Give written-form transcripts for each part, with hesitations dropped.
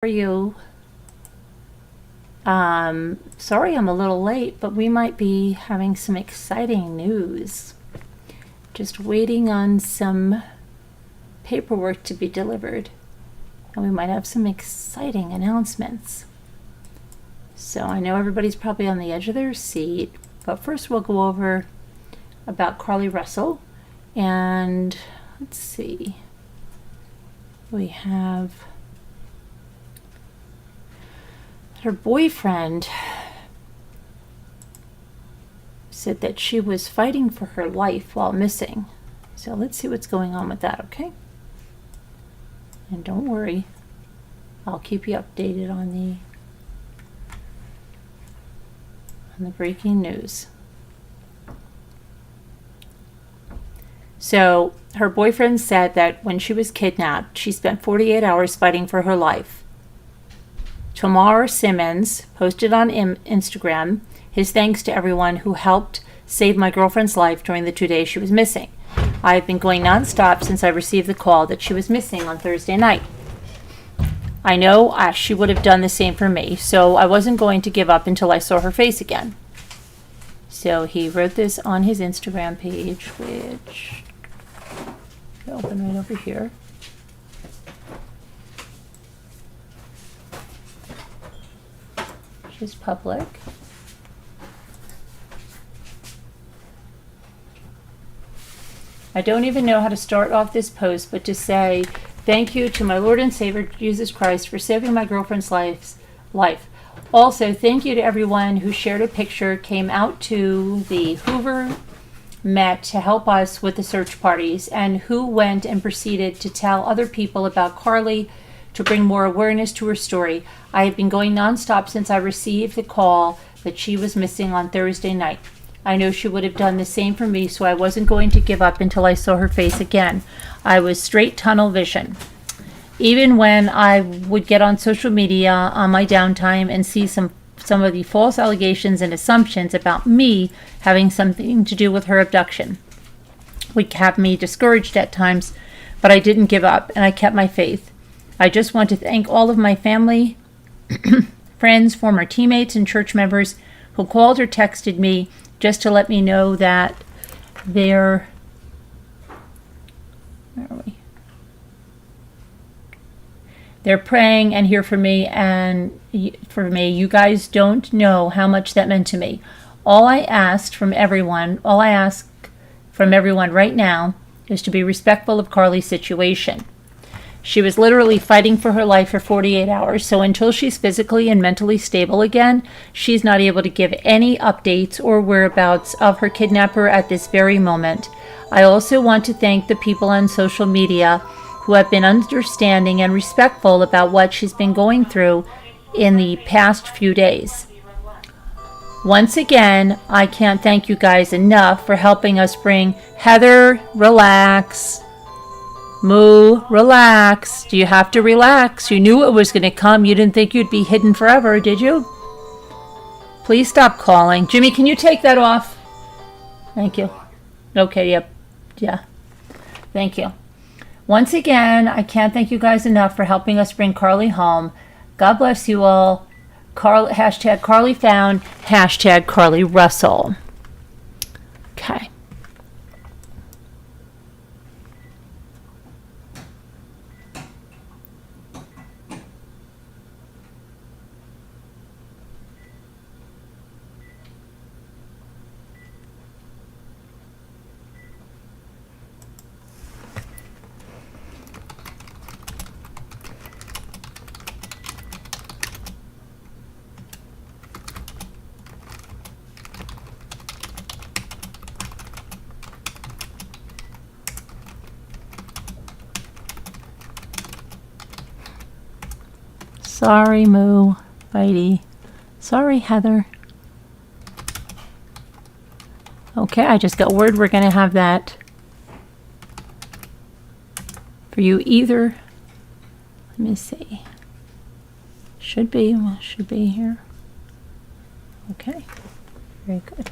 Are you? Sorry I'm a little late, but we might be having some exciting news. Just waiting on some paperwork to be delivered, and we might have some exciting announcements. So I know everybody's probably on the edge of their seat, but first we'll go over about Carlee Russell, and let's see. We have her boyfriend said that she was fighting for her life while missing. So let's see what's going on with that, okay? And don't worry, I'll keep you updated on the breaking news. So her boyfriend said that when she was kidnapped, she spent 48 hours fighting for her life. Tamar Simmons posted on Instagram his thanks to everyone who helped save my girlfriend's life during the 2 days she was missing. I have been going nonstop since I received the call that she was missing on Thursday night. I know she would have done the same for me, so I wasn't going to give up until I saw her face again. So he wrote this on his Instagram page, which I'll open right over here. Is public. I don't even know how to start off this post, but to say thank you to my Lord and Savior Jesus Christ for saving my girlfriend's life. Also, thank you to everyone who shared a picture, came out to the Hoover Met to help us with the search parties, and who went and proceeded to tell other people about Carlee to bring more awareness to her story. I have been going nonstop since I received the call that she was missing on Thursday night. I know she would have done the same for me, so I wasn't going to give up until I saw her face again. I was straight tunnel vision. Even when I would get on social media on my downtime and see some of the false allegations and assumptions about me having something to do with her abduction, would have me discouraged at times, but I didn't give up and I kept my faith. I just want to thank all of my family, friends, former teammates, and church members who called or texted me just to let me know that they're praying and here for me and for me. You guys don't know how much that meant to me. All I ask from everyone right now is to be respectful of Carlee's situation. She was literally fighting for her life for 48 hours, so until she's physically and mentally stable again, she's not able to give any updates or whereabouts of her kidnapper at this very moment. I also want to thank the people on social media who have been understanding and respectful about what she's been going through in the past few days. Once again, I can't thank you guys enough for helping us bring Heather, relax. Moo, relax. Do you have to relax? You knew it was going to come. You didn't think you'd be hidden forever, did you? Please stop calling. Jimmy, can you take that off? Thank you. Okay, yep. Yeah. Thank you. Once again, I can't thank you guys enough for helping us bring Carlee home. God bless you all. Hashtag Carlee found. Hashtag Carlee Russell. Okay. Sorry, Moo, Bitey. Sorry, Heather. Okay, I just got word we're going to have that for you either. Let me see. Should be here. Okay, very good.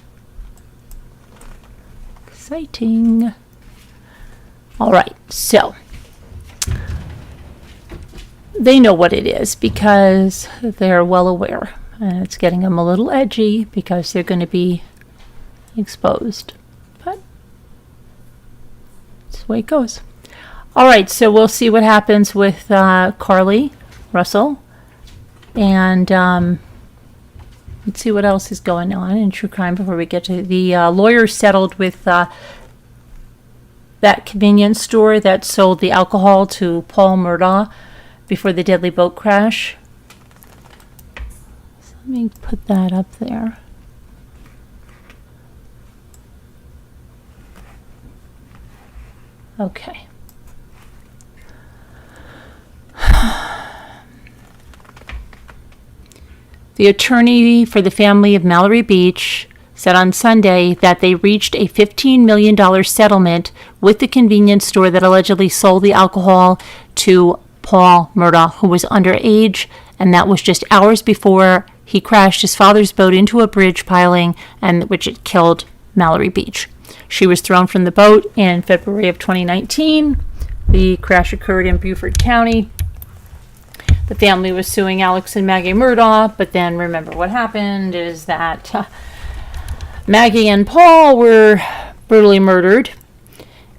Exciting. All right, so they know what it is because they're well aware. And it's getting them a little edgy because they're going to be exposed. But that's the way it goes. All right, so we'll see what happens with Carlee Russell. And let's see what else is going on in true crime before we get to the lawyers settled with that convenience store that sold the alcohol to Paul Murdaugh before the deadly boat crash. So let me put that up there. Okay. The attorney for the family of Mallory Beach said on Sunday that they reached a $15 million settlement with the convenience store that allegedly sold the alcohol to Paul Murdaugh, who was underage, and that was just hours before he crashed his father's boat into a bridge piling, and which it killed Mallory Beach. She was thrown from the boat in February of 2019. The crash occurred in Beaufort County. The family was suing Alex and Maggie Murdaugh, but then remember what happened is that Maggie and Paul were brutally murdered,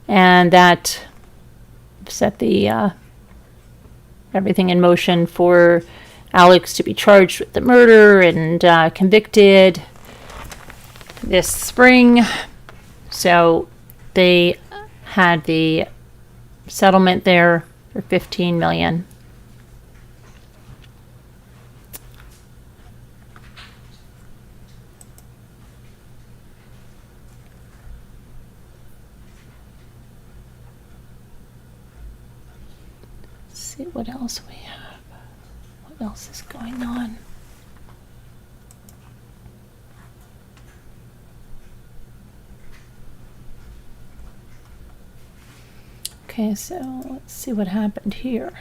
and that set the everything in motion for Alex to be charged with the murder and convicted this spring. So they had the settlement there for $15 million. See what else we have. What else is going on? Okay, so let's see what happened here.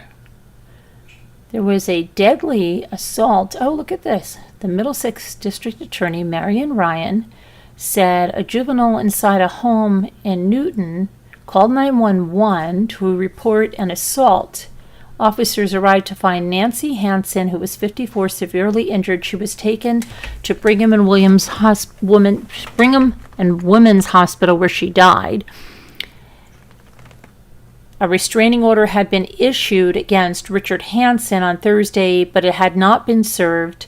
There was a deadly assault. Oh, look at this. The Middlesex District Attorney, Marion Ryan, said a juvenile inside a home in Newton called 911 to report an assault. Officers arrived to find Nancy Hansen, who was 54, severely injured. She was taken to Brigham and Women's Hospital, where she died. A restraining order had been issued against Richard Hansen on Thursday, but it had not been served.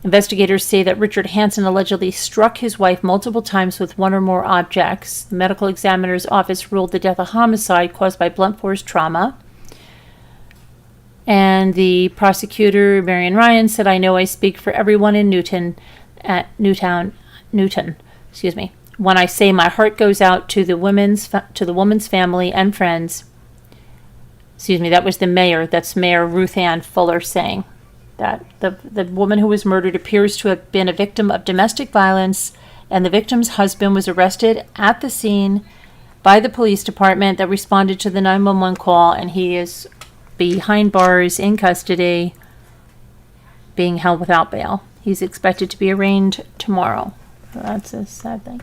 Investigators say that Richard Hansen allegedly struck his wife multiple times with one or more objects. The medical examiner's office ruled the death a homicide caused by blunt force trauma. And the prosecutor, Marion Ryan, said, "I know I speak for everyone in Newton, when I say my heart goes out to the woman's family and friends." That was the mayor. That's Mayor Ruth Ann Fuller saying that the woman who was murdered appears to have been a victim of domestic violence, and the victim's husband was arrested at the scene by the police department that responded to the 911 call, and he is behind bars in custody, being held without bail. He's expected to be arraigned tomorrow. So that's a sad thing.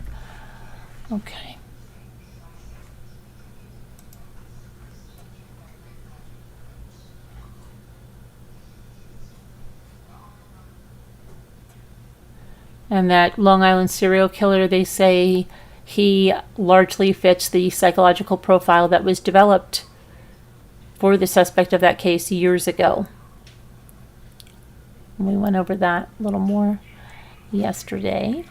Okay. And that Long Island serial killer, they say he largely fits the psychological profile that was developed for the suspect of that case years ago. We went over that a little more yesterday.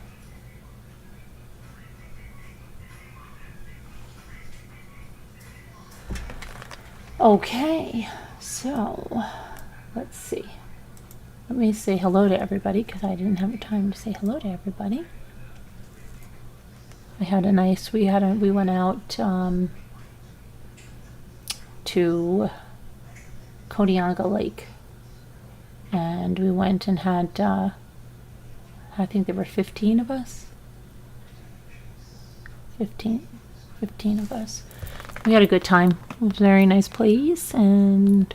Okay, so let's see. Let me say hello to everybody because I didn't have time to say hello to everybody. We went out to Kodianga Lake, and we went and had I think there were 15 of us. 15 of us. We had a good time. It was a very nice place, and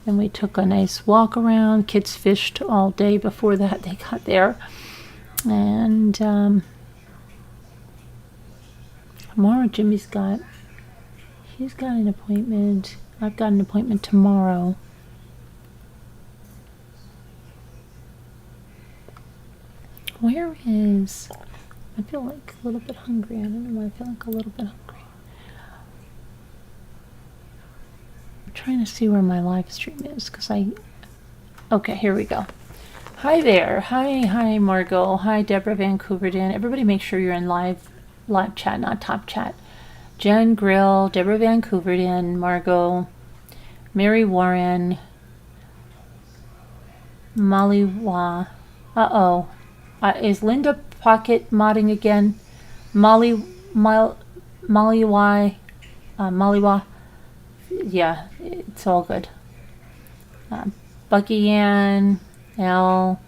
then we took a nice walk around. Kids fished all day before that they got there, and tomorrow Jimmy's got an appointment. I've got an appointment tomorrow. Where is... I feel like a little bit hungry. I don't know why I feel like a little bit hungry. I'm trying to see where my live stream is because I... Okay, here we go. Hi there. Hi, Margot. Hi, Deborah Vancouverden. Everybody make sure you're in live chat, not top chat. Jen Grill, Deborah Vancouverden, Margot, Mary Warren, Maliwa. Uh-oh. Is Linda pocket modding again? Maliwa. Yeah, it's all good. Bucky Ann, L.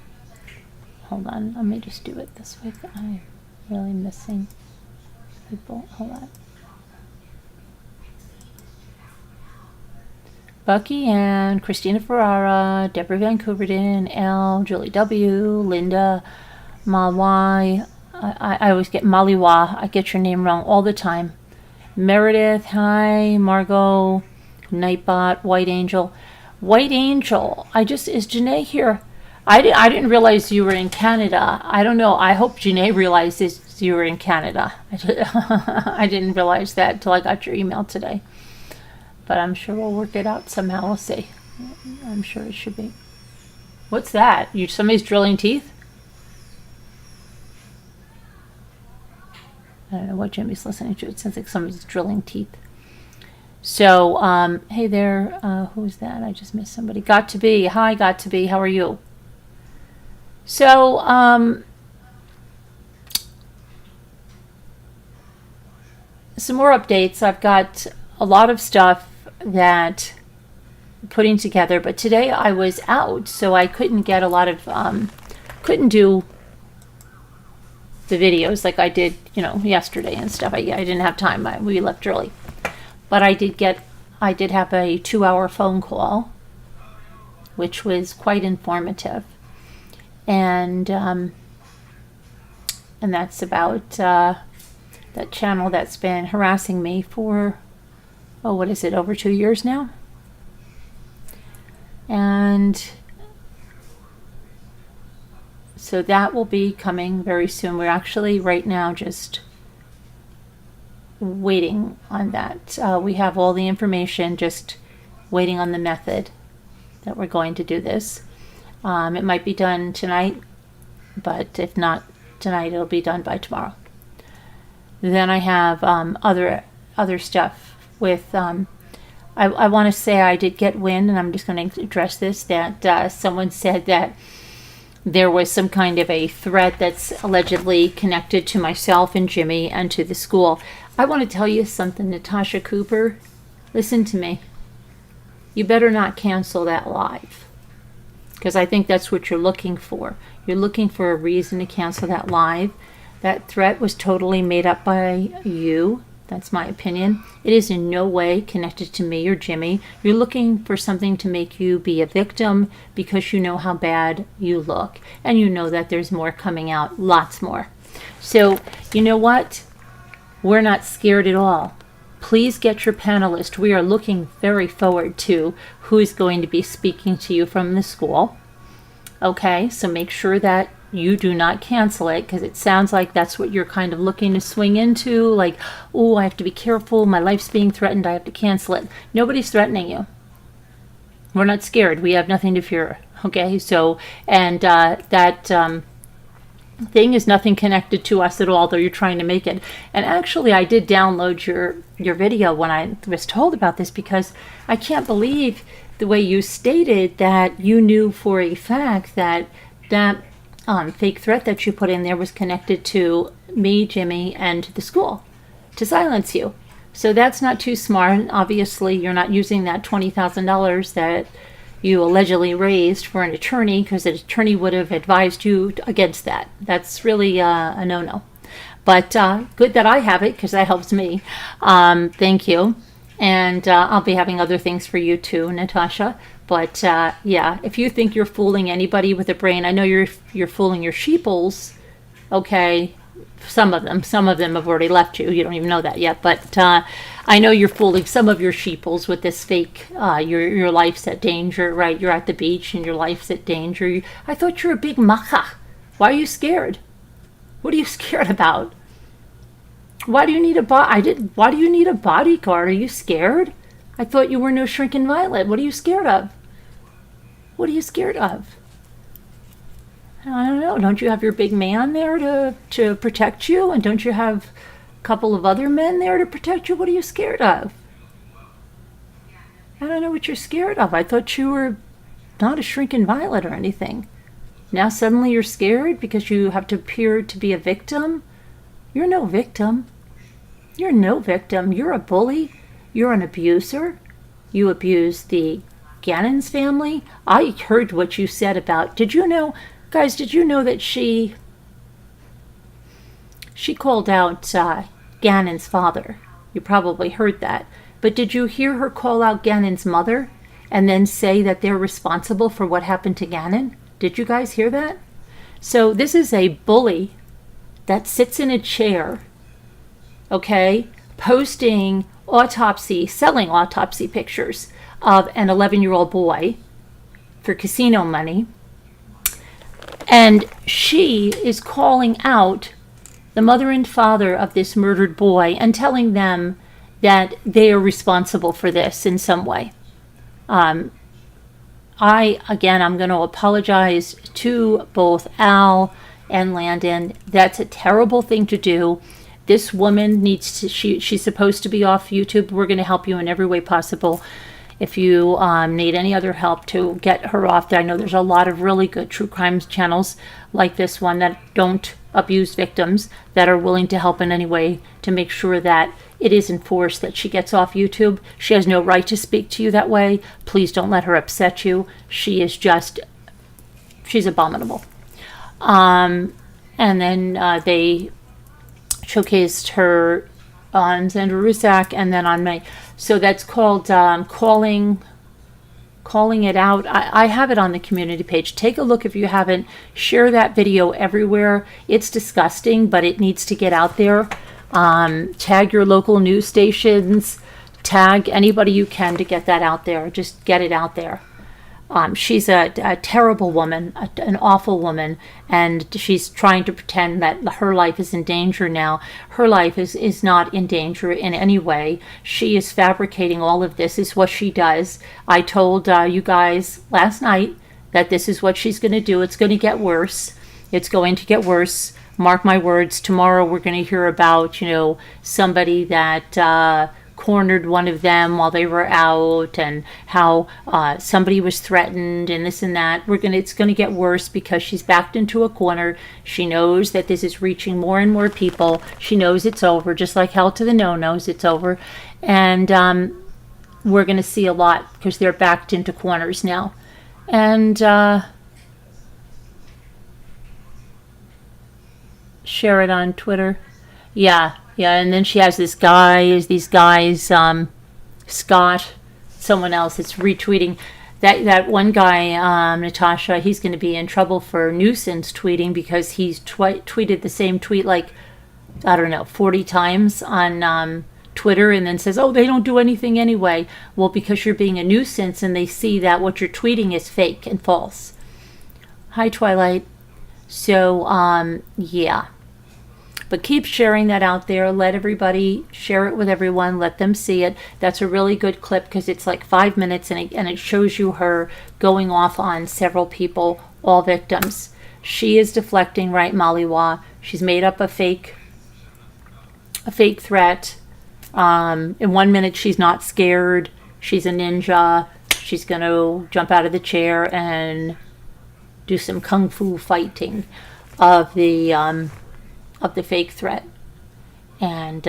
Hold on, let me just do it this way. I'm really missing people. Hold on. Bucky Ann, Christina Ferrara, Deborah Vancouverden, L, Julie W, Linda, Malwai. I always get Maliwa. I get your name wrong all the time. Meredith, hi, Margot, Nightbot, White Angel. White Angel, is Janae here? I didn't realize you were in Canada. I don't know. I hope Janae realizes you were in Canada. I didn't realize that until I got your email today. But I'm sure we'll work it out somehow. We'll see. I'm sure it should be. What's that? Somebody's drilling teeth? I don't know what Jimmy's listening to. It sounds like somebody's drilling teeth. So, hey there. Who's that? I just missed somebody. Got to be. Hi, Got to be. How are you? So, some more updates. I've got a lot of stuff that I'm putting together, but today I was out, so I couldn't get a lot of, couldn't do the videos like I did, yesterday and stuff. I didn't have time. We left early. But I did have a 2-hour phone call, which was quite informative. And that's about that channel that's been harassing me for, what is it, over 2 years now? And so that will be coming very soon. We're actually right now just waiting on that. We have all the information, just waiting on the method that we're going to do this. It might be done tonight, but if not tonight, it'll be done by tomorrow. Then I have other stuff with, I want to say I did get wind, and I'm just going to address this, that someone said that there was some kind of a threat that's allegedly connected to myself and Jimmy and to the school. I want to tell you something, Natasha Cooper. Listen to me. You better not cancel that live, because I think that's what you're looking for. You're looking for a reason to cancel that live. That threat was totally made up by you. That's my opinion. It is in no way connected to me or Jimmy. You're looking for something to make you be a victim because you know how bad you look. And you know that there's more coming out, lots more. So, you know what? We're not scared at all. Please get your panelist. We are looking very forward to who is going to be speaking to you from the school. Okay, so make sure that you do not cancel it, because it sounds like that's what you're kind of looking to swing into, like, oh, I have to be careful, my life's being threatened, I have to cancel it. Nobody's threatening you. We're not scared. We have nothing to fear. Okay, so, and that thing is nothing connected to us at all, though you're trying to make it. And actually, I did download your video when I was told about this, because I can't believe the way you stated that you knew for a fact that fake threat that you put in there was connected to me, Jimmy, and the school to silence you. So that's not too smart. Obviously, you're not using that $20,000 that you allegedly raised for an attorney, because an attorney would have advised you against that. That's really a no-no. But good that I have it, because that helps me. Thank you. And I'll be having other things for you too, Natasha. But yeah, if you think you're fooling anybody with a brain, I know you're fooling your sheeples, okay, some of them have already left you. You don't even know that yet, but I know you're fooling some of your sheeples with this fake, your life's at danger, right? You're at the beach and your life's at danger. I thought you were a big macha. Why are you scared? What are you scared about? Why do you need why do you need a bodyguard? Are you scared? I thought you were no shrinking violet. What are you scared of? What are you scared of? I don't know. Don't you have your big man there to protect you? And don't you have a couple of other men there to protect you? What are you scared of? I don't know what you're scared of. I thought you were not a shrinking violet or anything. Now suddenly you're scared because you have to appear to be a victim? You're no victim. You're no victim. You're a bully. You're an abuser. You abuse the Gannon's family. I heard what you said about, did you know, guys, did you know that she called out Gannon's father? You probably heard that. But did you hear her call out Gannon's mother and then say that they're responsible for what happened to Gannon? Did you guys hear that? So this is a bully that sits in a chair, okay, selling autopsy pictures of an 11-year-old boy for casino money. And she is calling out the mother and father of this murdered boy and telling them that they are responsible for this in some way. I'm going to apologize to both Al and Landon. That's a terrible thing to do. This woman needs to, she's supposed to be off YouTube. We're going to help you in every way possible. If you need any other help to get her off there, I know there's a lot of really good true crime channels like this one that don't abuse victims, that are willing to help in any way to make sure that it is enforced that she gets off YouTube. She has no right to speak to you that way. Please don't let her upset you. She is just, she's abominable. And then they showcased her on Sandra Rusak and then on May. So that's called calling it out. I have it on the community page. Take a look if you haven't. Share that video everywhere. It's disgusting, but it needs to get out there. Tag your local news stations. Tag anybody you can to get that out there. Just get it out there. She's a terrible woman, an awful woman, and she's trying to pretend that her life is in danger now. Her life is not in danger in any way. She is fabricating all of this, is what she does. I told you guys last night that this is what she's going to do. It's going to get worse. It's going to get worse. Mark my words. Tomorrow we're going to hear about, somebody that cornered one of them while they were out, and how somebody was threatened and this and that. It's going to get worse because she's backed into a corner. She knows that this is reaching more and more people. She knows it's over, just like hell to the no-nos, it's over. And we're going to see a lot because they're backed into corners now. And share it on Twitter. Yeah, and then she has these guys, Scott, someone else that's retweeting. That one guy, Natasha, he's going to be in trouble for nuisance tweeting because he's tweeted the same tweet 40 times on Twitter, and then says, oh, they don't do anything anyway. Well, because you're being a nuisance and they see that what you're tweeting is fake and false. Hi, Twilight. So, yeah. But keep sharing that out there. Let everybody share it with everyone. Let them see it. That's a really good clip because it's like 5 minutes and it shows you her going off on several people, all victims. She is deflecting, right, Maliwa? She's made up a fake threat. In 1 minute, she's not scared. She's a ninja. She's going to jump out of the chair and do some kung fu fighting of the fake threat, and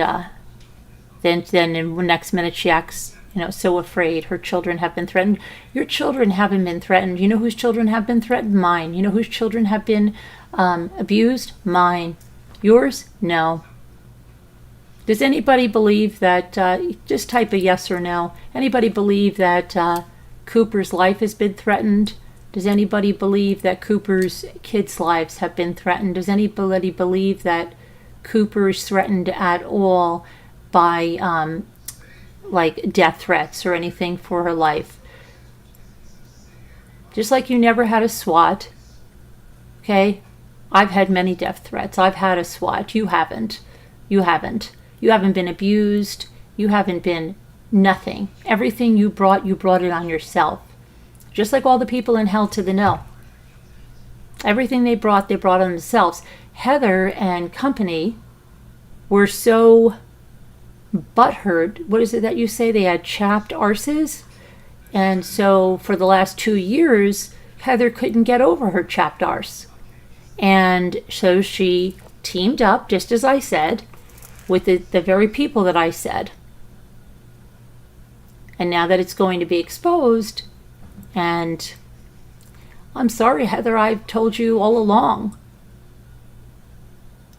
then in the next minute she acts, so afraid. Her children have been threatened. Your children haven't been threatened. You know whose children have been threatened? Mine. You know whose children have been abused? Mine. Yours? No. Does anybody believe that? Just type a yes or no. Anybody believe that Cooper's life has been threatened? Does anybody believe that Cooper's kids' lives have been threatened? Does anybody believe that Cooper's threatened at all by like death threats or anything for her life. Just like you never had a SWAT, okay? I've had many death threats. I've had a SWAT. You haven't. You haven't. You haven't been abused. You haven't been nothing. Everything you brought it on yourself. Just like all the people in Hell to the No. Everything they brought on themselves. Heather and company were so butthurt. What is it that you say? They had chapped arses? And so for the last 2 years, Heather couldn't get over her chapped arse. And so she teamed up, just as I said, with the very people that I said. And now that it's going to be exposed, and I'm sorry, Heather, I've told you all along.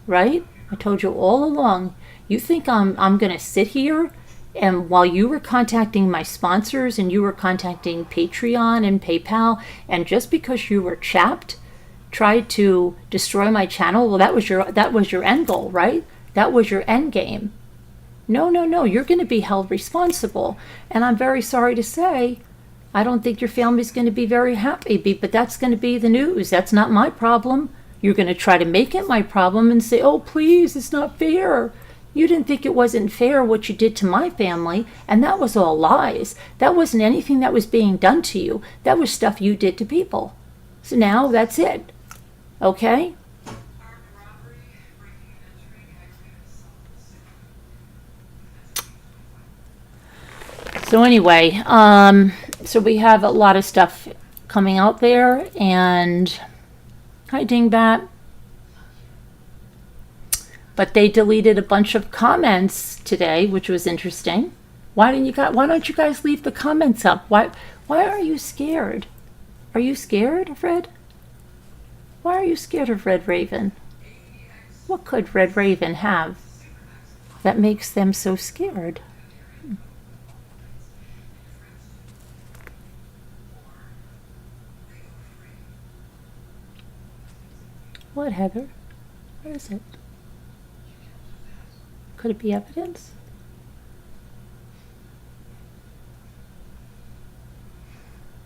Right? I told you all along. You think I'm going to sit here and while you were contacting my sponsors and you were contacting Patreon and PayPal, and just because you were chapped, tried to destroy my channel? Well, that was your end goal, right? That was your end game. No, you're going to be held responsible. And I'm very sorry to say, I don't think your family's going to be very happy, but that's going to be the news. That's not my problem. You're going to try to make it my problem and say, oh, please, it's not fair. You didn't think it wasn't fair what you did to my family, and that was all lies. That wasn't anything that was being done to you. That was stuff you did to people. So now that's it. Okay? So anyway, so we have a lot of stuff coming out there, and hi Dingbat. But they deleted a bunch of comments today, which was interesting. Why don't you guys leave the comments up? Why are you scared? Are you scared of Red? Why are you scared of Red Raven? What could Red Raven have that makes them so scared? What, Heather? Where is it? Could it be evidence?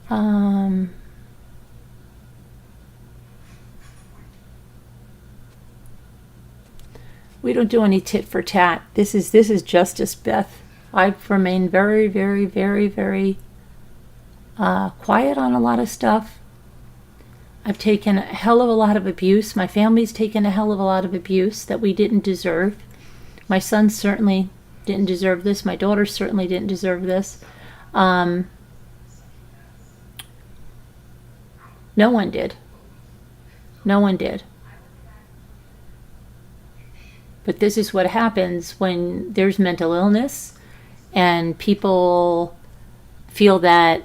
We don't do any tit for tat. This is justice, Beth. I've remained very, very, very, very quiet on a lot of stuff. I've taken a hell of a lot of abuse. My family's taken a hell of a lot of abuse that we didn't deserve. My son certainly didn't deserve this. My daughter certainly didn't deserve this. No one did. No one did. But this is what happens when there's mental illness and people feel that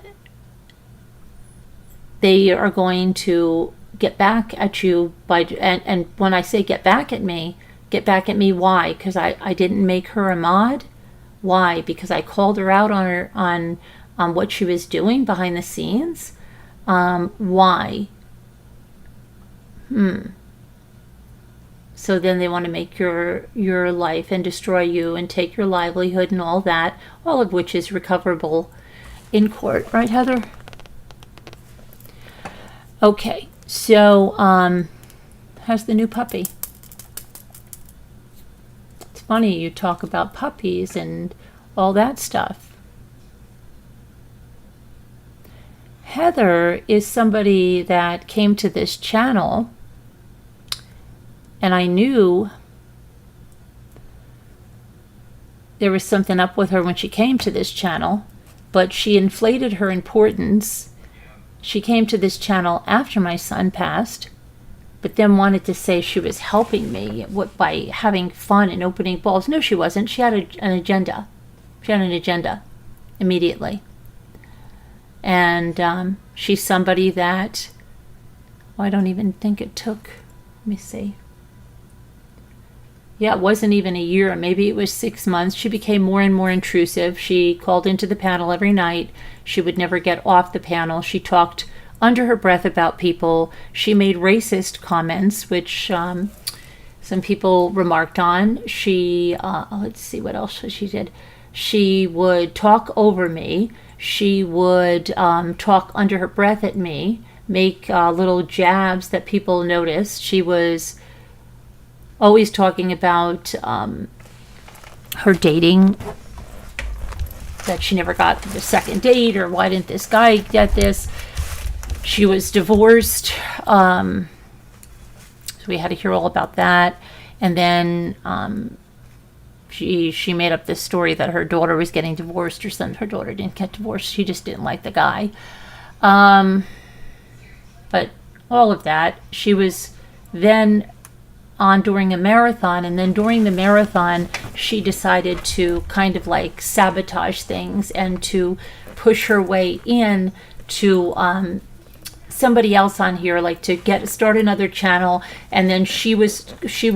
they are going to get back at you by, and when I say get back at me why? Because I didn't make her a mod. Why? Because I called her out on what she was doing behind the scenes. Why? So then they want to make your life and destroy you and take your livelihood and all that, all of which is recoverable in court, right, Heather? Okay, so how's the new puppy? It's funny you talk about puppies and all that stuff. Heather is somebody that came to this channel, and I knew there was something up with her when she came to this channel, but she inflated her importance. She came to this channel after my son passed, but then wanted to say she was helping me by having fun and opening balls. No, she wasn't. She had an agenda. She had an agenda immediately. And she's somebody that, I don't even think it took, let me see. Yeah, it wasn't even a year. Maybe it was 6 months. She became more and more intrusive. She called into the panel every night. She would never get off the panel. She talked under her breath about people. She made racist comments, which some people remarked on. She, let's see what else she did. She would talk over me. She would talk under her breath at me, make little jabs that people noticed. She was always talking about her dating, that she never got the second date, or why didn't this guy get this. She was divorced, so we had to hear all about that. And then she made up this story that her daughter was getting divorced or something. Her daughter didn't get divorced. She just didn't like the guy. But all of that, she was then on during a marathon, and then during the marathon, she decided to kind of like sabotage things and to push her way in to somebody else on here, like to start another channel. And then she was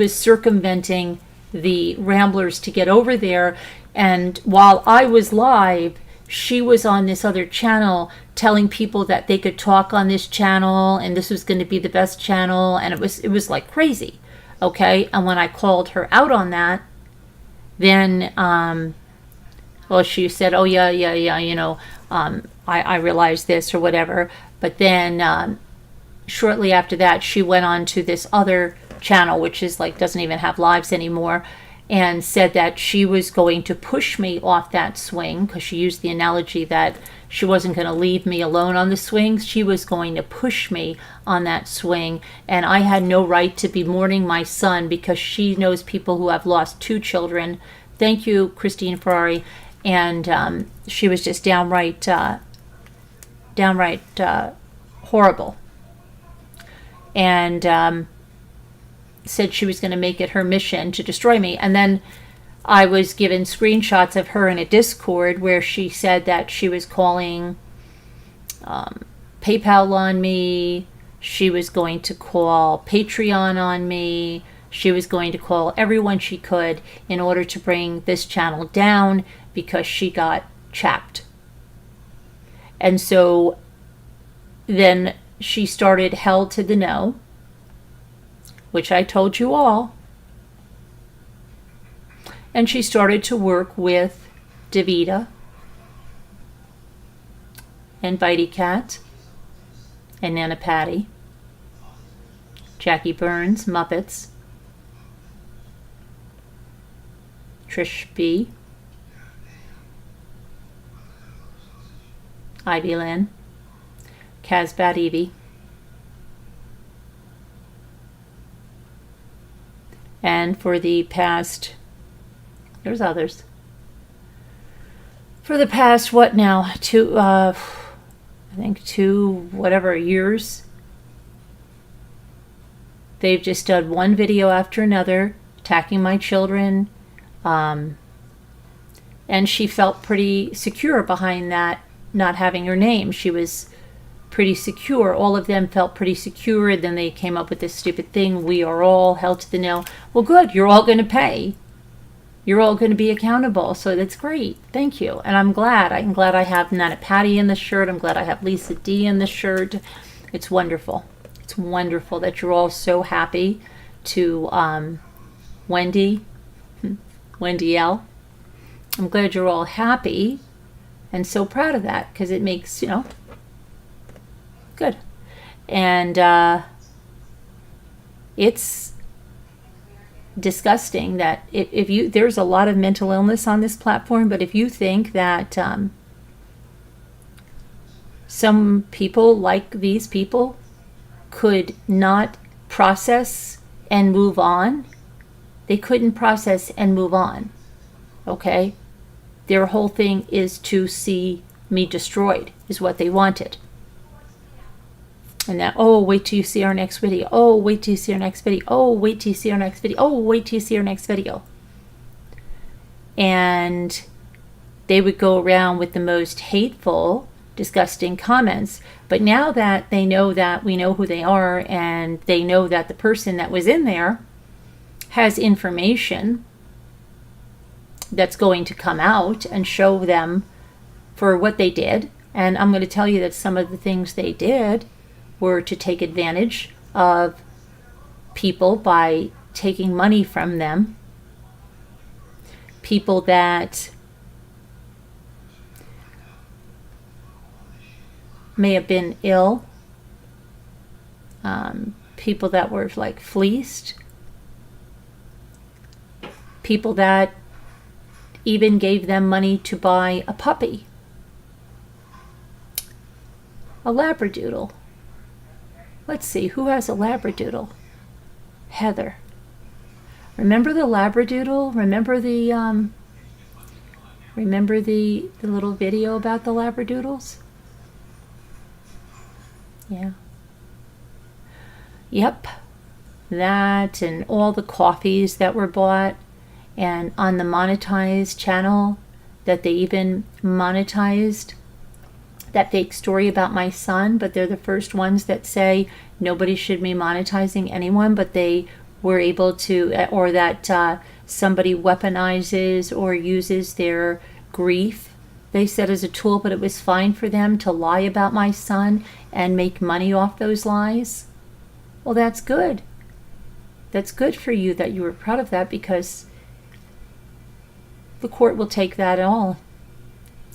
circumventing the Ramblers to get over there. And while I was live, she was on this other channel telling people that they could talk on this channel and this was going to be the best channel, and it was like crazy. Okay, and when I called her out on that, then well, she said, oh yeah, you know, I realized this or whatever. But then shortly after that, she went on to this other channel, which is like doesn't even have lives anymore, and said that she was going to push me off that swing, because she used the analogy that she wasn't going to leave me alone on the swings. She was going to push me on that swing, and I had no right to be mourning my son, because she knows people who have lost 2 children. Thank you, Christine Ferrari. And she was just downright horrible, and said she was going to make it her mission to destroy me. And then I was given screenshots of her in a Discord where she said that she was calling PayPal on me. She was going to call Patreon on me. She was going to call everyone she could in order to bring this channel down, because she got chapped. And so then she started Hell to the No, which I told you all. And she started to work with Davita and Bitey Cat and Nana Patty, Jackie Burns, Muppets, Trish B, Ivy Lynn, Casbat Evie, and for the past, there's others, for the past, what now, I think 2 whatever years, they've just done one video after another attacking my children, and she felt pretty secure behind that, not having her name. She was pretty secure. All of them felt pretty secure. And then they came up with this stupid thing, we are all held to the no. Well, good, you're all going to pay. You're all going to be accountable. So that's great. Thank you. And I'm glad. I'm glad I have Nana Patty in the shirt. I'm glad I have Lisa D in the shirt. It's wonderful. It's wonderful that you're all so happy to Wendy L. I'm glad you're all happy and so proud of that, because it makes, you know, good. And it's disgusting that if you, there's a lot of mental illness on this platform, but if you think that some people like these people could not process and move on, they couldn't process and move on. Okay? Their whole thing is to see me destroyed, is what they wanted. And that, oh, wait till you see our next video. Oh, wait till you see our next video. Oh, wait till you see our next video. Oh, wait till you see our next video. And they would go around with the most hateful, disgusting comments. But now that they know that we know who they are, and they know that the person that was in there has information that's going to come out and show them for what they did. And I'm going to tell you that some of the things they did were to take advantage of people by taking money from them, people that may have been ill, people that were like fleeced, people that even gave them money to buy a puppy, a labradoodle. Let's see, who has a labradoodle? Heather. Remember the labradoodle? Remember the little video about the labradoodles? Yeah. Yep. That and all the coffees that were bought, and on the monetized channel that they even monetized that fake story about my son, but they're the first ones that say nobody should be monetizing anyone, but they were able to, or that somebody weaponizes or uses their grief, they said, as a tool, but it was fine for them to lie about my son and make money off those lies. Well, that's good. That's good for you that you were proud of that, because the court will take that all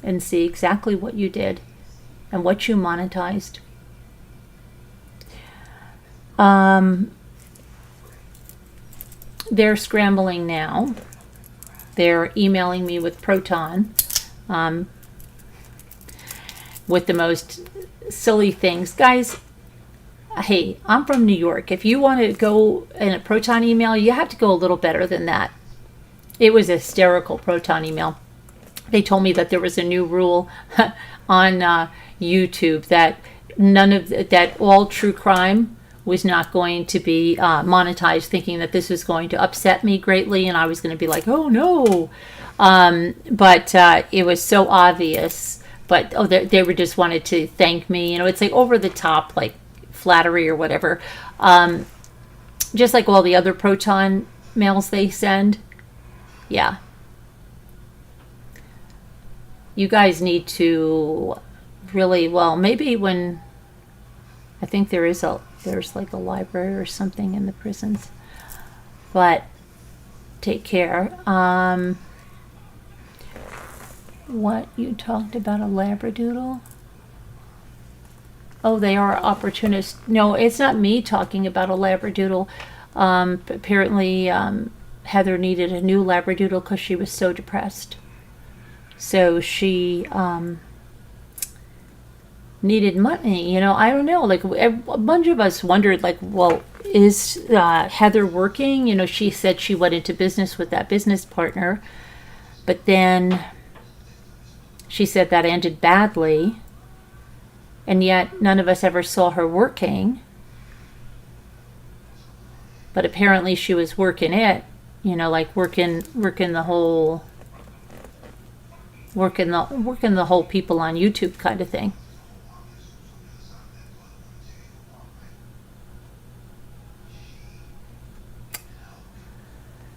and see exactly what you did and what you monetized. They're scrambling now. They're emailing me with Proton, with the most silly things. Guys, hey, I'm from New York. If you want to go in a Proton email, you have to go a little better than that. It was a hysterical Proton email. They told me that there was a new rule on YouTube that that all true crime was not going to be monetized, thinking that this was going to upset me greatly, and I was going to be like, oh no. But it was so obvious. But they were just wanted to thank me. You know, it's like over the top, like flattery or whatever. Just like all the other Proton mails they send. Yeah. You guys need to really, well, maybe when, I think there's like a library or something in the prisons, but take care. What you talked about, a labradoodle? Oh, they are opportunists. No, it's not me talking about a labradoodle. Apparently Heather needed a new labradoodle because she was so depressed. So she needed money. You know, I don't know. Like a bunch of us wondered, like, well, is Heather working? You know, she said she went into business with that business partner, but then she said that ended badly, and yet none of us ever saw her working. But apparently she was working it, you know, like working the whole people on YouTube kind of thing.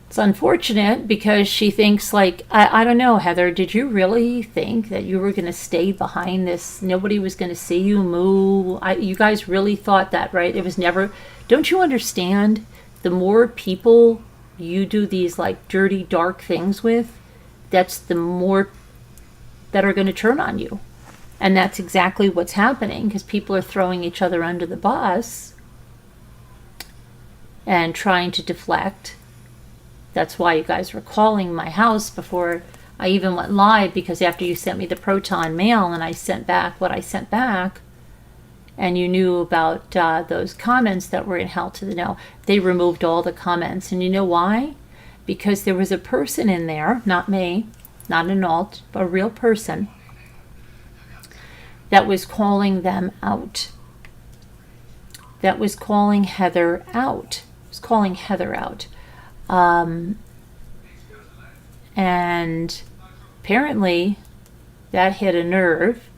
It's unfortunate because she thinks, like, I don't know, Heather, did you really think that you were going to stay behind this? Nobody was going to see you move. You guys really thought that, right? It was never, don't you understand? The more people you do these like dirty, dark things with, that's the more that are going to turn on you. And that's exactly what's happening, because people are throwing each other under the bus and trying to deflect. That's why you guys were calling my house before I even went live, because after you sent me the Proton mail and I sent back what I sent back, and you knew about those comments that were in Hell to the No, they removed all the comments. And you know why? Because there was a person in there, not me, not an alt, but a real person, that was calling them out. That was calling Heather out. Was calling Heather out. And apparently that hit a nerve,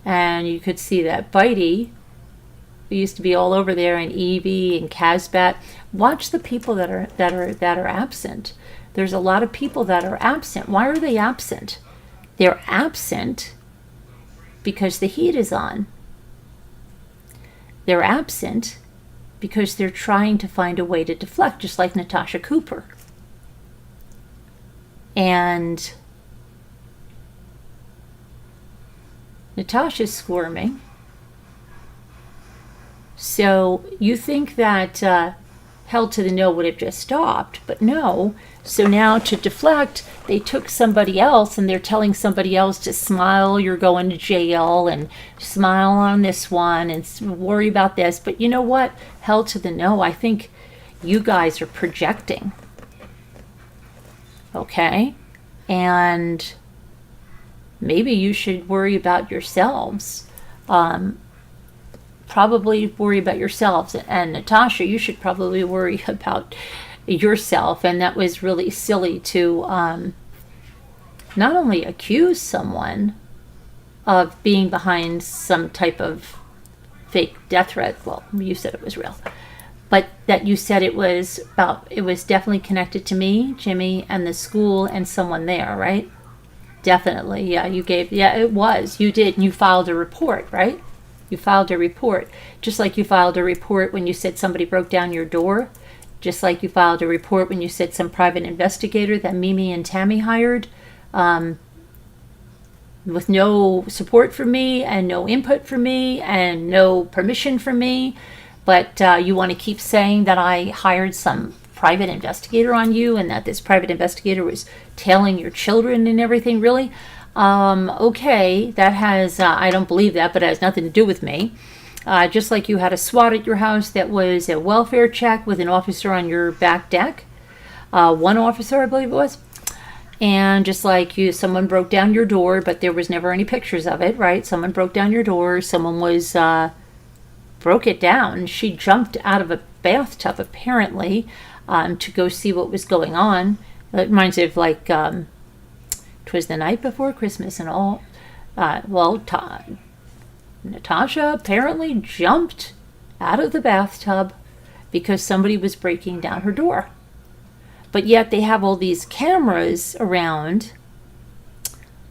and you could see that Bitey, who used to be all over there, and Evie and Casbat. Watch the people that are absent. There's a lot of people that are absent. Why are they absent? They're absent because the heat is on. They're absent because they're trying to find a way to deflect, just like Natasha Cooper. And Natasha's squirming. So you think that Held to the No would have just stopped, but no. So now to deflect, they took somebody else and they're telling somebody else to smile, you're going to jail, and smile on this one and worry about this. But you know what? Held to the No, I think you guys are projecting. Okay? And maybe you should worry about yourselves. Probably worry about yourselves. And Natasha, you should probably worry about yourself. And that was really silly to not only accuse someone of being behind some type of fake death threat. Well, you said it was real. But that you said it was definitely connected to me, Jimmy, and the school and someone there, right? Definitely. Yeah, it was. You did. And you filed a report, right? You filed a report. Just like you filed a report when you said somebody broke down your door. Just like you filed a report when you said some private investigator that Mimi and Tammy hired, with no support from me and no input from me and no permission from me. But you want to keep saying that I hired some private investigator on you and that this private investigator was tailing your children and everything, really? Okay, that has, I don't believe that, but it has nothing to do with me. Just like you had a SWAT at your house that was a welfare check with an officer on your back deck. One officer, I believe it was. And just like someone broke down your door, but there was never any pictures of it, right? Someone broke down your door, someone broke it down. She jumped out of a bathtub, apparently, to go see what was going on. It reminds me of, like, 'twas the night before Christmas and all. Natasha apparently jumped out of the bathtub because somebody was breaking down her door. But yet they have all these cameras around,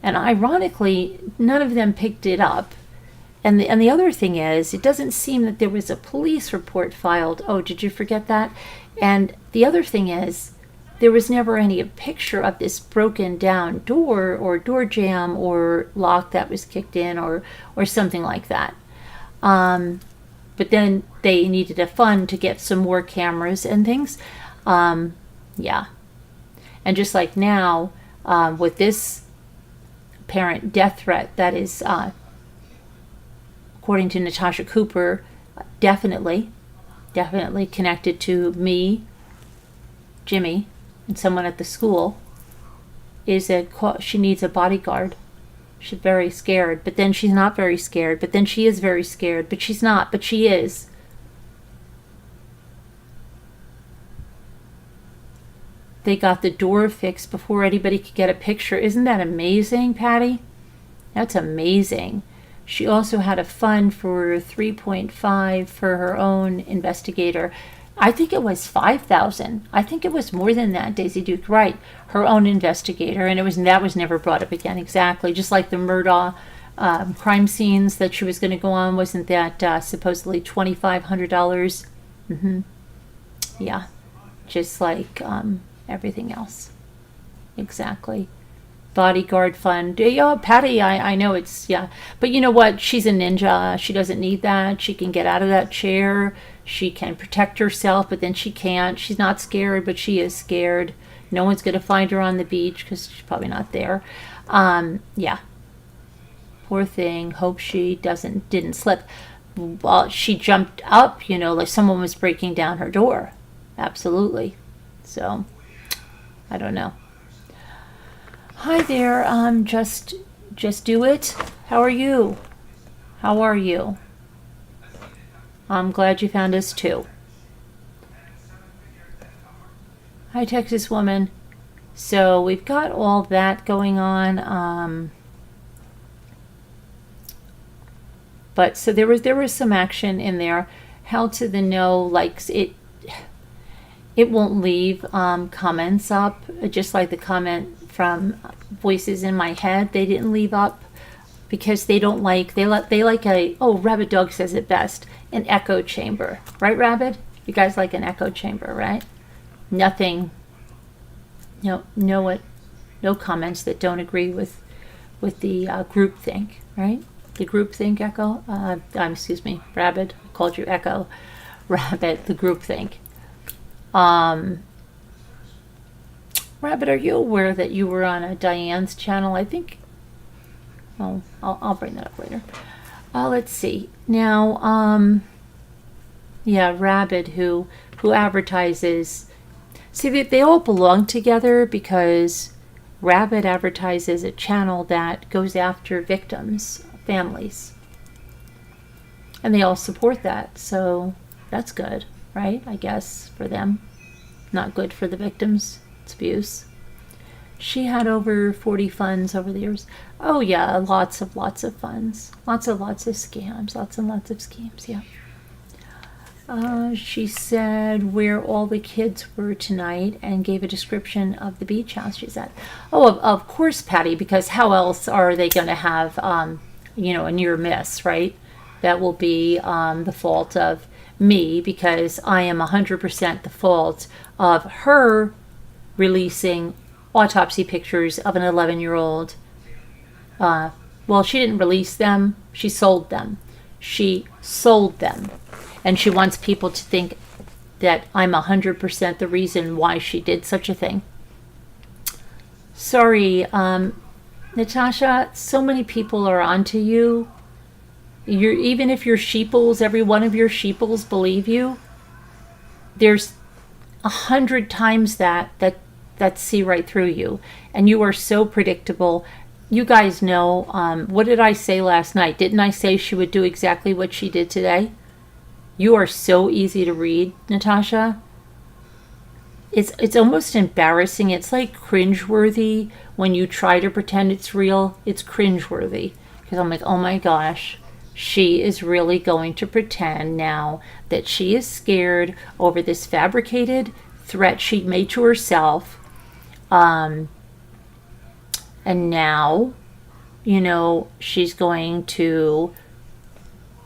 and ironically, none of them picked it up. And the other thing is, it doesn't seem that there was a police report filed. Oh, did you forget that? And the other thing is, there was never any picture of this broken down door or door jamb or lock that was kicked in or something like that. But then they needed a fund to get some more cameras and things. Yeah. And just like now, with this apparent death threat that is, according to Natasha Cooper, definitely connected to me, Jimmy, and someone at the school, is she needs a bodyguard. She's very scared, but then she's not very scared, but then she is very scared, but she's not, but she is. They got the door fixed before anybody could get a picture. Isn't that amazing, Patty? That's amazing. She also had a fund for $3.5 for her own investigator. I think it was $5,000. I think it was more than that, Daisy Duke. Right, her own investigator, and that was never brought up again. Exactly, just like the Murdaugh crime scenes that she was going to go on. Wasn't that supposedly $2,500? Mm-hmm. Yeah, just like everything else. Exactly. Bodyguard fund. Yeah, Patty, I know it's, yeah. But you know what? She's a ninja. She doesn't need that. She can get out of that chair. She can protect herself, but then she can't. She's not scared, but she is scared. No one's going to find her on the beach because she's probably not there. Yeah. Poor thing. Hope she didn't slip. Well, she jumped up, like someone was breaking down her door. Absolutely. So, I don't know. Hi there, just do it. How are you? How are you? I'm glad you found us too. Hi, Texas woman. So we've got all that going on. But so there was some action in there. Held to the No, like it won't leave comments up, just like the comment from Voices in My Head. They didn't leave up because they don't like, they like a, oh, Rabbit Dog says it best, an echo chamber. Right, Rabbit? You guys like an echo chamber, right? Nothing, no comments that don't agree with the group think, right? The group think echo, excuse me, Rabbit, I called you echo, Rabbit, the group think. Rabbit, are you aware that you were on a Diane's channel? I think, oh, I'll bring that up later. Let's see. Now, yeah, Rabbit, who advertises, see, they all belong together because Rabbit advertises a channel that goes after victims, families. And they all support that, so that's good, right? I guess, for them. Not good for the victims. It's abuse. She had over 40 funds over the years. Oh yeah, lots of funds. Lots of scams. Lots and lots of schemes, yeah. She said where all the kids were tonight and gave a description of the beach house she's at. Oh, of course, Patty, because how else are they going to have, a near miss, right? That will be the fault of me, because I am 100% the fault of her releasing autopsy pictures of an 11-year-old. Well, she didn't release them. She sold them. She sold them. And she wants people to think that I'm 100% the reason why she did such a thing. Sorry, Natasha, so many people are onto you. Even if your sheeples, every one of your sheeples believe you, there's 100 times that see right through you. And you are so predictable. You guys know, what did I say last night? Didn't I say she would do exactly what she did today? You are so easy to read, Natasha. It's almost embarrassing. It's like cringeworthy when you try to pretend it's real. It's cringeworthy. Because I'm like, oh my gosh, she is really going to pretend now that she is scared over this fabricated threat she made to herself. And now, she's going to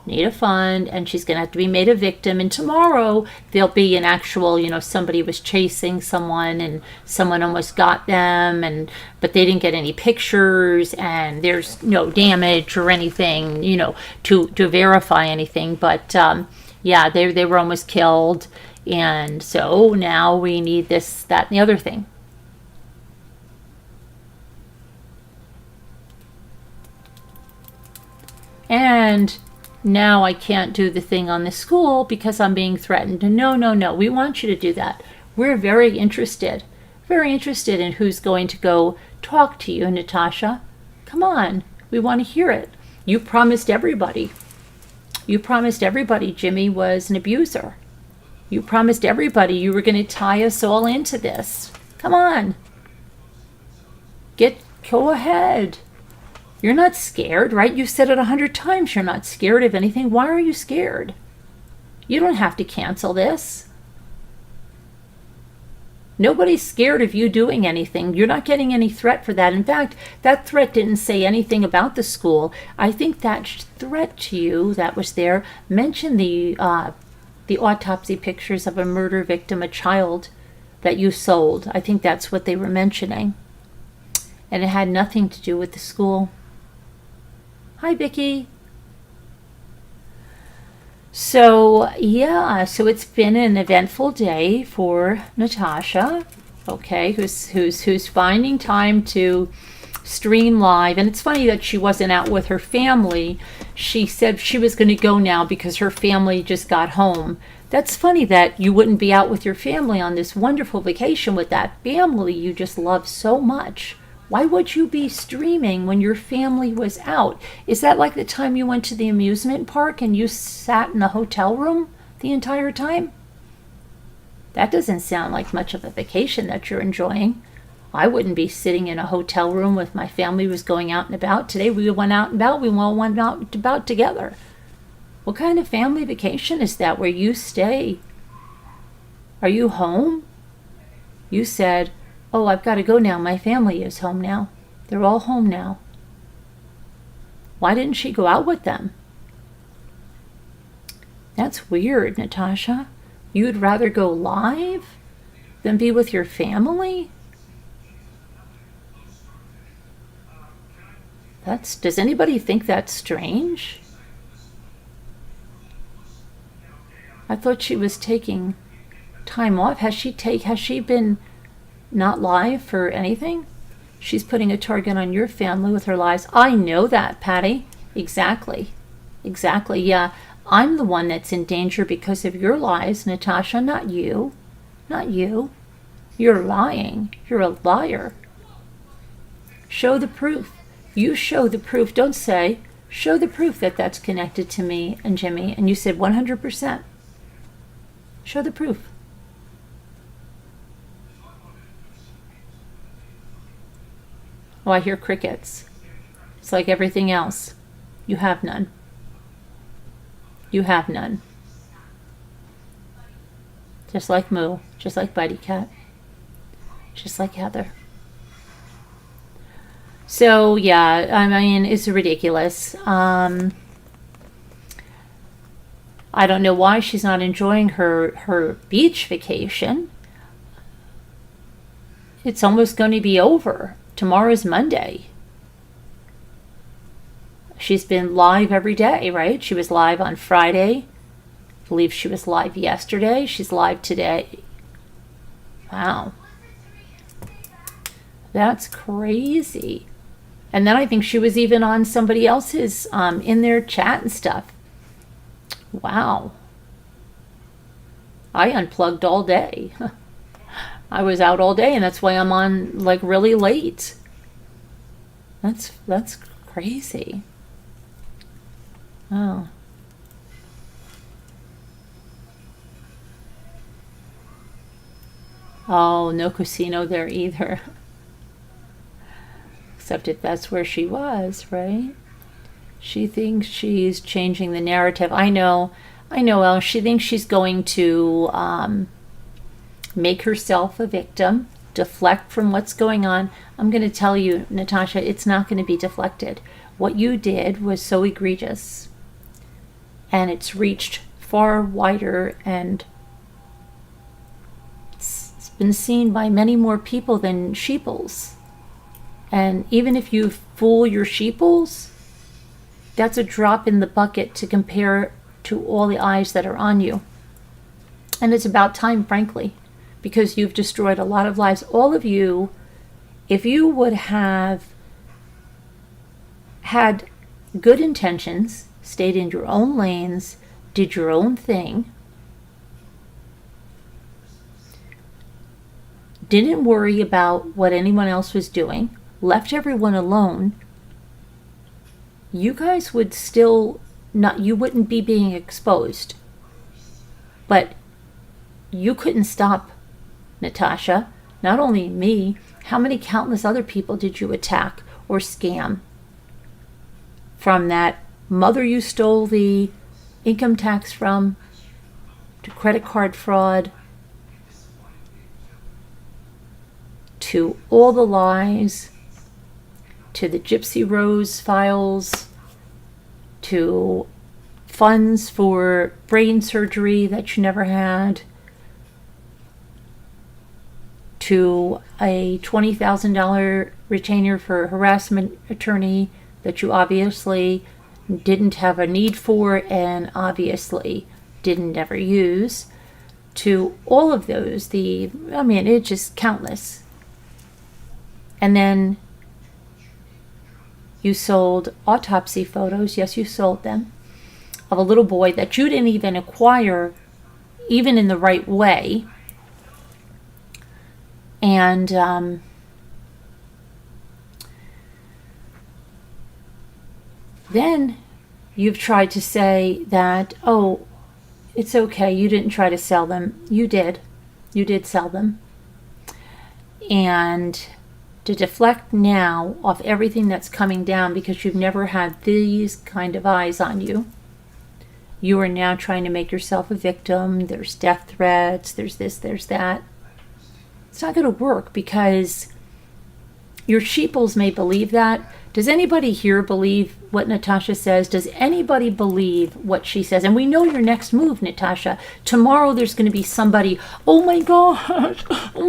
need a fund, and she's going to have to be made a victim, and tomorrow there'll be an actual, somebody was chasing someone and someone almost got them, but they didn't get any pictures, and there's no damage or anything, to verify anything, but yeah, they were almost killed, and so now we need this, that, and the other thing. And now I can't do the thing on the school because I'm being threatened. No, we want you to do that. We're very interested in who's going to go talk to you, Natasha. Come on, we want to hear it. You promised everybody Jimmy was an abuser. You promised everybody you were going to tie us all into this. Come on. Go ahead. You're not scared, right? You've said it 100 times. You're not scared of anything. Why are you scared? You don't have to cancel this. Nobody's scared of you doing anything. You're not getting any threat for that. In fact, that threat didn't say anything about the school. I think that threat to you that was there mentioned the autopsy pictures of a murder victim, a child that you sold. I think that's what they were mentioning. And it had nothing to do with the school. Hi, Vicki. So, yeah, so it's been an eventful day for Natasha, okay, who's finding time to stream live. And it's funny that she wasn't out with her family. She said she was going to go now because her family just got home. That's funny that you wouldn't be out with your family on this wonderful vacation with that family you just love so much. Why would you be streaming when your family was out? Is that like the time you went to the amusement park and you sat in a hotel room the entire time? That doesn't sound like much of a vacation that you're enjoying. I wouldn't be sitting in a hotel room with my family was going out and about. Today we went out and about. We all went out and about together. What kind of family vacation is that where you stay? Are you home? You said, oh, I've got to go now. My family is home now. They're all home now. Why didn't she go out with them? That's weird, Natasha. You would rather go live than be with your family? Does anybody think that's strange? I thought she was taking time off. Has she been not live for anything? She's putting a target on your family with her lies. I know that, Patty. Exactly. Exactly. Yeah. I'm the one that's in danger because of your lies, Natasha, not you. Not you. You're lying. You're a liar. Show the proof. You show the proof. Don't say, show the proof that that's connected to me and Jimmy. And you said 100%. Show the proof. Oh, I hear crickets. It's like everything else. You have none. You have none. Just like Moo. Just like Bitey Cat. Just like Heather. So, yeah, I mean, it's ridiculous. I don't know why she's not enjoying her beach vacation. It's almost going to be over. Tomorrow's Monday. She's been live every day, right? She was live on Friday. I believe she was live yesterday. She's live today. Wow. That's crazy. And then I think she was even on somebody else's, in their chat and stuff. Wow. I unplugged all day. I was out all day, and that's why I'm on, like, really late. That's crazy. Oh. Oh, no casino there either. Except if that's where she was, right? She thinks she's changing the narrative. I know, Elle. She thinks she's going to make herself a victim, deflect from what's going on. I'm going to tell you, Natasha, it's not going to be deflected. What you did was so egregious. And it's reached far wider, and it's been seen by many more people than sheeples. And even if you fool your sheeples, that's a drop in the bucket to compare to all the eyes that are on you. And it's about time, frankly, because you've destroyed a lot of lives. All of you, if you would have had good intentions, stayed in your own lanes, did your own thing, didn't worry about what anyone else was doing, left everyone alone, you guys would still not, you wouldn't be being exposed. But you couldn't stop Natasha, not only me. How many countless other people did you attack or scam? From that mother you stole the income tax from, to credit card fraud, to all the lies, to the Gypsy Rose files, to funds for brain surgery that you never had, to a $20,000 retainer for a harassment attorney that you obviously didn't have a need for and obviously didn't ever use, to all of those, it's just countless. And then you sold autopsy photos, yes, you sold them, of a little boy that you didn't even acquire even in the right way. And then you've tried to say that, oh, it's okay, you didn't try to sell them. You did. You did sell them. And to deflect now off everything that's coming down because you've never had these kind of eyes on you, you are now trying to make yourself a victim. There's death threats, there's this, there's that. It's not going to work because your sheeples may believe that. Does anybody here believe what Natasha says? Does anybody believe what she says? And we know your next move, Natasha. Tomorrow there's going to be somebody, oh my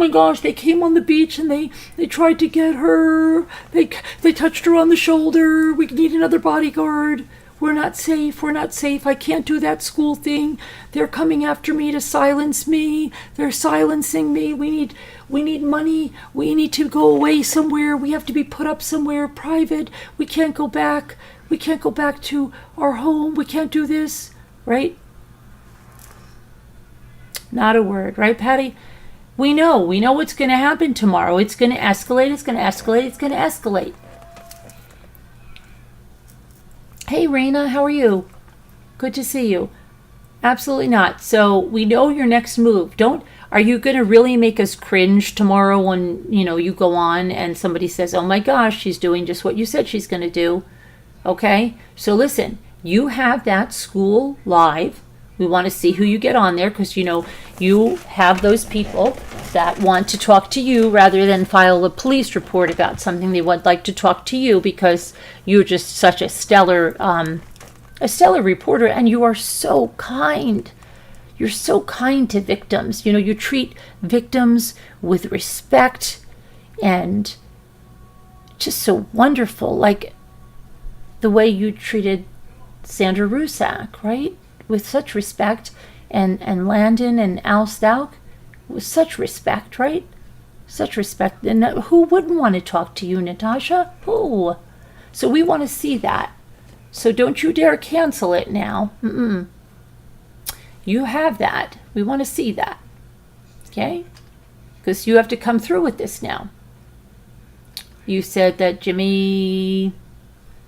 gosh, they came on the beach and they tried to get her. They touched her on the shoulder. We need another bodyguard. We're not safe. I can't do that school thing. They're coming after me to silence me. They're silencing me. We need money. We need to go away somewhere. We have to be put up somewhere private. We can't go back. We can't go back to our home. We can't do this. Right? Not a word. Right, Patty? We know what's going to happen tomorrow. It's going to escalate. It's going to escalate. It's going to escalate. Hey, Raina, how are you? Good to see you. Absolutely not. So we know your next move. Are you going to really make us cringe tomorrow when, you go on and somebody says, oh my gosh, she's doing just what you said she's going to do? Okay? So listen, you have that school live. We want to see who you get on there because, you have those people that want to talk to you rather than file a police report about something. They would like to talk to you because you're just such a stellar reporter, and you are so kind. You're so kind to victims. You treat victims with respect and just so wonderful, like the way you treated Sandra Rusak, right? With such respect, and Landon and Al Stout with such respect, right? Such respect. And who wouldn't want to talk to you, Natasha? Who? So we want to see that. So don't you dare cancel it now. You have that. We want to see that. Okay? Because you have to come through with this now. You said that Jimmy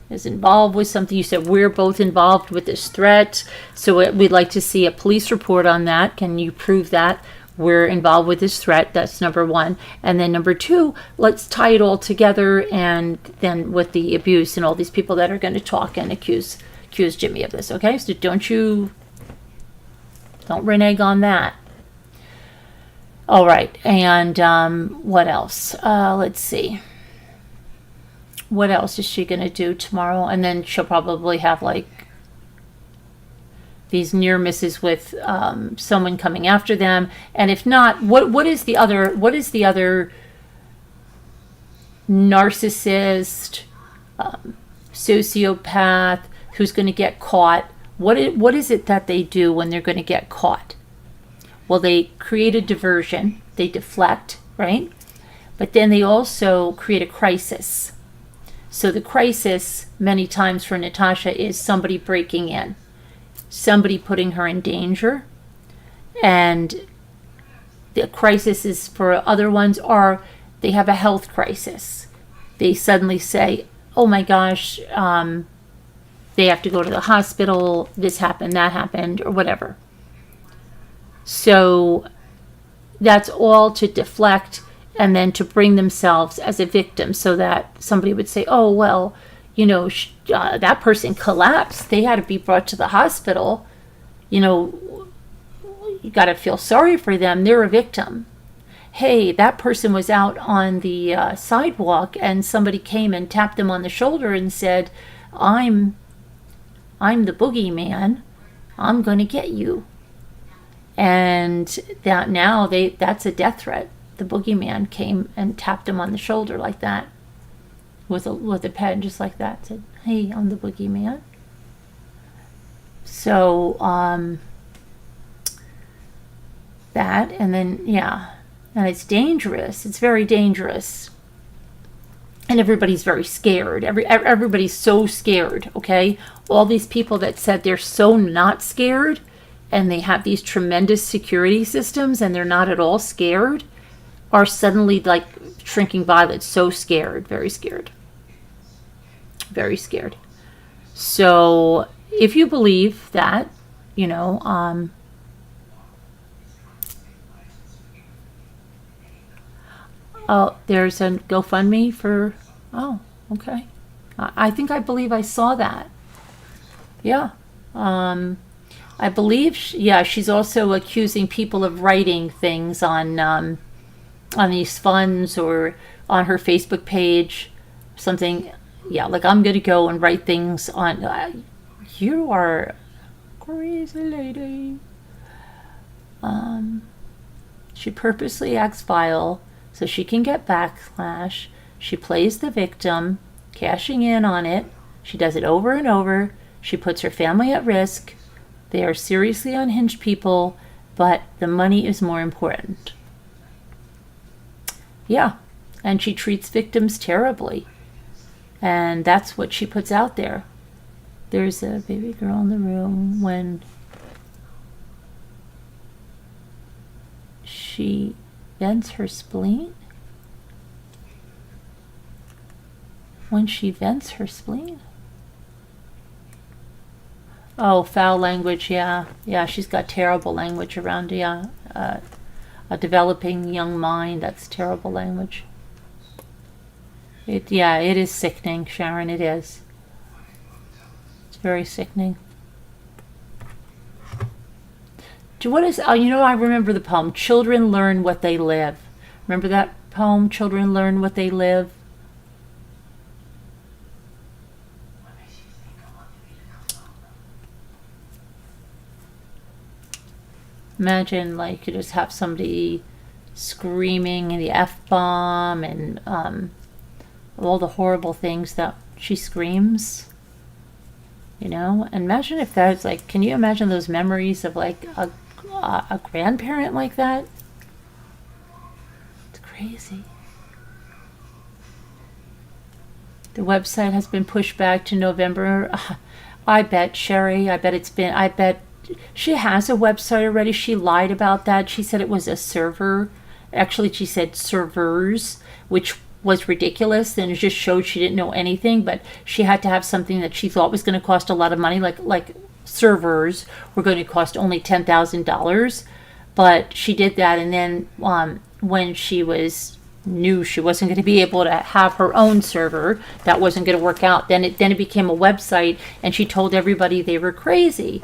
is involved with something. You said we're both involved with this threat. So we'd like to see a police report on that. Can you prove that we're involved with this threat? That's number one. And then number two, let's tie it all together, and then with the abuse and all these people that are going to talk and accuse Jimmy of this. Okay? So don't renege on that. All right. And what else? Let's see. What else is she going to do tomorrow? And then she'll probably have these near misses with someone coming after them. And if not, what is the other narcissist, sociopath who's going to get caught? What is it that they do when they're going to get caught? Well, they create a diversion. They deflect, right? But then they also create a crisis. So the crisis, many times for Natasha, is somebody breaking in, somebody putting her in danger. And the crisis is for other ones are they have a health crisis. They suddenly say, oh my gosh, they have to go to the hospital, this happened, that happened, or whatever. So that's all to deflect and then to bring themselves as a victim so that somebody would say, oh, well, that person collapsed. They had to be brought to the hospital. You got to feel sorry for them. They're a victim. Hey, that person was out on the sidewalk and somebody came and tapped them on the shoulder and said, I'm the boogeyman. I'm going to get you. And that now that's a death threat. The boogeyman came and tapped him on the shoulder like that with a pen just like that. Said, hey, I'm the boogeyman. So that, and then and it's dangerous. It's very dangerous. And everybody's very scared. Everybody's so scared, okay? All these people that said they're so not scared and they have these tremendous security systems and they're not at all scared are suddenly like shrinking violets, so scared, very scared. Very scared. So if you believe that, oh, there's a GoFundMe for, oh, okay. I believe I saw that. Yeah. I believe, she's also accusing people of writing things on these funds or on her Facebook page, something. Yeah, like I'm going to go and write things on. You are crazy lady. She purposely acts vile so she can get backlash. She plays the victim, cashing in on it. She does it over and over. She puts her family at risk. They are seriously unhinged people, but the money is more important. Yeah, and she treats victims terribly. And that's what she puts out there. There's a baby girl in the room when she vents her spleen. When she vents her spleen? Oh, foul language, yeah. Yeah, she's got terrible language around, yeah. A developing young mind, that's terrible language. It is sickening, Sharon, it is. It's very sickening. What is, I remember the poem, Children Learn What They Live. Remember that poem, Children Learn What They Live? Imagine, like, you just have somebody screaming the F-bomb and all the horrible things that she screams. And imagine if that's like, can you imagine those memories of like a grandparent like that? It's crazy. The website has been pushed back to November. I bet, Sherry, I bet she has a website already. She lied about that. She said it was a server. Actually, she said servers, which was ridiculous, and it just showed she didn't know anything, but she had to have something that she thought was going to cost a lot of money, like servers were going to cost only $10,000, but she did that, and then when she knew she wasn't going to be able to have her own server, that wasn't going to work out, then it became a website, and she told everybody they were crazy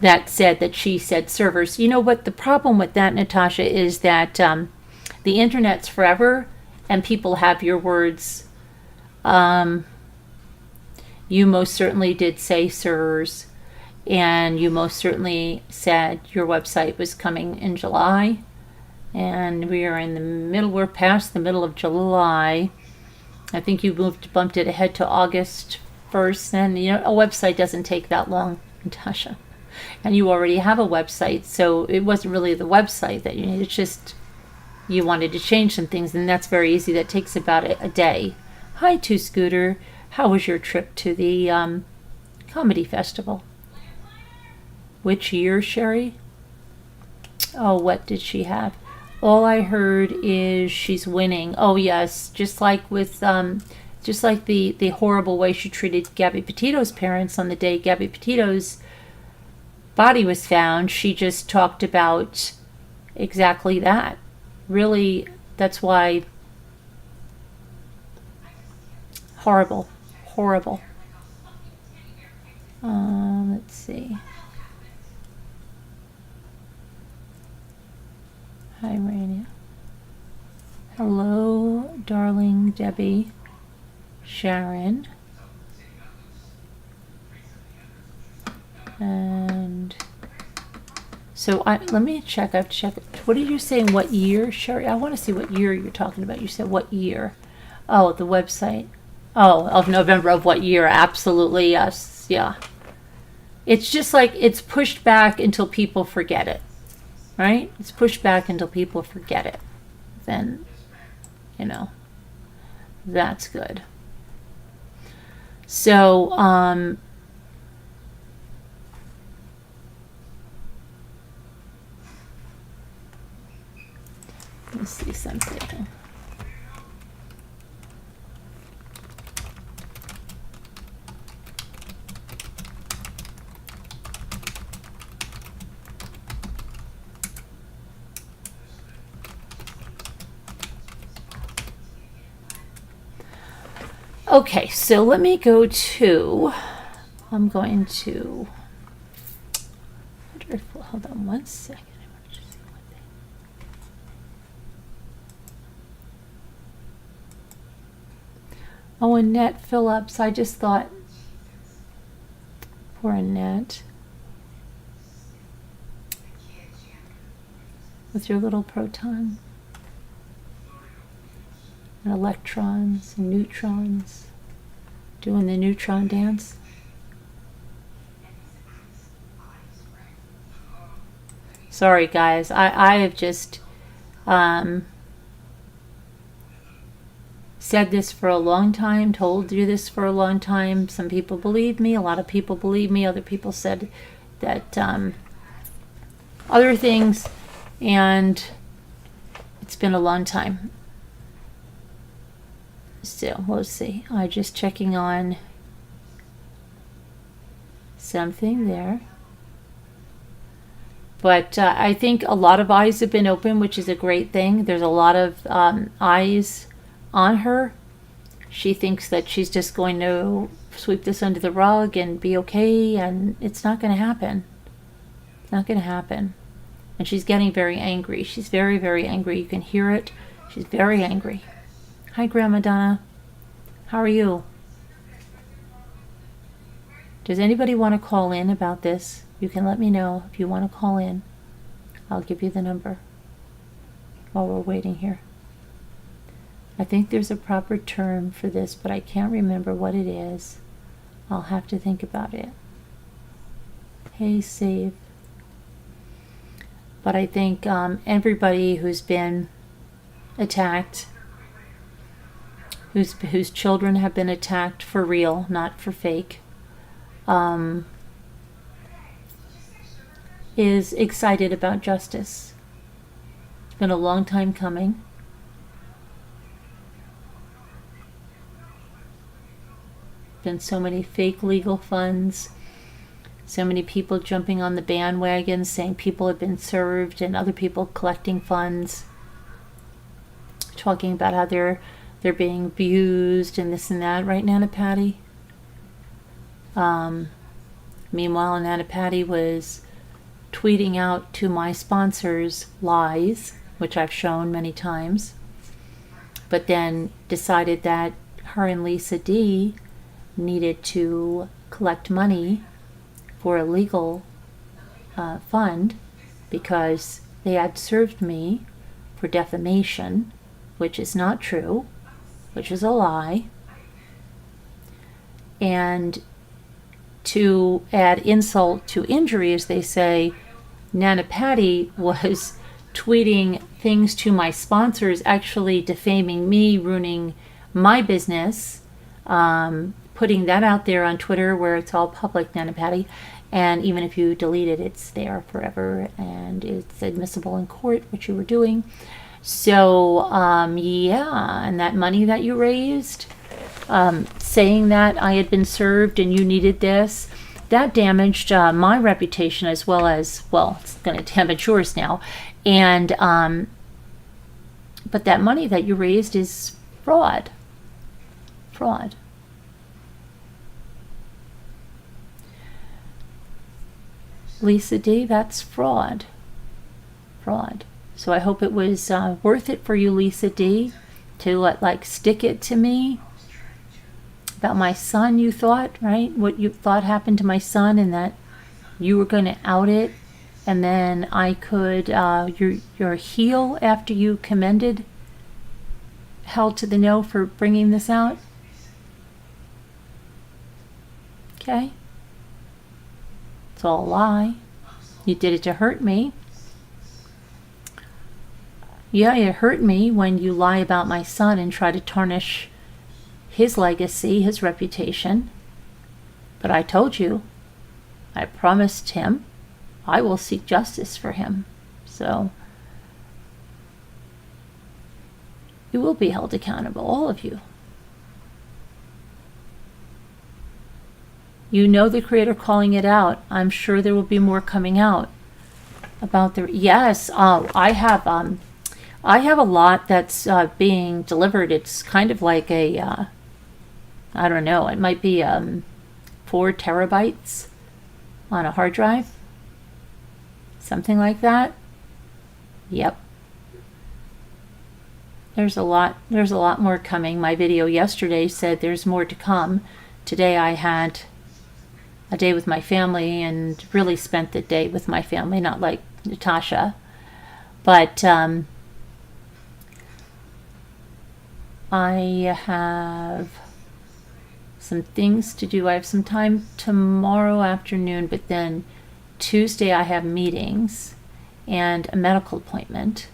that said that she said servers. You know what the problem with that, Natasha, is that the internet's forever, and people have your words. You most certainly did say servers, and you most certainly said your website was coming in July, and we're past the middle of July. I think you bumped it ahead to August 1st, and a website doesn't take that long, Natasha. And you already have a website, so it wasn't really the website that you needed, it's just you wanted to change some things, and that's very easy. That takes about a day. Hi, Two Scooter. How was your trip to the comedy festival? Which year, Sherry? Oh, what did she have? All I heard is she's winning. Oh, yes. Just like the horrible way she treated Gabby Petito's parents on the day Gabby Petito's body was found. She just talked about exactly that. Really, that's why. Horrible. Let's see. Hi, Rania. Hello, darling Debbie. Sharon. And so let me check. I've checked. What are you saying? What year, Sherry? I want to see what year you're talking about. You said what year? Oh, the website. Oh, of November of what year? Absolutely, yes. Yeah. It's just like it's pushed back until people forget it. Right? It's pushed back until people forget it. Then, that's good. So, let's see something. Okay, so let me go to, I'm going to, hold on one second. I want to see one thing. Oh, Annette Phillips. I just thought, poor Annette. With your little proton. And electrons and neutrons. Doing the neutron dance. Sorry, guys. I have just said this for a long time, told you this for a long time. Some people believe me. A lot of people believe me. Other people said that other things. And it's been a long time. So, we'll see. I'm just checking on something there. But I think a lot of eyes have been open, which is a great thing. There's a lot of eyes on her. She thinks that she's just going to sweep this under the rug and be okay, and it's not going to happen. It's not going to happen. And she's getting very angry. She's very, very angry. You can hear it. She's very angry. Hi, Grandma Donna. How are you? Does anybody want to call in about this? You can let me know if you want to call in. I'll give you the number while we're waiting here. I think there's a proper term for this, but I can't remember what it is. I'll have to think about it. Hey, save. But I think everybody who's been attacked, whose children have been attacked for real, not for fake, is excited about justice. It's been a long time coming. Been so many fake legal funds. So many people jumping on the bandwagon saying people have been served, and other people collecting funds, talking about how they're being abused and this and that, right, Nana Patty? Meanwhile, Nana Patty was tweeting out to my sponsors lies, which I've shown many times, but then decided that her and Lisa D needed to collect money for a legal fund because they had served me for defamation, which is not true, which is a lie. And to add insult to injury, as they say, Nana Patty was tweeting things to my sponsors, actually defaming me, ruining my business, putting that out there on Twitter where it's all public, Nana Patty. And even if you delete it, it's there forever and it's admissible in court, what you were doing. So, yeah, and that money that you raised, saying that I had been served and you needed this, that damaged my reputation as well as, well, it's going to damage yours now. And, but that money that you raised is fraud. Fraud. Lisa D, that's fraud. Fraud. So I hope it was worth it for you, Lisa D, to stick it to me about my son, you thought, right? What you thought happened to my son, and that you were going to out it, and then I could, your heel after you commended Hell to the No for bringing this out. Okay? It's all a lie. You did it to hurt me. Yeah, it hurt me when you lie about my son and try to tarnish his legacy, his reputation. But I told you, I promised him, I will seek justice for him. So, you will be held accountable, all of you. You know the creator calling it out. I'm sure there will be more coming out about the, yes, I have a lot that's being delivered. It's kind of like a, I don't know, it might be 4 terabytes on a hard drive. Something like that. Yep. There's a lot more coming. My video yesterday said there's more to come. Today I had a day with my family and really spent the day with my family, not like Natasha. But I have some things to do. I have some time tomorrow afternoon, but then Tuesday I have meetings and a medical appointment.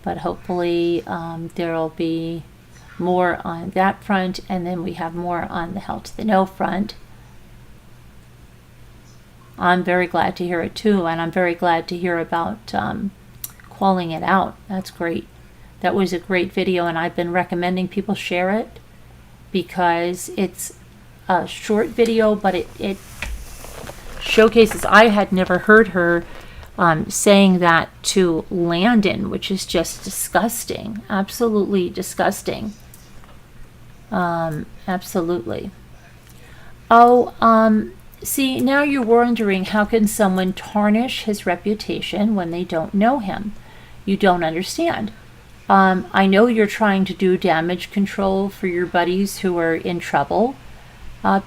But hopefully there'll be more on that front, and then we have more on the Hell to the No front. I'm very glad to hear it too, and I'm very glad to hear about calling it out. That's great. That was a great video, and I've been recommending people share it because it's a short video, but it showcases. I had never heard her saying that to Landon, which is just disgusting. Absolutely disgusting. Absolutely. Oh, see, now you're wondering, how can someone tarnish his reputation when they don't know him? You don't understand. I know you're trying to do damage control for your buddies who are in trouble,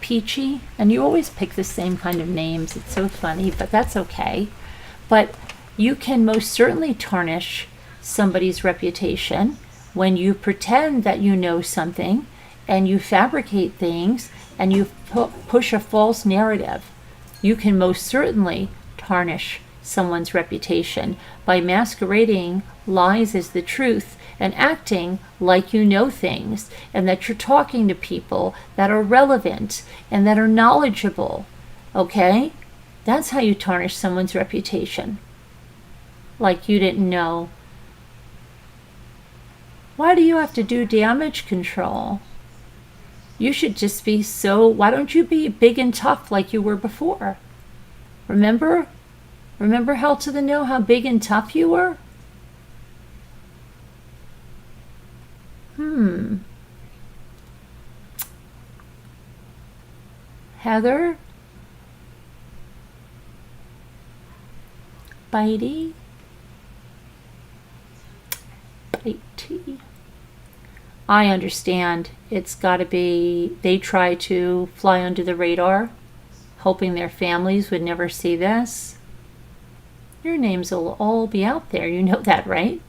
Peachy, and you always pick the same kind of names. It's so funny, but that's okay. But you can most certainly tarnish somebody's reputation when you pretend that you know something and you fabricate things and you push a false narrative. You can most certainly tarnish someone's reputation by masquerading lies as the truth and acting like you know things and that you're talking to people that are relevant and that are knowledgeable. Okay? That's how you tarnish someone's reputation. Like you didn't know. Why do you have to do damage control? You should just be why don't you be big and tough like you were before? Remember? Remember Hell to the No, how big and tough you were? Heather? Bitey? I understand. It's got to be, they try to fly under the radar, hoping their families would never see this. Your names will all be out there. You know that, right?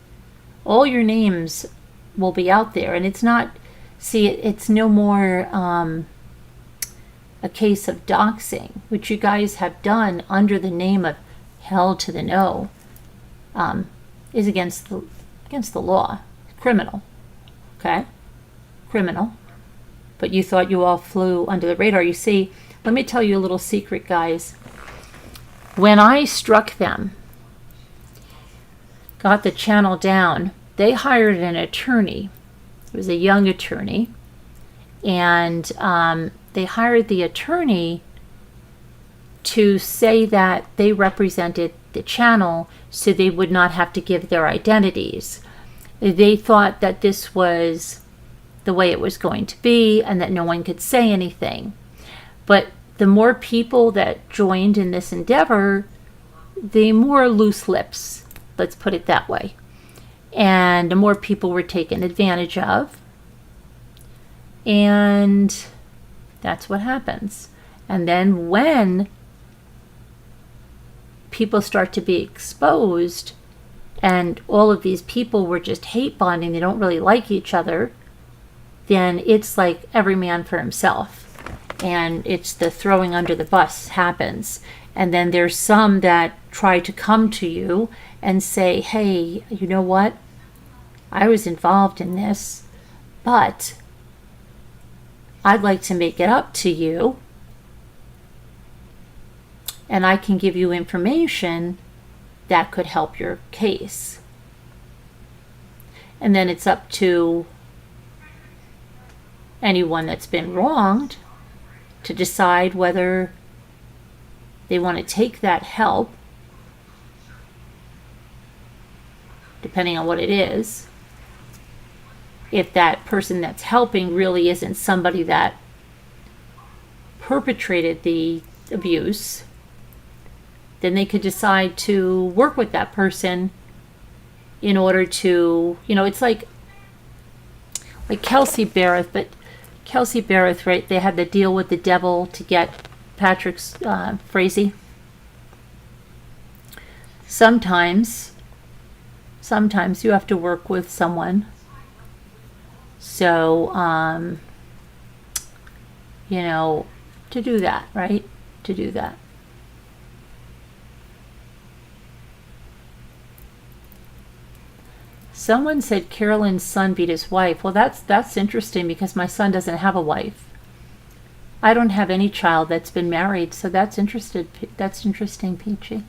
All your names will be out there. And it's not, it's no more a case of doxing, which you guys have done under the name of Hell to the No, is against the law. Criminal. Okay? Criminal. But you thought you all flew under the radar. You see, let me tell you a little secret, guys. When I struck them, got the channel down, they hired an attorney. It was a young attorney. And they hired the attorney to say that they represented the channel so they would not have to give their identities. They thought that this was the way it was going to be and that no one could say anything. But the more people that joined in this endeavor, the more loose lips, let's put it that way. And the more people were taken advantage of. And that's what happens. And then when people start to be exposed and all of these people were just hate bonding, they don't really like each other, then it's like every man for himself. And it's the throwing under the bus happens. And then there's some that try to come to you and say, hey, you know what? I was involved in this, but I'd like to make it up to you. And I can give you information that could help your case. And then it's up to anyone that's been wronged to decide whether they want to take that help, depending on what it is. If that person that's helping really isn't somebody that perpetrated the abuse, then they could decide to work with that person in order to, it's like like Kelsey Barrett, but Kelsey Barrett, right? They had the deal with the devil to get Patrick's Frazee. Sometimes you have to work with someone. So, you know, to do that, right? To do that. Someone said Carolyn's son beat his wife. Well, that's interesting because my son doesn't have a wife. I don't have any child that's been married, so that's interesting. That's interesting, Peachy.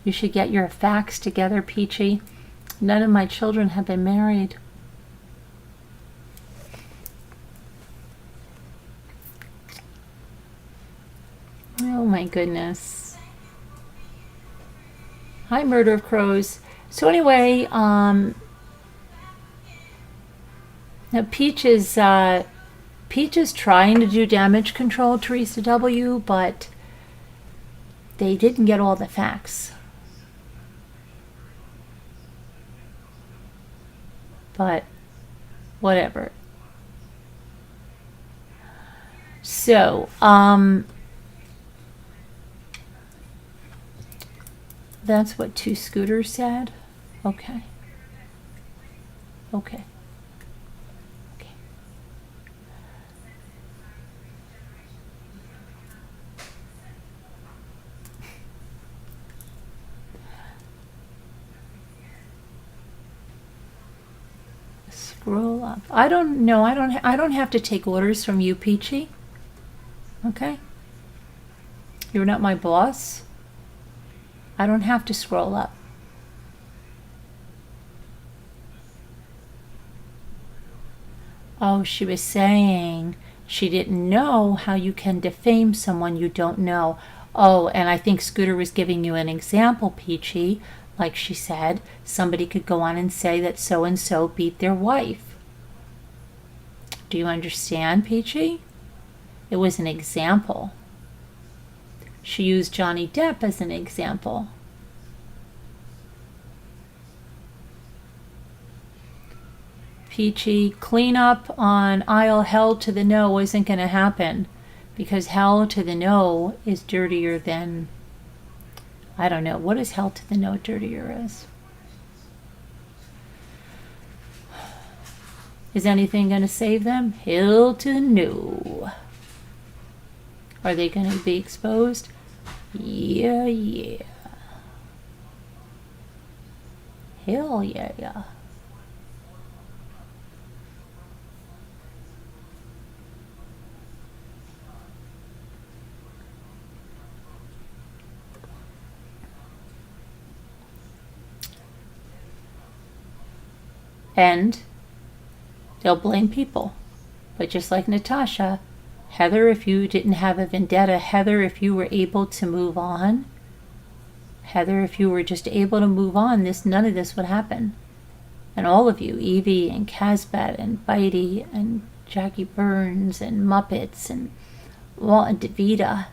You should get your facts together, Peachy. None of my children have been married. Oh my goodness. Hi, Murder of Crows. So anyway, now Peach is trying to do damage control, Teresa W., but they didn't get all the facts. But whatever. So, that's what Two Scooters said. Okay. Okay. Okay. Scroll up. I don't know. I don't have to take orders from you, Peachy. Okay? You're not my boss. I don't have to scroll up. Oh, she was saying she didn't know how you can defame someone you don't know. Oh, and I think Scooter was giving you an example, Peachy. Like she said, somebody could go on and say that so-and-so beat their wife. Do you understand, Peachy? It was an example. She used Johnny Depp as an example. Peachy, cleanup on aisle hell to the no isn't going to happen because hell to the no is dirtier than, I don't know, what is hell to the no dirtier as? Is anything going to save them? Hell to no. Are they going to be exposed? Yeah, yeah. Hell yeah, yeah. And they'll blame people. But just like Natasha, Heather, if you didn't have a vendetta, Heather, if you were able to move on, Heather, if you were just able to move on, none of this would happen. And all of you, Evie and Casbat and Bitey and Jackie Burns and Muppets and Walt and DeVita.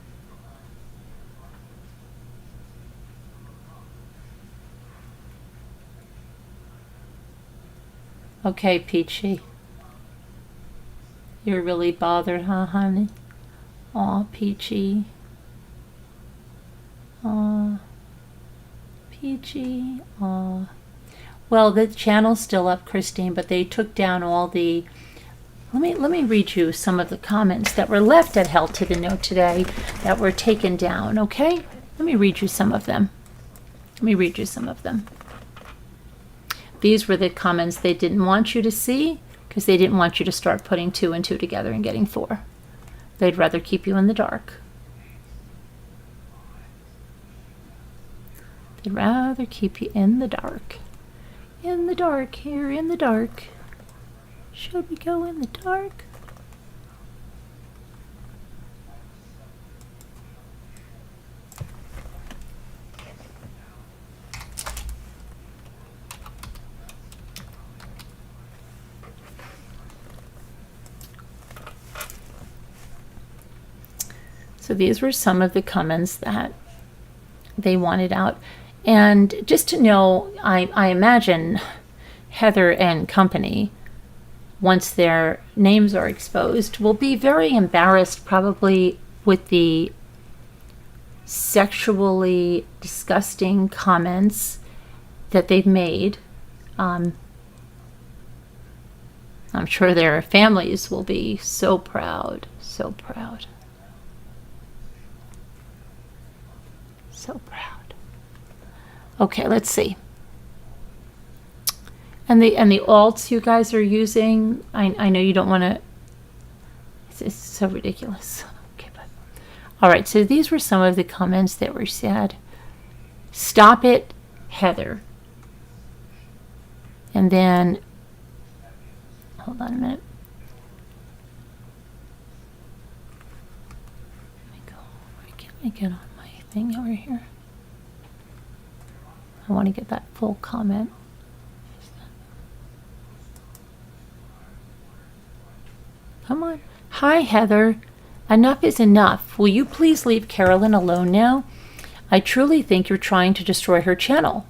Okay, Peachy. You're really bothered, huh, honey? Aw, Peachy. Aw. Peachy. Aw. Well, the channel's still up, Christine, but they took down all the... Let me read you some of the comments that were left at Hell to the No today that were taken down, okay? Let me read you some of them. These were the comments they didn't want you to see because they didn't want you to start putting 2 and 2 together and getting 4. They'd rather keep you in the dark. They'd rather keep you in the dark. In the dark, here in the dark. Should we go in the dark? So these were some of the comments that they wanted out. And just to know, I imagine Heather and company, once their names are exposed, will be very embarrassed probably with the sexually disgusting comments that they've made. I'm sure their families will be so proud, so proud. So proud. Okay, let's see. And the alts you guys are using, I know you don't want to, it's so ridiculous. Okay, but all right, so these were some of the comments that were said. Stop it, Heather. And then, hold on a minute. Let me go. Where can I get on my thing over here? I want to get that full comment. Come on. Hi, Heather. Enough is enough. Will you please leave Carolyn alone now? I truly think you're trying to destroy her channel.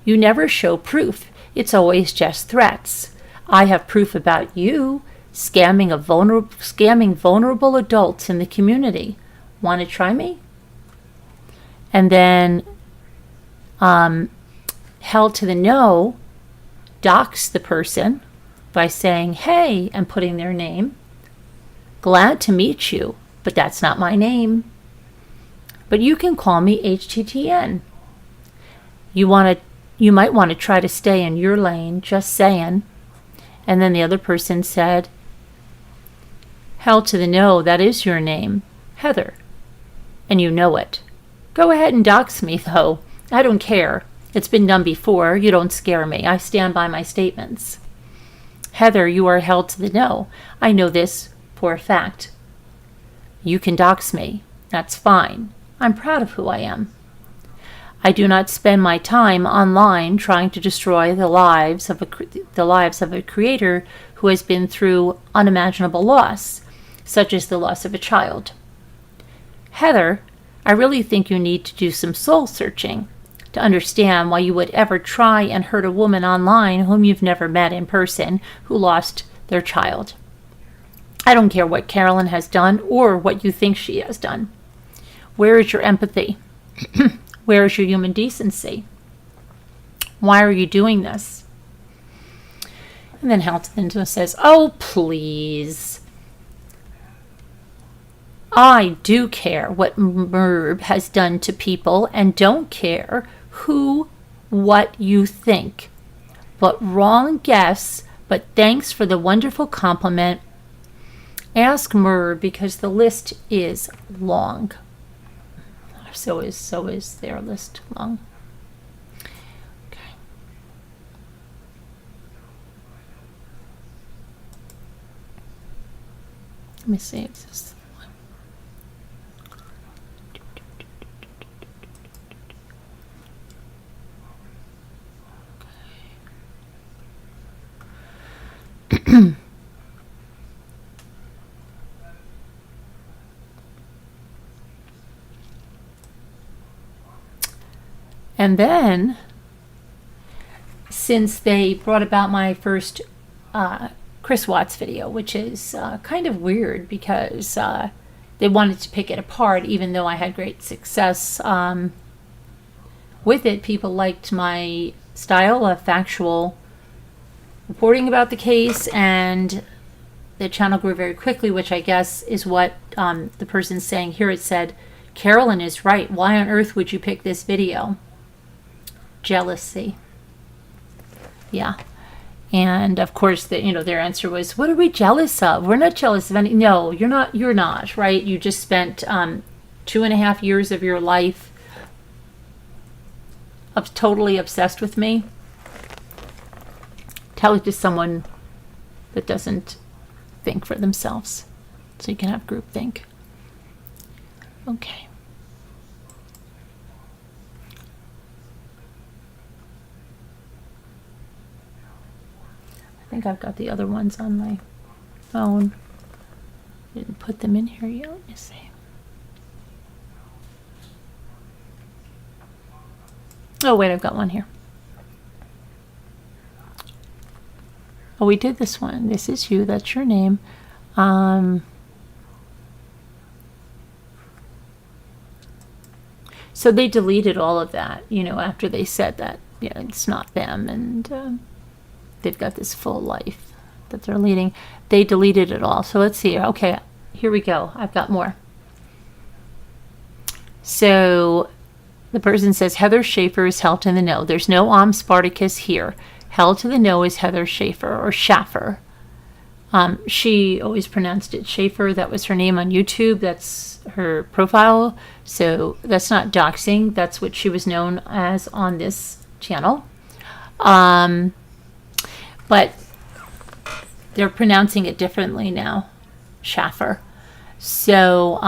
You never show proof. It's always just threats. I have proof about you scamming vulnerable adults in the community. Want to try me? And then Hell to the No docks the person by saying, hey, and putting their name. Glad to meet you, but that's not my name. But you can call me HTTN. You might want to try to stay in your lane, just saying. And then the other person said, Hell to the No, that is your name, Heather. And you know it. Go ahead and dox me, though. I don't care. It's been done before. You don't scare me. I stand by my statements. Heather, you are held to the no. I know this for a fact. You can dox me. That's fine. I'm proud of who I am. I do not spend my time online trying to destroy the lives of a creator who has been through unimaginable loss, such as the loss of a child. Heather, I really think you need to do some soul searching to understand why you would ever try and hurt a woman online whom you've never met in person who lost their child. I don't care what Carolyn has done or what you think she has done. Where is your empathy? Where is your human decency? Why are you doing this? And then Halton says, oh, please. I do care what Murb has done to people and don't care what you think. But wrong guess, but thanks for the wonderful compliment. Ask Murb because the list is long. So is their list long. Okay. Let me see. It's this one. Okay. And then, since they brought about my first Chris Watts video, which is kind of weird because they wanted to pick it apart, even though I had great success with it. People liked my style of factual reporting about the case, and the channel grew very quickly, which I guess is what the person's saying here. It said, Carolyn is right. Why on earth would you pick this video? Jealousy. Yeah. And of course their answer was, what are we jealous of? We're not jealous of any. No, you're not, right? You just spent 2.5 years of your life totally obsessed with me. Tell it to someone that doesn't think for themselves, so you can have groupthink. Okay. I think I've got the other ones on my phone. Didn't put them in here yet. Let me see. Oh, wait, I've got one here. Oh, we did this one. This is you. That's your name. So they deleted all of that, you know, after they said that, yeah, it's not them, and they've got this full life that they're leading. They deleted it all. So let's see. Okay, here we go. I've got more. So the person says, Heather Schaefer is held to the no. There's no Spartacus here. Held to the no is Heather Schaefer, or Schaffer. She always pronounced it Schaefer. That was her name on YouTube. That's her profile. So that's not doxing. That's what she was known as on this channel. But they're pronouncing it differently now. Schaffer. So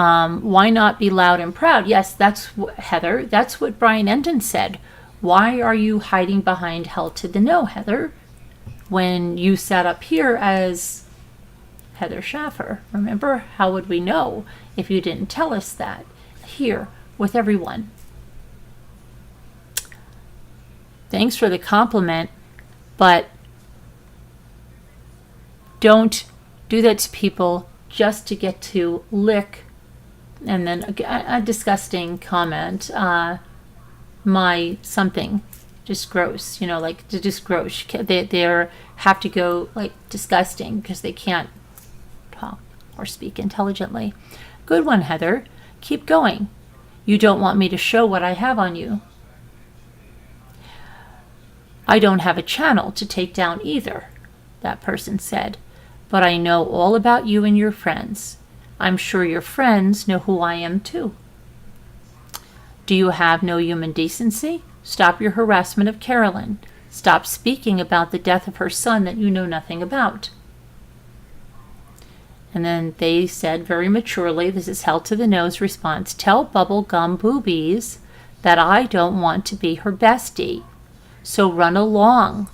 why not be loud and proud? Yes, that's Heather. That's what Brian Endon said. Why are you hiding behind held to the no, Heather, when you sat up here as Heather Schaffer? Remember, how would we know if you didn't tell us that here with everyone? Thanks for the compliment, but don't do that to people just to get to lick, and then a disgusting comment, my something, just gross, you know, like just gross. They have to go like disgusting because they can't talk or speak intelligently. Good one, Heather. Keep going. You don't want me to show what I have on you. I don't have a channel to take down either, that person said, but I know all about you and your friends. I'm sure your friends know who I am too. Do you have no human decency? Stop your harassment of Carolyn. Stop speaking about the death of her son that you know nothing about. And then they said very maturely, this is held to the nose response, tell Bubblegum Boobies that I don't want to be her bestie. So run along.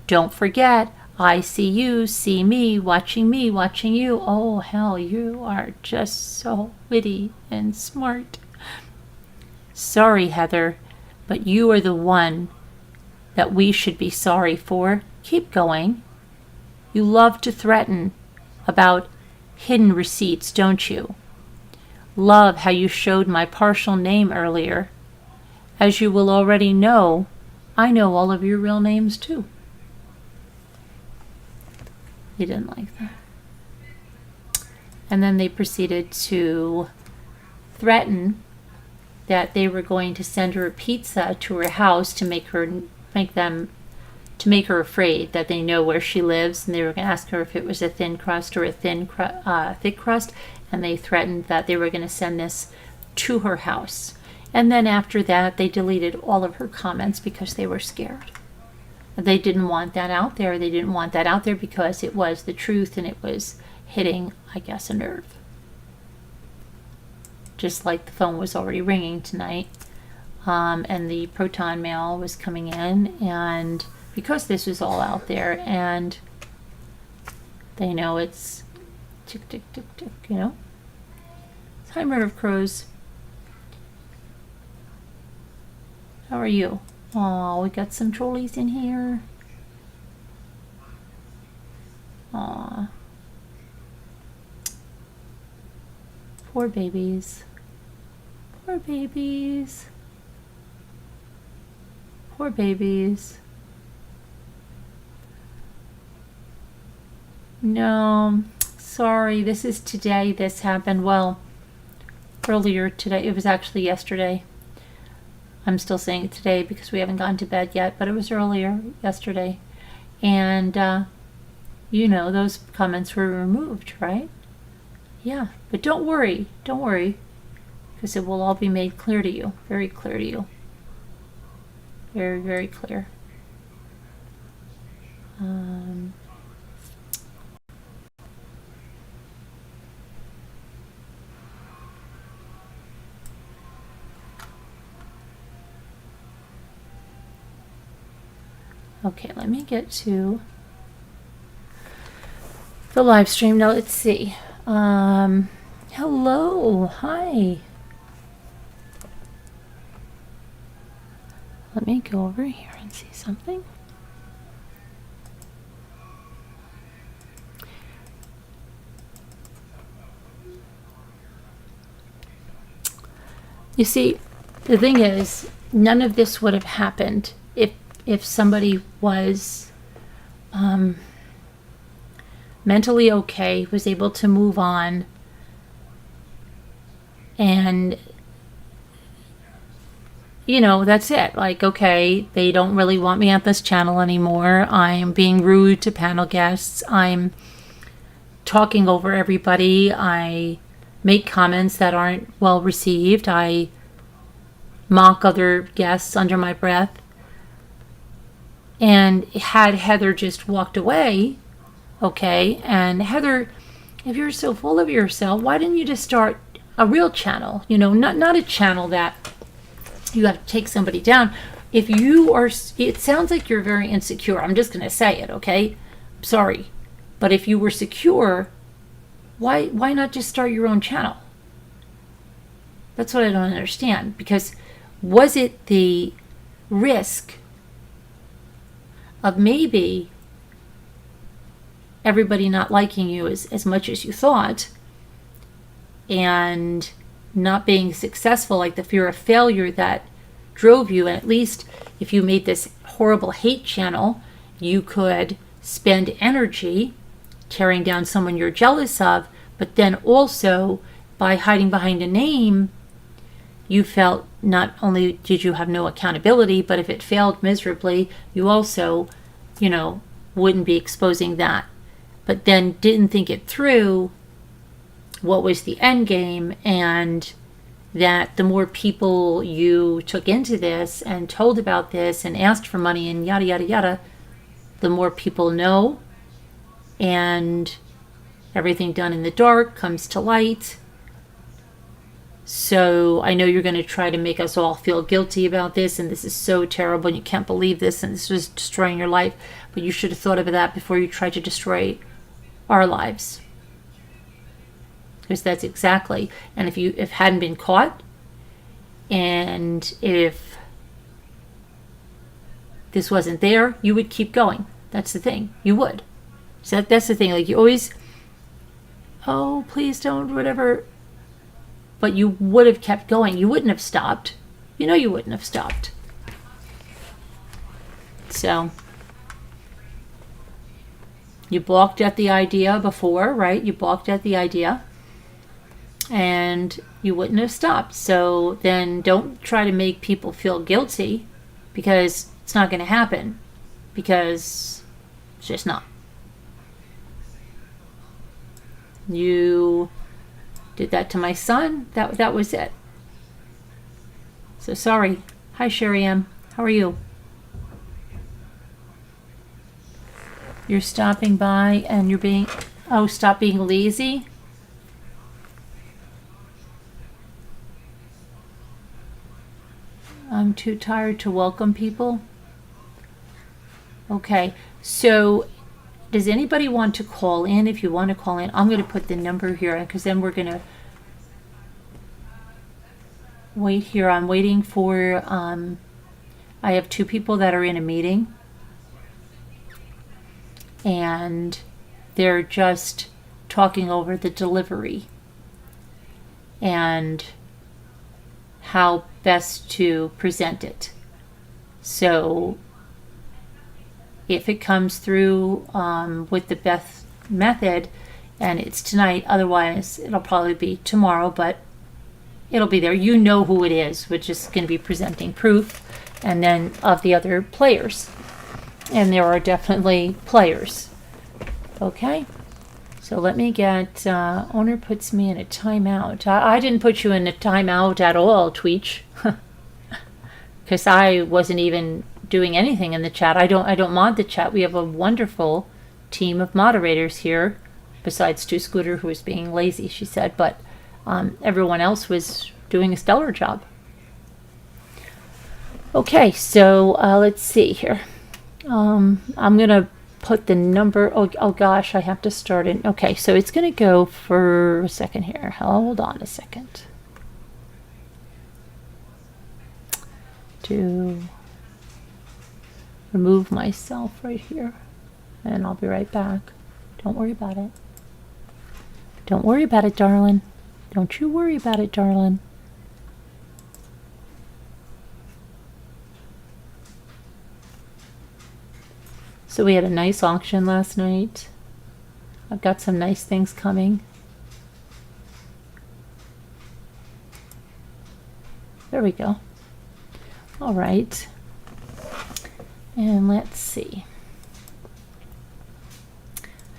Don't forget, I see you, see me, watching you. Oh, hell, you are just so witty and smart. Sorry, Heather, but you are the one that we should be sorry for. Keep going. You love to threaten about hidden receipts, don't you? Love how you showed my partial name earlier. As you will already know, I know all of your real names too. They didn't like that. And then they proceeded to threaten that they were going to send her a pizza to her house to make her afraid that they know where she lives, and they were going to ask her if it was a thin crust or a thick crust, and they threatened that they were going to send this to her house. And then after that, they deleted all of her comments because they were scared. They didn't want that out there. They didn't want that out there because it was the truth and it was hitting, I guess, a nerve. Just like the phone was already ringing tonight, and the proton mail was coming in, and because this was all out there, and they know it's tick, tick, tick, tick, you know. Hi, Murder of Crows. How are you? Oh, we got some trolleys in here. Aw. Poor babies. Poor babies. Poor babies. No, sorry, this is today this happened. Well, earlier today. It was actually yesterday. I'm still saying it today because we haven't gone to bed yet, but it was earlier yesterday. And, you know, those comments were removed, right? Yeah, but don't worry, because it will all be made clear to you, very clear to you. Very, very clear. Okay, let me get to the live stream. Now let's see. Hello, hi. Let me go over here and see something. You see, the thing is, none of this would have happened if somebody was mentally okay, was able to move on, and you know, that's it. Like, okay, they don't really want me at this channel anymore. I'm being rude to panel guests. I'm talking over everybody. I make comments that aren't well received. I mock other guests under my breath. And had Heather just walked away, okay, and Heather, if you're so full of yourself, why didn't you just start a real channel? You know, not a channel that you got to take somebody down. If you are, it sounds like you're very insecure. I'm just going to say it, okay? Sorry. But if you were secure, why not just start your own channel? That's what I don't understand. Because was it the risk of maybe everybody not liking you as much as you thought, and not being successful, like the fear of failure that drove you? And at least if you made this horrible hate channel, you could spend energy tearing down someone you're jealous of, but then also by hiding behind a name, you felt not only did you have no accountability, but if it failed miserably, you also, you know, wouldn't be exposing that. But then didn't think it through, what was the end game, and that the more people you took into this and told about this and asked for money and yada, yada, yada, the more people know, and everything done in the dark comes to light. So I know you're going to try to make us all feel guilty about this, and this is so terrible, and you can't believe this, and this is destroying your life. But you should have thought of that before you tried to destroy our lives. Because that's exactly, and if hadn't been caught, and if this wasn't there, you would keep going. That's the thing. You would. So that's the thing. Like, you always, oh, please don't, whatever. But you would have kept going. You wouldn't have stopped. You know you wouldn't have stopped. So you balked at the idea before, right? You balked at the idea. And you wouldn't have stopped. So then don't try to make people feel guilty, because it's not going to happen, because it's just not. You did that to my son. That was it. So sorry. Hi, Sherry M. How are you? You're stopping by and you're being, oh, stop being lazy. I'm too tired to welcome people. Okay, so does anybody want to call in? If you want to call in, I'm going to put the number here, because then we're going to wait here. I'm waiting for, I have two people that are in a meeting, and they're just talking over the delivery and how best to present it. So if it comes through with the best method, and it's tonight, otherwise it'll probably be tomorrow, but it'll be there. You know who it is, which is going to be presenting proof, and then of the other players. And there are definitely players. Okay, so let me get, owner puts me in a timeout. I didn't put you in a timeout at all, Tweech, because I wasn't even doing anything in the chat. I don't mod the chat. We have a wonderful team of moderators here, besides Stu Scooter, who was being lazy, she said, but everyone else was doing a stellar job. Okay, so let's see here. I'm gonna put the number, oh gosh, I have to start it. Okay, so it's gonna go for a second here. Hold on a second. remove myself right here. And I'll be right back. Don't worry about it. Don't worry about it, darling. Don't you worry about it, darling. So we had a nice auction last night. I've got some nice things coming. There we go. All right. And let's see.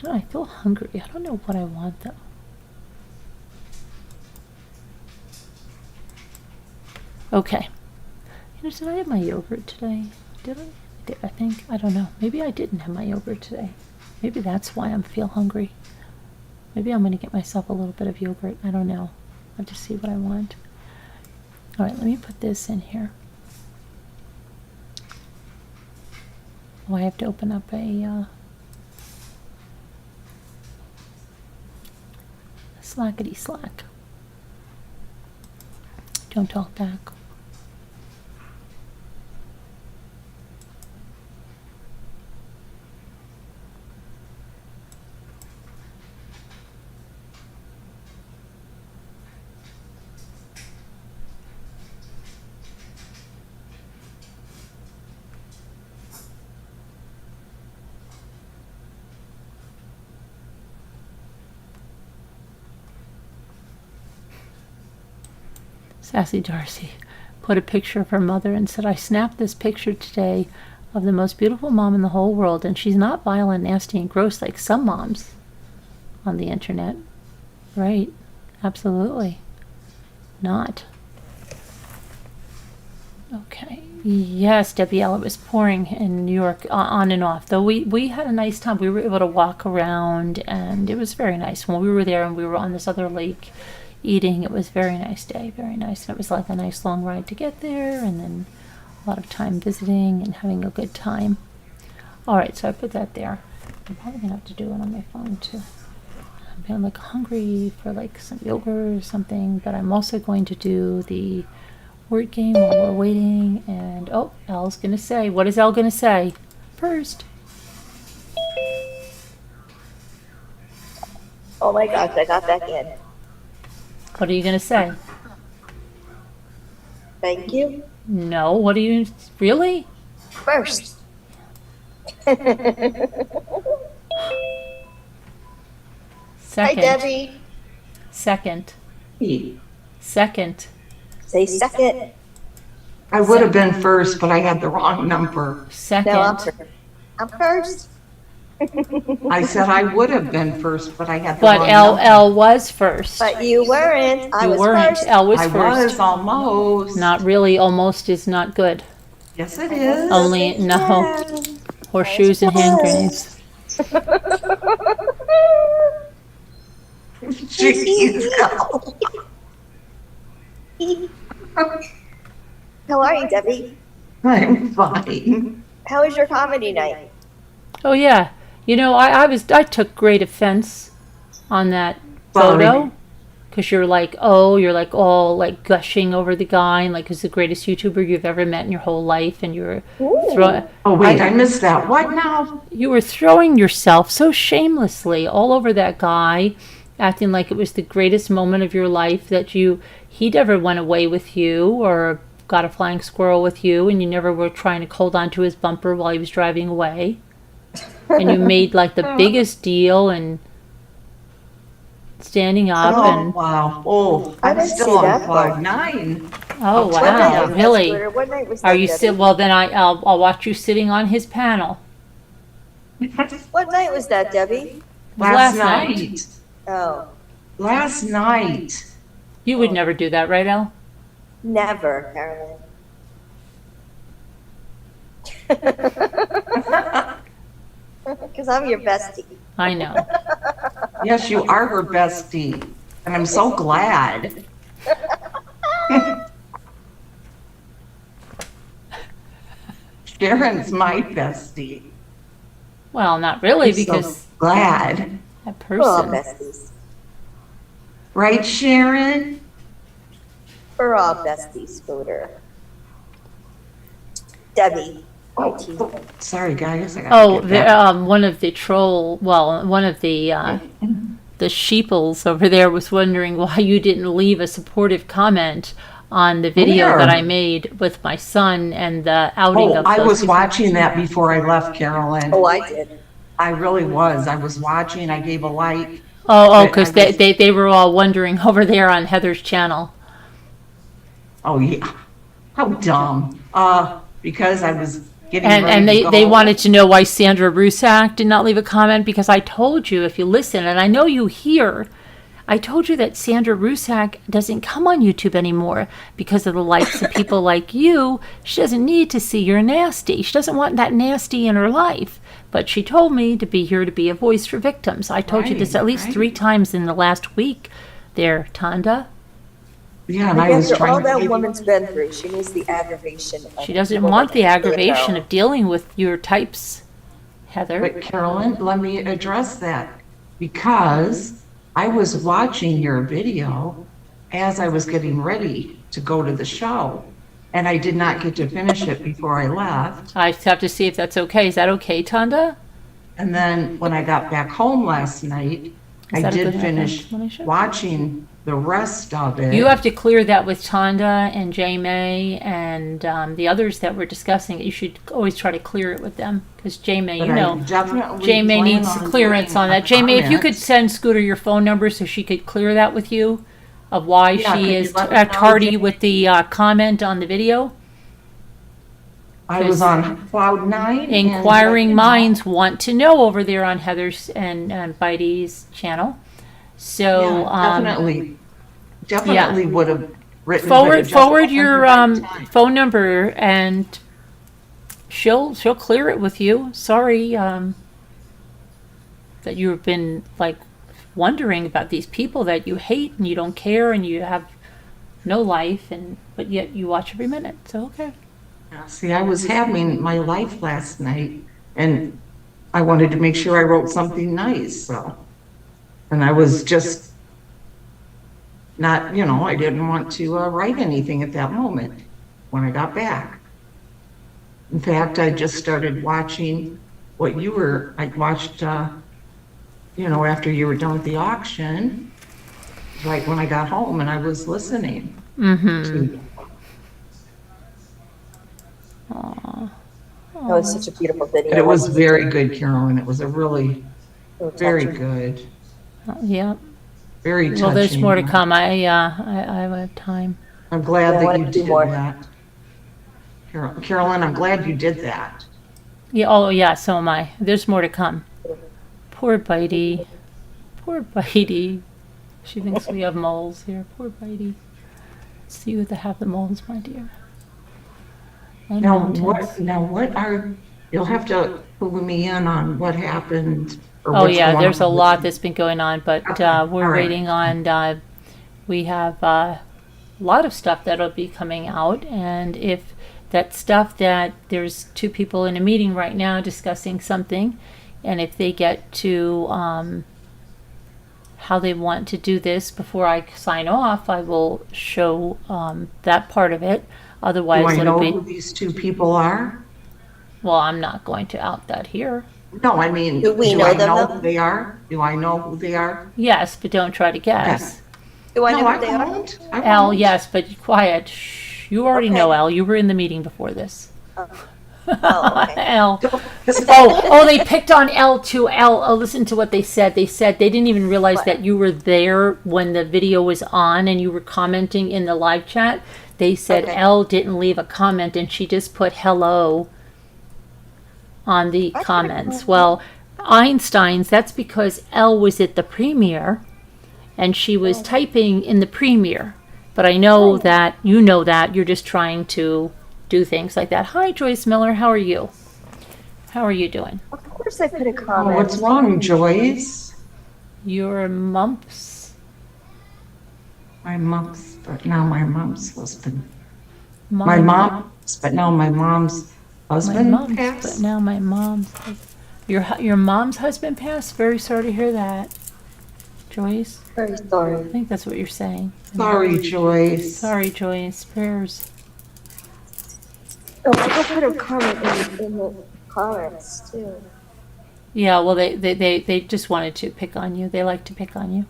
I feel hungry. I don't know what I want though. Okay. Did I have my yogurt today? Did I? I think. I don't know. Maybe I didn't have my yogurt today. Maybe that's why I feel hungry. Maybe I'm going to get myself a little bit of yogurt. I don't know. I'll have to see what I want. All right, let me put this in here. Oh, I have to open up a slackety slack. Don't talk back. Sassy Darcy put a picture of her mother and said, I snapped this picture today of the most beautiful mom in the whole world, and she's not violent, nasty, and gross like some moms on the internet. Right. Absolutely. Not. Okay. Yes, Debbie L. It was pouring in New York on and off. Though we had a nice time. We were able to walk around, and it was very nice. When we were there and we were on this other lake eating, it was a very nice day, very nice. And it was like a nice long ride to get there, and then a lot of time visiting and having a good time. All right, so I put that there. I'm probably gonna have to do it on my phone too. I'm like hungry for like some yogurt or something, but I'm also going to do the word game while we're waiting. And oh, Elle's gonna say, what is Elle gonna say first? Oh my gosh, I got back in. What are you gonna say? Thank you. No, what are you, really? First. Second. Hi, Debbie. Second. Second. Say second. I would have been first, but I had the wrong number. Second. No, I'm first. I said I would have been first, but I had the But wrong Elle, number. Elle was first. But you weren't. I You was weren't. first. Elle was I first. was almost. Not really. Almost is not good. Yes, it is. Only no horseshoes and hand grenades. Jeez. How are you, Debbie? I'm fine. How was your comedy night? Oh yeah. You know, I took great offense on that photo. Sorry. Because you're like all like gushing over the guy and like he's the greatest YouTuber you've ever met in your whole life, and you're throwing. Oh, wait, I missed that. What now? You were throwing yourself so shamelessly all over that guy, acting like it was the greatest moment of your life, that he never went away with you or got a flying squirrel with you, and you never were trying to hold on to his bumper while he was driving away. And you made like the biggest deal and standing up and Wow. Oh, I I'm didn't still see on that cloud part. 9. oh What night wow, was that, really? Scooter? What night was Are that, you Debbie? still? Well, then I'll watch you sitting on his panel. What night was that, Debbie? Last night. Oh, Last night. You would never do that, right, Elle? never, Carolyn. Because I'm your bestie. I know. Yes, you are her bestie. And I'm so glad. Sharon's my bestie. Well, not really, I'm because so glad. that We're all person. besties. Right, Sharon? We're all besties, Scooter. Debbie, Oh, sorry, guys. I gotta Oh, get back. one of the the sheeples over there was wondering why you didn't leave a supportive comment on the video that I Where? made with my son and the outing Oh, of I those was people. watching that before I left, Carolyn. Oh, I did. I really was. I was watching. I gave a like, Oh, but I because was, they were all wondering over there on Heather's channel. oh yeah, how dumb. Because I was getting And ready to they wanted go. to know why Sandra Rusak did not leave a comment, because I told you, if you listen, and I know you hear, I told you that Sandra Rusak doesn't come on YouTube anymore because of the likes of people like you. She doesn't need to see your nasty. She doesn't want that nasty in her life. But she told me to be here to be a voice for victims. I told you this Right, at least 3 right. times in the last week there, Tanda. Yeah, and Like I was after all trying to that give woman's been through, she needs the aggravation of She doesn't people want like the you. aggravation of dealing with your types, Heather. But Carolyn, let me address that because I was watching your video as I was getting ready to go to the show, and I did not get to finish it before I left. I have to see if that's okay. Is that okay, Tanda? And then when I got back home last night, Is I that a good did enough finish explanation? watching the rest of it. You have to clear that with Tanda and J May and the others that we're discussing. You should always try to clear it with them because J May, But you I know, definitely J May plan needs on clearance putting on that. a J May, if you could comment. send Scooter your phone number so she could clear that with you of why Yeah, could she you is let me know, tardy J- with the comment on the video. I was on cloud nine. Inquiring and, minds want to know over there on Heather's and Bitey's channel. So yeah, definitely would have written. But it just forward wasn't the your right time. phone number and she'll clear it with you. Sorry that you've been like wondering about these people that you hate and you don't care and you have no life, and but yet you watch every minute. So okay. Yeah, see, I was having my life last night, and I wanted to make sure I wrote something nice. So, and I was just not, I didn't want to write anything at that moment when I got back. In fact, I just started watching what you were. I watched, after you were done with the auction, right when I got home, and I was listening to. Aw. That was such a beautiful video. But it was very good, Carolyn. It was a really So very touching. good, Yeah. very touching. Well, there's more to come. I have time. I'm glad Yeah, I that wanna you do did more. that. Carolyn, I'm glad you did that. Yeah. Oh, yeah. So am I. There's more to come. Poor Bitey. Poor Bitey. She thinks we have moles here. Poor Bitey. It's you that have the moles, my dear. And mountains. You'll have to pull me in on what happened or Oh what's yeah, going there's a on with lot you. that's been going on, but Okay, we're all right. waiting on. We have a lot of stuff that'll be coming out, and if that stuff that there's 2 people in a meeting right now discussing something, and if they get to how they want to do this before I sign off, I will show that part of it. Do Otherwise, I it'll know be. who these 2 people are? Well, I'm not going to out that here. No, I mean, Do we do know I them, know though? who they are? Do I know who they are? Yes, but don't try to guess. Do I No, know I who they are? won't. I Al, won't. yes, but quiet. Shh. You already know, Okay. Al. You were in the meeting before this. Oh, okay. Al. Oh, they picked on L too. L, listen to what they said. They said they didn't even realize What? that you were there when the video was on and you were commenting in the live chat. They said Okay. L didn't leave a comment and she just put hello on the I comments. didn't- Well, Einstein's, that's because L was at the premiere and she was typing in the premiere. But I know that you know that you're just trying to do things like that. Hi, Joyce Miller. How are you? How are you doing? Of course I put a Oh, comment. what's wrong, Joyce? Your mumps. My mom's, but now my mom's husband. My My mom's, but now my mom's My husband mom's, passed. but now my mom's. Your mom's husband passed. Very sorry to hear that, Joyce. Very I sorry. think that's what you're saying. Sorry, Joyce. Sorry, Joyce. Prayers. Oh, I put a comment in the comments too. Yeah, well, they just wanted to pick on you. They like to pick on you.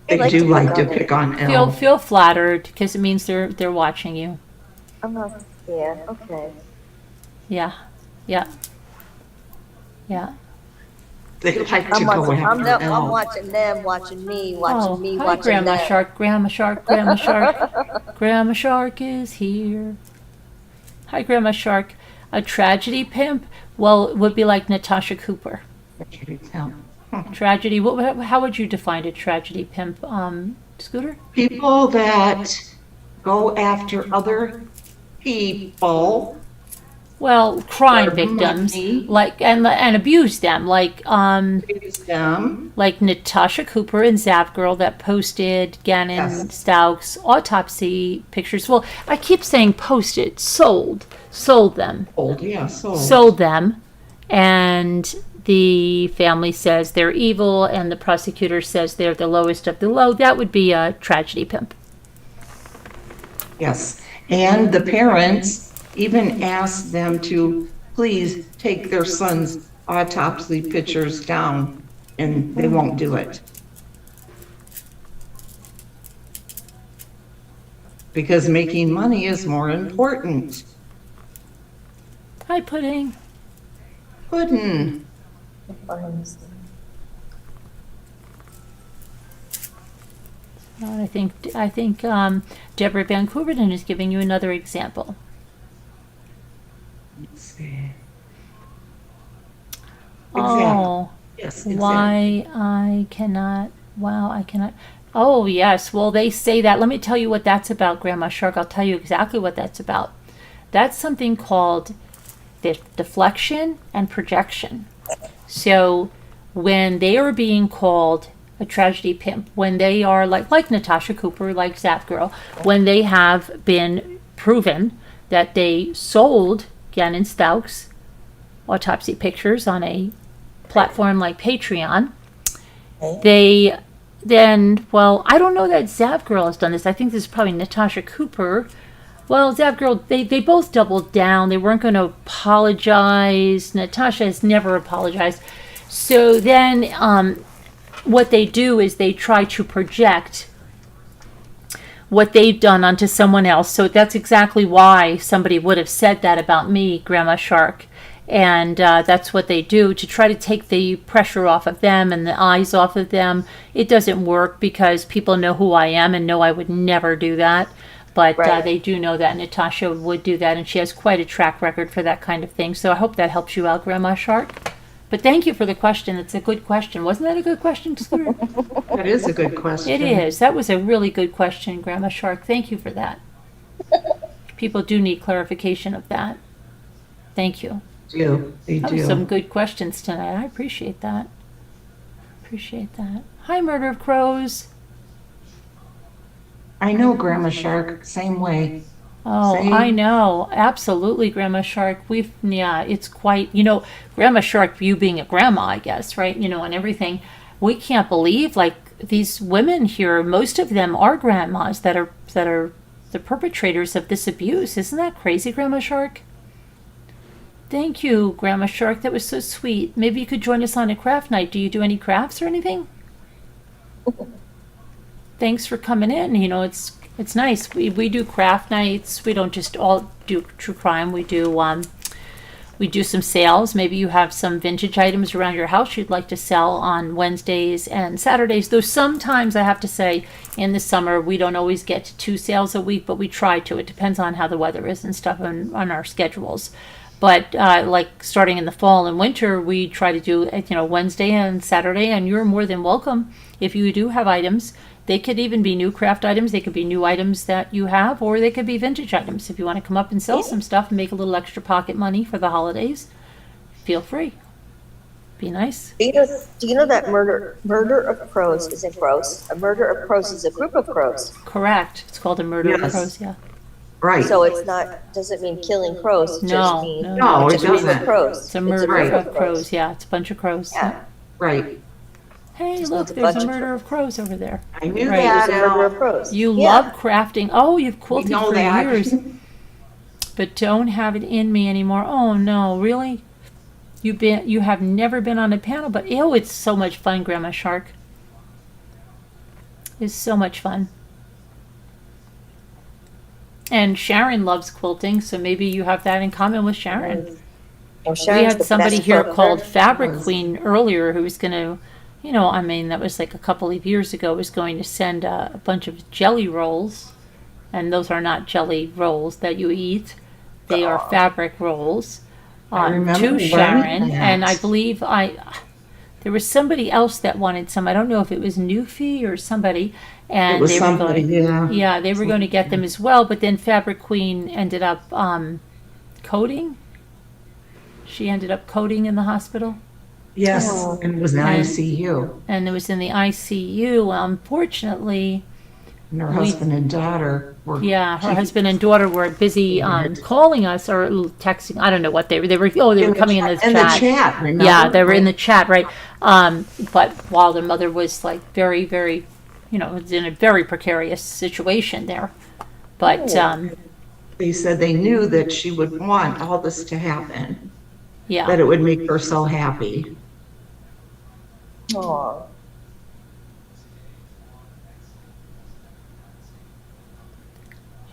They like do to like pick to on me. pick on Feel Elle. feel flattered because it means they're watching you. I'm not, yeah, okay. Yeah, yeah, yeah. They like to I'm go watching, after I'm Elle. watching them, watching me, Oh, watching me, hi, watching Grandma them. Shark. Grandma Shark. Grandma Shark. Grandma Shark is here. Hi, Grandma Shark. A tragedy pimp? Well, it would be like Natasha Cooper. Tragedy. How would you define a tragedy pimp, Scooter? People that go after other people Well, crime for victims, money, like and abuse them, use them. like Natasha Cooper and Zap Girl that posted Gannon Yes. Stauch's autopsy pictures. Well, I keep saying posted, sold them, Old, yeah, so. sold them, and the family says they're evil, and the prosecutor says they're the lowest of the low. That would be a tragedy pimp. Yes, and the parents even asked them to please take their son's autopsy pictures down, and they won't do it. Because making money is more important. Hi, Pudding. Puddin'. I think Deborah Van Couverton is giving you another example. Let's see. Oh, Yes, exactly. why I cannot. Wow, I cannot. Oh, yes. Well, they say that. Let me tell you what that's about, Grandma Shark. I'll tell you exactly what that's about. That's something called deflection and projection. So when they are being called a tragedy pimp, when they are like Natasha Cooper, like Zap Girl, when they have been proven that they sold Gannon Stauch's autopsy pictures on a platform like Patreon, they then, well, I don't know that Zap Girl has done this. I think this is probably Natasha Cooper. Well, Zap Girl, they both doubled down. They weren't going to apologize. Natasha has never apologized. So then what they do is they try to project what they've done onto someone else. So that's exactly why somebody would have said that about me, Grandma Shark. And that's what they do to try to take the pressure off of them and the eyes off of them. It doesn't work because people know who I am and know I would never do that. But Right. they do know that Natasha would do that, and she has quite a track record for that kind of thing. So I hope that helps you out, Grandma Shark. But thank you for the question. It's a good question. Wasn't that a good question, Scooter? That is a good question. It is. That was a really good question, Grandma Shark. Thank you for that. People do need clarification of that. Thank you. They That was some do. good questions tonight. I appreciate that. Appreciate that. Hi, Murder of Crows. I know Grandma Shark, same way. Oh, Same. I know. Absolutely, Grandma Shark. Yeah, it's quite, Grandma Shark, you being a grandma, I guess, right? And everything. We can't believe, these women here, most of them are grandmas that are the perpetrators of this abuse. Isn't that crazy, Grandma Shark? Thank you, Grandma Shark. That was so sweet. Maybe you could join us on a craft night. Do you do any crafts or anything? Thanks for coming in. It's nice. We do craft nights. We don't just all do true crime. We do some sales. Maybe you have some vintage items around your house you'd like to sell on Wednesdays and Saturdays. Though sometimes I have to say in the summer we don't always get to 2 sales a week, but we try to. It depends on how the weather is and stuff on our schedules. But starting in the fall and winter, we try to do Wednesday and Saturday, and you're more than welcome if you do have items. They could even be new craft items. They could be new items that you have, or they could be vintage items. If you want to come up and sell some stuff and make a little extra pocket money for the holidays, feel free. Be nice. Do you know that murder of crows isn't crows? A murder of crows is a group of crows. Correct. It's called a murder of Yes. crows. Yeah. Right. So it's not, doesn't mean killing crows, it No, just means no. No, it it's a group of doesn't. crows. It's a murder group of crows. Yeah, it's a bunch of crows. Yeah. Right. Hey, Just look, means a there's bunch a of murder of crows over there. I knew Right. that. There's a murder Elle. of crows. You Yeah. love crafting. Oh, you've quilted know for that. years. but don't have it in me anymore. Oh no, really? You have never been on a panel, but ew, it's so much fun, Grandma Shark. It's so much fun. And Sharon loves quilting, so maybe you have that in common with Sharon. Oh, We Sharon's had the somebody best here quilter. called Fabric Queen earlier who was going to, I mean, that was like a couple of years ago, was going to send a bunch of jelly rolls. And those are not jelly rolls that you eat. They are fabric rolls remember to learning Sharon. that. And I believe there was somebody else that wanted some. I don't know if it was Newfie or somebody. And It was they somebody, were going, yeah. yeah, they were going to get them as well. But then Fabric Queen ended up coding. She ended up coding in the hospital. Yes, Oh. and it was in And- ICU. And it was in the ICU. Unfortunately, And her husband and daughter were. yeah, her husband and daughter were busy calling us or texting. I don't know what they were. They were coming in the In chat. the chat, remember? Yeah, they were in the chat, right? But while the mother was like very, very, was in a very precarious situation there. But They said they knew that she would want all this to happen, that yeah, it would make her so happy. Aw.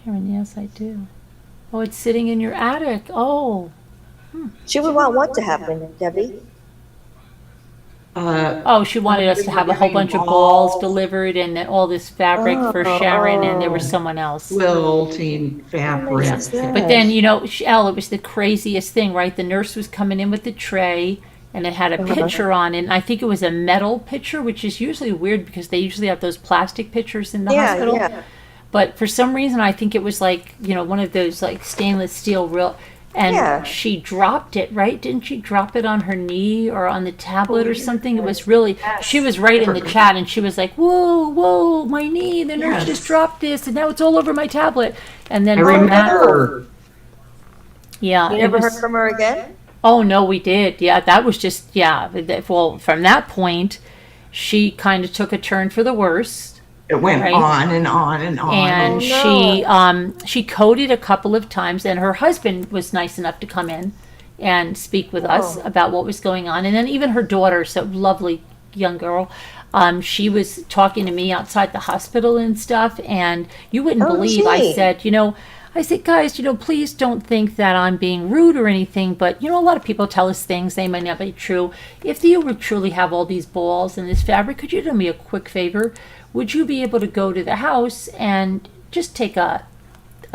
Sharon, yes, I do. Oh, it's sitting in your attic. Oh, She would want what to happen, Debbie? she wanted us to have a whole bunch of balls delivered and then all this fabric for Sharon, and there was someone else. Quilting, fabric. Makes sense. But then, Elle, it was the craziest thing, right? The nurse was coming in with the tray, and it had a picture on it. And I think it was a metal picture, which is usually weird because they usually have those plastic pictures in the hospital. Yeah. But for some reason, I think it was like, one of those like stainless steel real. And Yeah. she dropped it, right? Didn't she drop it on her knee or on the tablet or something? It was really, she was right in the chat and she was like, whoa, my knee, the nurse Yes. just dropped this and now it's all over my tablet. And then I from that, remember. yeah, You it never was, heard from her again? oh no, we did. Yeah, that was just, well, from that point, she kind of took a turn for the worse. It went Right. on and on and on. And Oh, she coded a couple of times, and her husband was nice enough to come in and speak with us about what was going on. And then even her daughter, so lovely young girl, she was talking to me outside the hospital and stuff. And you wouldn't Oh, believe, I gee. said, guys, please don't think that I'm being rude or anything, but a lot of people tell us things, they might not be true. If you would truly have all these balls and this fabric, could you do me a quick favor? Would you be able to go to the house and just take a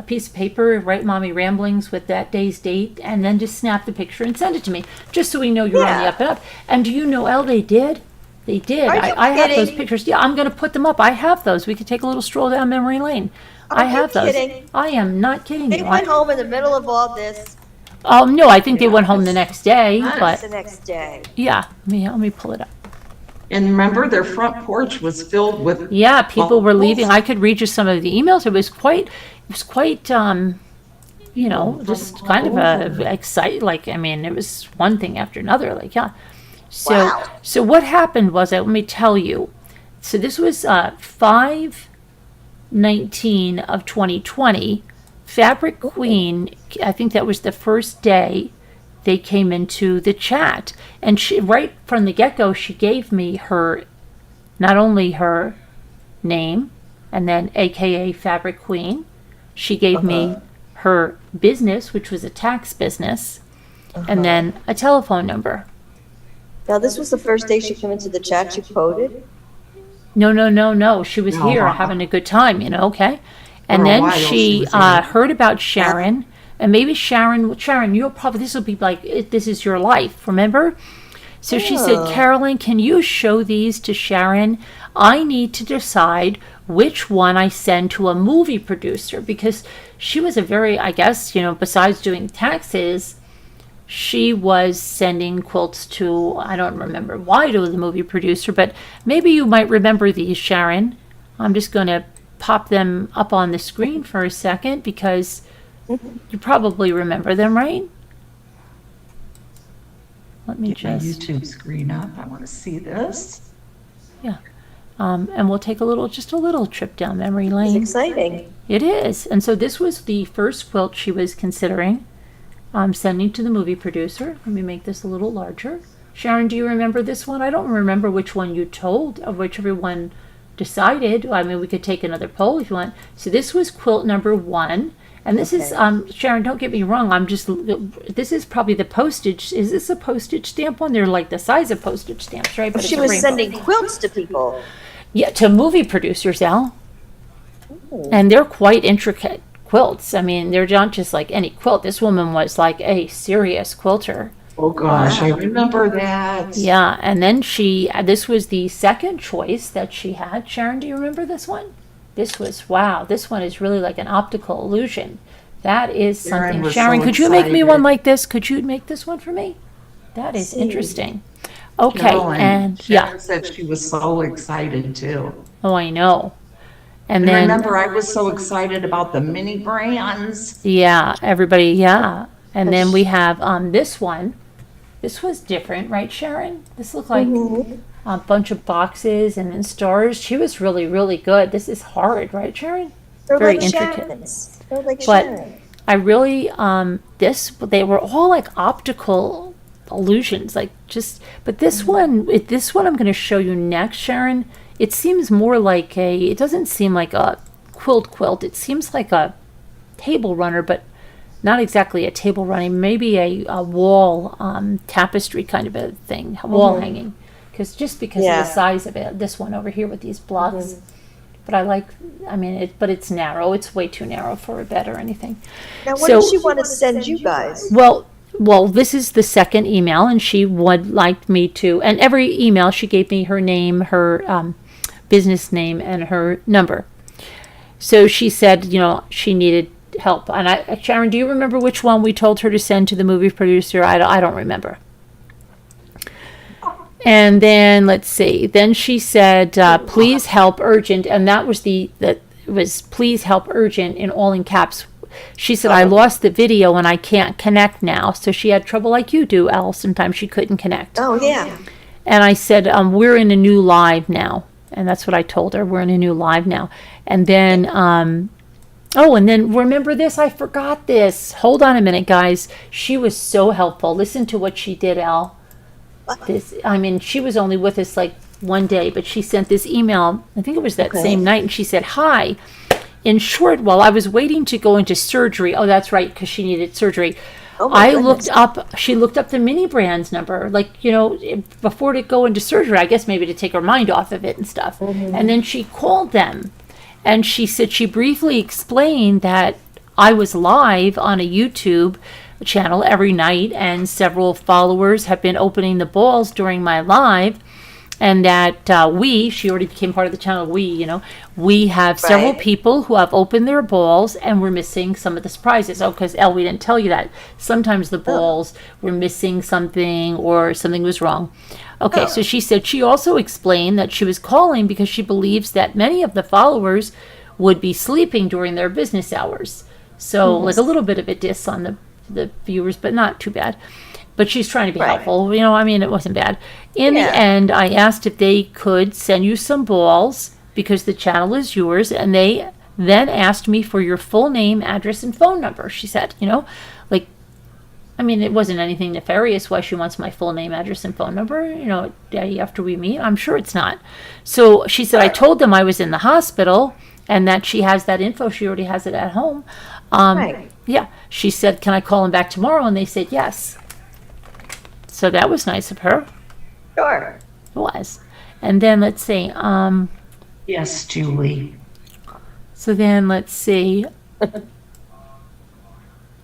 piece of paper, write Mommy Ramblings with that day's date, and then just snap the picture and send it to me, just so we know you're on the Yeah. up and up. And do you know, Elle, they did? They did. Are you I have those kidding? pictures. Yeah, I'm going to put them up. I have those. We could take a little stroll down memory lane. I Are you have those. kidding? I am not kidding They you. went home in the middle of all this No, I think they went home the next day, but the next day. yeah, let me pull it up. And remember, their front porch was filled with. Yeah, people were balls. leaving. I could read you some of the emails. It was quite, just kind of exciting. Like, I mean, it was one thing after another. Like, yeah. So, Wow. so what happened was, let me tell you. So this was 5/19 of 2020. Fabric Queen, I think that was the first day they came into the chat. And she, right from the get-go, she gave me not only her name, and then AKA Fabric Queen, she gave me her business, which was a tax business, and then a telephone number. Now, this was the first day she came into the chat, she coded? No. She was here Uh-huh. having a good time, okay? And For a then while she she was here. heard about Sharon, and maybe Sharon, you'll probably, this will be like, this is your life, remember? So she said, Oh. Carolyn, can you show these to Sharon? I need to decide which one I send to a movie producer, because she was a very, I guess, besides doing taxes, she was sending quilts to, I don't remember why, to the movie producer, but maybe you might remember these, Sharon. I'm just going to pop them up on the screen for a second because you probably remember them, right? Let me Get my just, YouTube screen up. I want to see this. And we'll take just a little trip down memory It's lane. exciting. It is. And so this was the first quilt she was considering sending to the movie producer. Let me make this a little larger. Sharon, do you remember this one? I don't remember which one you told, of which everyone decided. I mean, we could take another poll if you want. So this was quilt number 1. And this is, Sharon, don't get me wrong, this is probably the postage. Is this a postage stamp one? They're like the size of postage stamps, right? But She it's a was rainbow. sending quilts to people. Yeah, to movie producers, Al. Ooh. And they're quite intricate quilts. I mean, they're not just like any quilt. This woman was like a serious quilter. Oh gosh, I remember that. Yeah, and then this was the second choice that she had. Sharon, do you remember this one? This was, wow, this one is really like an optical illusion. That is Sharon something. was Sharon, so could you make me one excited. like this? Could you make this one for me? That is See. interesting. Okay, Carolyn, and Sharon yeah. said she was so excited too. Oh, I know. And And then, remember, I was so excited about the mini brands. yeah, everybody, yeah. And then we have this one. This was different, right, Sharon? This looked like a bunch of boxes and then stars. She was really, really good. This is hard, right, Sharon? They're Very like intricate. Sharon's. They're like But Sharon. I really, they were all like optical illusions, like but this one I'm going to show you next, Sharon. It seems more like it doesn't seem like a quilt. It seems like a table runner, but not exactly a table running, maybe a wall tapestry kind of a thing, wall hanging. Because of Yeah. the size of it, this one over here with these blocks. But but it's narrow. It's way too narrow for a bed or anything. Now, what So- does she want to send you guys? Well, this is the second email, and she would like me to. And every email, she gave me her name, her business name, and her number. So she said, she needed help. And Sharon, do you remember which one we told her to send to the movie producer? I don't remember. And then let's see. Then she said, "Please help urgent," and that was "Please help urgent" in all in caps. She said, "I lost the video and I can't connect now." So she had trouble like you do, Elle. Sometimes she couldn't connect. Oh, yeah. And I said, "We're in a new live now," and that's what I told her. We're in a new live now. And then, and then remember this? I forgot this. Hold on a minute, guys. She was so helpful. Listen to what she did, Elle. She was only with us like one day, but she sent this email, I think it was that same night, and she said, "Hi, in short, while I was waiting to go into surgery," oh, that's right, because she needed surgery, Oh, my she looked up the mini brands number, before to go into surgery, I guess maybe to take her mind off of it and stuff. And then she called them, and she said she briefly explained that I was live on a YouTube channel every night, and several followers have been opening the balls during my live, and that she already became part of the channel, we have several Right. people who have opened their balls, and we're missing some of the surprises. Oh, because Elle, we didn't tell you that sometimes the balls were missing something or something was wrong. Okay, so she said she also explained that she was calling because she believes that many of the followers would be sleeping during their business hours. So like a little bit of a diss on the viewers, but not too bad. But she's trying to be helpful. It wasn't bad. In the end, I asked if they could send you some balls because the channel is yours, and they then asked me for your full name, address, and phone number. She said, it wasn't anything nefarious why she wants my full name, address, and phone number, day after we meet. I'm sure it's not. So she said, I told them I was in the hospital and that she has that info. She already has it at home. Right. Yeah. She said, can I call them back tomorrow? And they said yes. So that was nice of her. Sure. It was. And then let's see. Yes, Julie. So then let's see.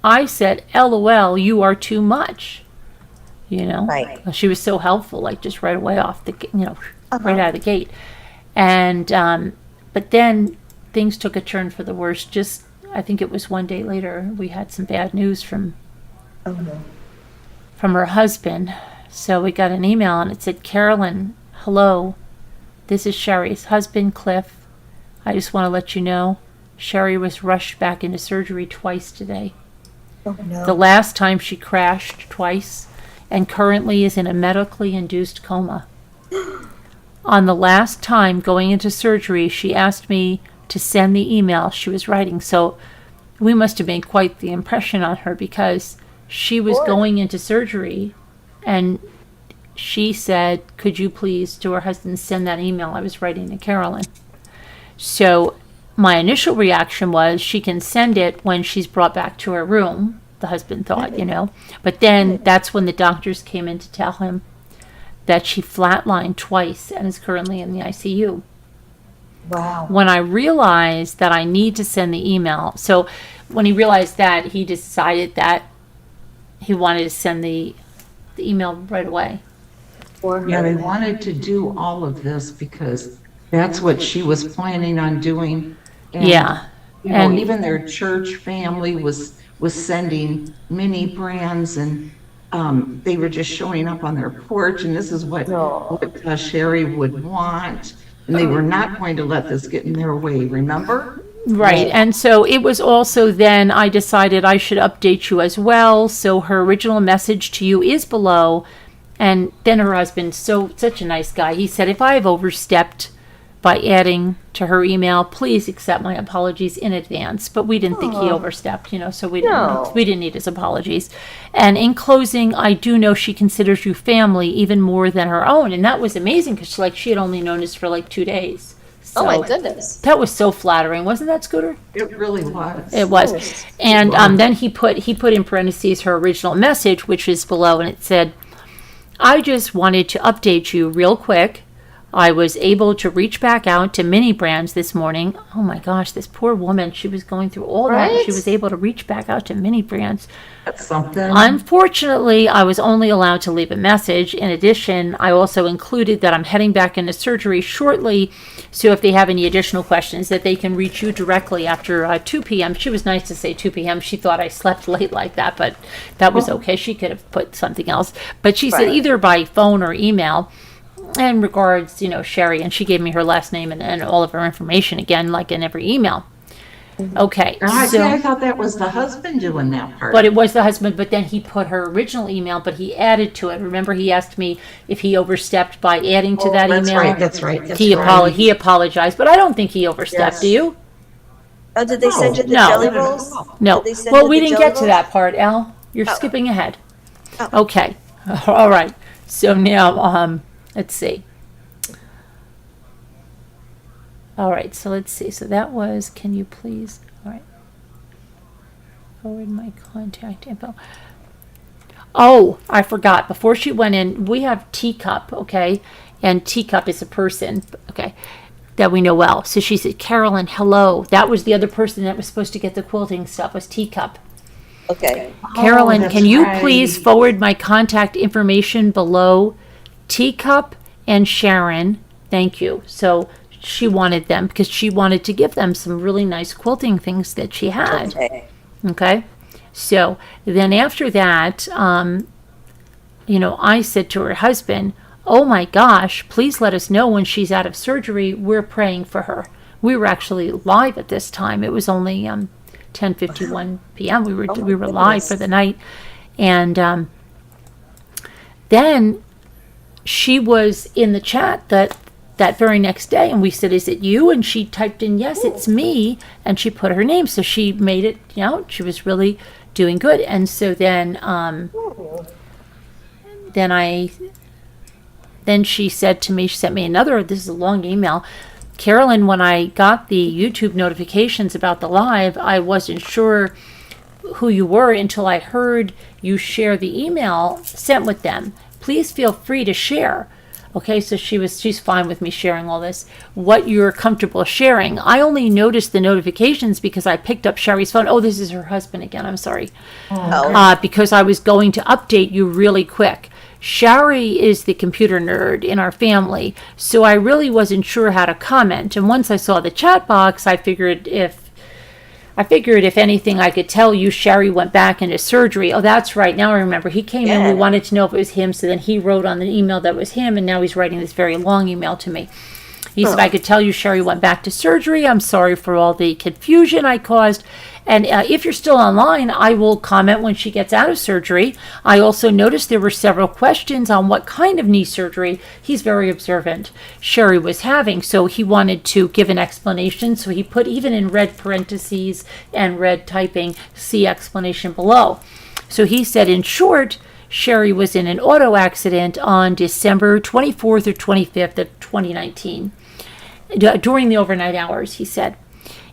I said, LOL, you are too much. Right. She was so helpful, just right away off the, right out of the gate. And, but then things took a turn for the worse. I think it was one day later, we had some bad news from her husband. So we got an email and it said, Carolyn, hello. This is Sherry's husband, Cliff. I just want to let you know, Sherry was rushed back into surgery twice today. Oh, no. The last time she crashed twice and currently is in a medically induced coma. On the last time going into surgery, she asked me to send the email she was writing. So we must have made quite the impression on her, because she was going into surgery and she said, could you please, to her husband, send that email I was writing to Carolyn. So my initial reaction was, she can send it when she's brought back to her room, the husband thought, you know. But then that's when the doctors came in to tell him that she flatlined twice and is currently in the ICU. Wow. When I realized that I need to send the email, so when he realized that, he decided that he wanted to send the email right away. Yeah, they wanted to do all of this because that's what she was planning on doing. And, Yeah. you know, And even their church family was sending mini brands, and they were just showing up on their porch, and this is what Sherry would want, and they were not going to let this get in their way, remember? right. And so it was also then I decided I should update you as well. So her original message to you is below. And then her husband, such a nice guy, he said, if I have overstepped by adding to her email, please accept my apologies in advance. But we didn't think he overstepped, you know, so we didn't need his apologies. And in closing, I do know she considers you family even more than her own. And that was amazing, because she had only known us for like 2 days. So Oh my goodness. that was so flattering, wasn't that, Scooter? It really was. It was. And then he put in parentheses her original message, which is below, and it said, I just wanted to update you real quick. I was able to reach back out to Mini Brands this morning. Oh my gosh, this poor woman, she was going through all that. Right? She was able to reach back out to Mini Brands. That's something. Unfortunately, I was only allowed to leave a message. In addition, I also included that I'm heading back into surgery shortly, so if they have any additional questions, that they can reach you directly after 2 p.m. She was nice to say 2 p.m. She thought I slept late like that, but that was okay. She could have put something else. But she said Right. either by phone or email. And regards, Sherry, and she gave me her last name and all of her information again, like in every email. Okay, I thought that was the husband doing that part. but it was the husband, but then he put her original email, but he added to it. Remember, he asked me if he overstepped by adding to that that's email. right, that's right. He apologized, but I don't think he overstepped, Yes. do you? Oh, did they send you the No. jelly rolls? No. Did they send Well, you we the didn't jelly get to rolls? that part, Elle. You're skipping ahead. Oh. Okay. All right. So now, let's see. All right, so let's see. So that was, can you please, all right, forward my contact info. Oh, I forgot. Before she went in, we have Teacup, okay? And Teacup is a person, okay, that we know well. So she said, Carolyn, hello. That was the other person that was supposed to get the quilting stuff, was Teacup. Okay. Carolyn, that's can you right. please forward my contact information below? Teacup and Sharon, thank you. So she wanted them because she wanted to give them some really nice quilting things that she had. Okay. Okay. So then after that, I said to her husband, oh my gosh, please let us know when she's out of surgery. We're praying for her. We were actually live at this time. It was only 10:51 p.m. We were live for the night. And then she was in the chat that very next day, and we said, is it you? And she typed in, yes, it's me, and she put her name. So she made it, she was really doing good. And so then she said to me, she sent me another, this is a long email, Carolyn, when I got the YouTube notifications about the live, I wasn't sure who you were until I heard you share the email sent with them. Please feel free to share. Okay, so she's fine with me sharing all this. What you're comfortable sharing. I only noticed the notifications because I picked up Sherry's phone. Oh, this is her husband again. I'm sorry. Because I was going to update you really quick. Sherry is the computer nerd in our family, so I really wasn't sure how to comment. And once I saw the chat box, I figured if anything I could tell you, Sherry went back into surgery. Oh, that's right. Now I remember. He came in. We wanted to know if it was him. So then he wrote on the email that was him. And now he's writing this very long email to me. He said, I could tell you Sherry went back to surgery. I'm sorry for all the confusion I caused. And if you're still online, I will comment when she gets out of surgery. I also noticed there were several questions on what kind of knee surgery. He's very observant. Sherry was having, so he wanted to give an explanation. So he put, even in red parentheses and red typing, see explanation below. So he said, in short, Sherry was in an auto accident on December 24th or 25th of 2019 during the overnight hours, he said.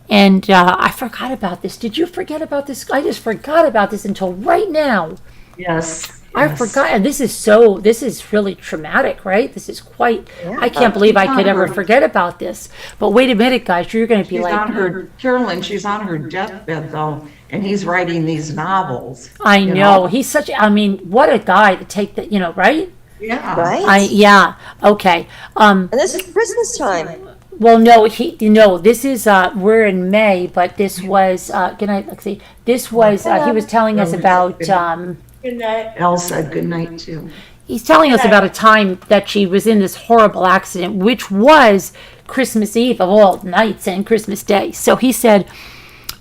And I forgot about this. Did you forget about this? I just forgot about this until right now. Yes. I forgot. And this is really traumatic, right? This is quite, I can't believe I could ever forget about this. But wait a minute, guys, you're going to be She's like. on her, Carolyn, she's on her deathbed though, and he's writing these novels. I know. He's such, I mean, what a guy to take that, right? Yeah. Right? Yeah. Okay. And this is Christmas time. Well, no, this is, we're in May, but this was, good night, Lexi. This was, he was telling us about, Good night. Elle said good night too. he's telling us about a time that she was in this horrible accident, which was Christmas Eve of all nights and Christmas Day. So he said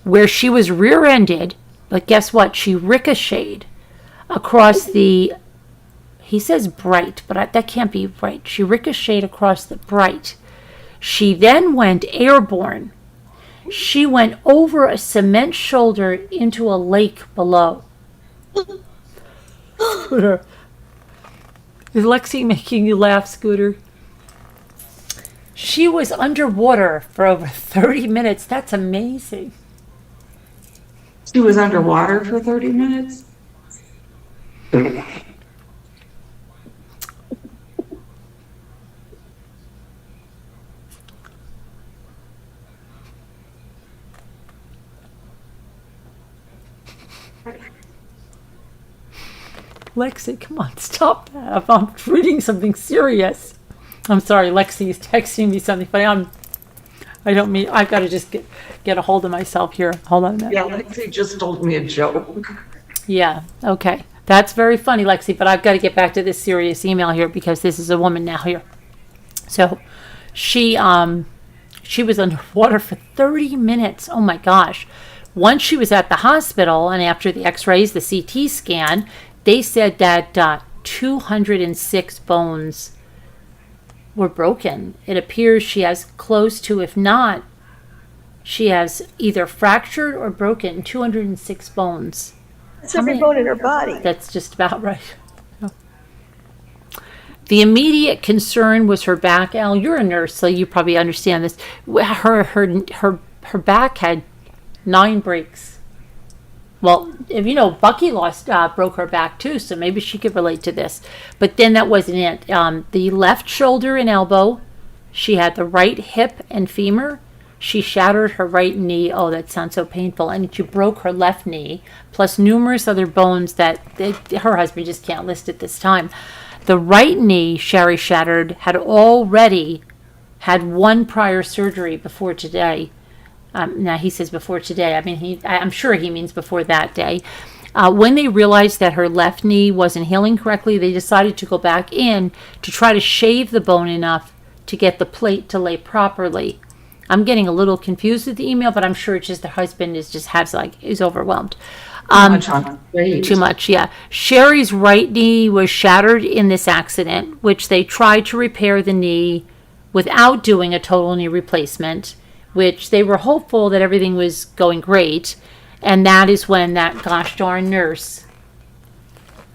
where she was rear-ended, but guess what? She ricocheted across the, he says bright, but that can't be right. She ricocheted across the bright. She then went airborne. She went over a cement shoulder into a lake below. Scooter. Is Lexi making you laugh, Scooter? She was underwater for over 30 minutes. That's amazing. She was underwater for 30 minutes? Lexi, come on, stop that. I'm reading something serious. I'm sorry, Lexi is texting me something funny. I've got to just get a hold of myself here. Hold on a minute. Yeah, Lexi just told me a joke. Yeah, okay. That's very funny, Lexi, but I've got to get back to this serious email here because this is a woman now here. So she was underwater for 30 minutes. Oh my gosh. Once she was at the hospital and after the x-rays, the CT scan, they said that 206 bones were broken. It appears she has close to, if not, she has either fractured or broken 206 bones. That's every bone in her body. That's just about right. The immediate concern was her back. Al, you're a nurse, so you probably understand this. Her back had 9 breaks. Well, if you know, Bucky broke her back too, so maybe she could relate to this. But then that wasn't it. The left shoulder and elbow, she had the right hip and femur. She shattered her right knee. Oh, that sounds so painful. And she broke her left knee, plus numerous other bones that her husband just can't list at this time. The right knee Sherry shattered had already had 1 prior surgery before today. Now he says before today. I mean, I'm sure he means before that day. When they realized that her left knee wasn't healing correctly, they decided to go back in to try to shave the bone enough to get the plate to lay properly. I'm getting a little confused with the email, but I'm sure it's just the husband is overwhelmed. Too much, yeah. Sherry's right knee was shattered in this accident, which they tried to repair the knee without doing a total knee replacement, which they were hopeful that everything was going great. And that is when that gosh darn nurse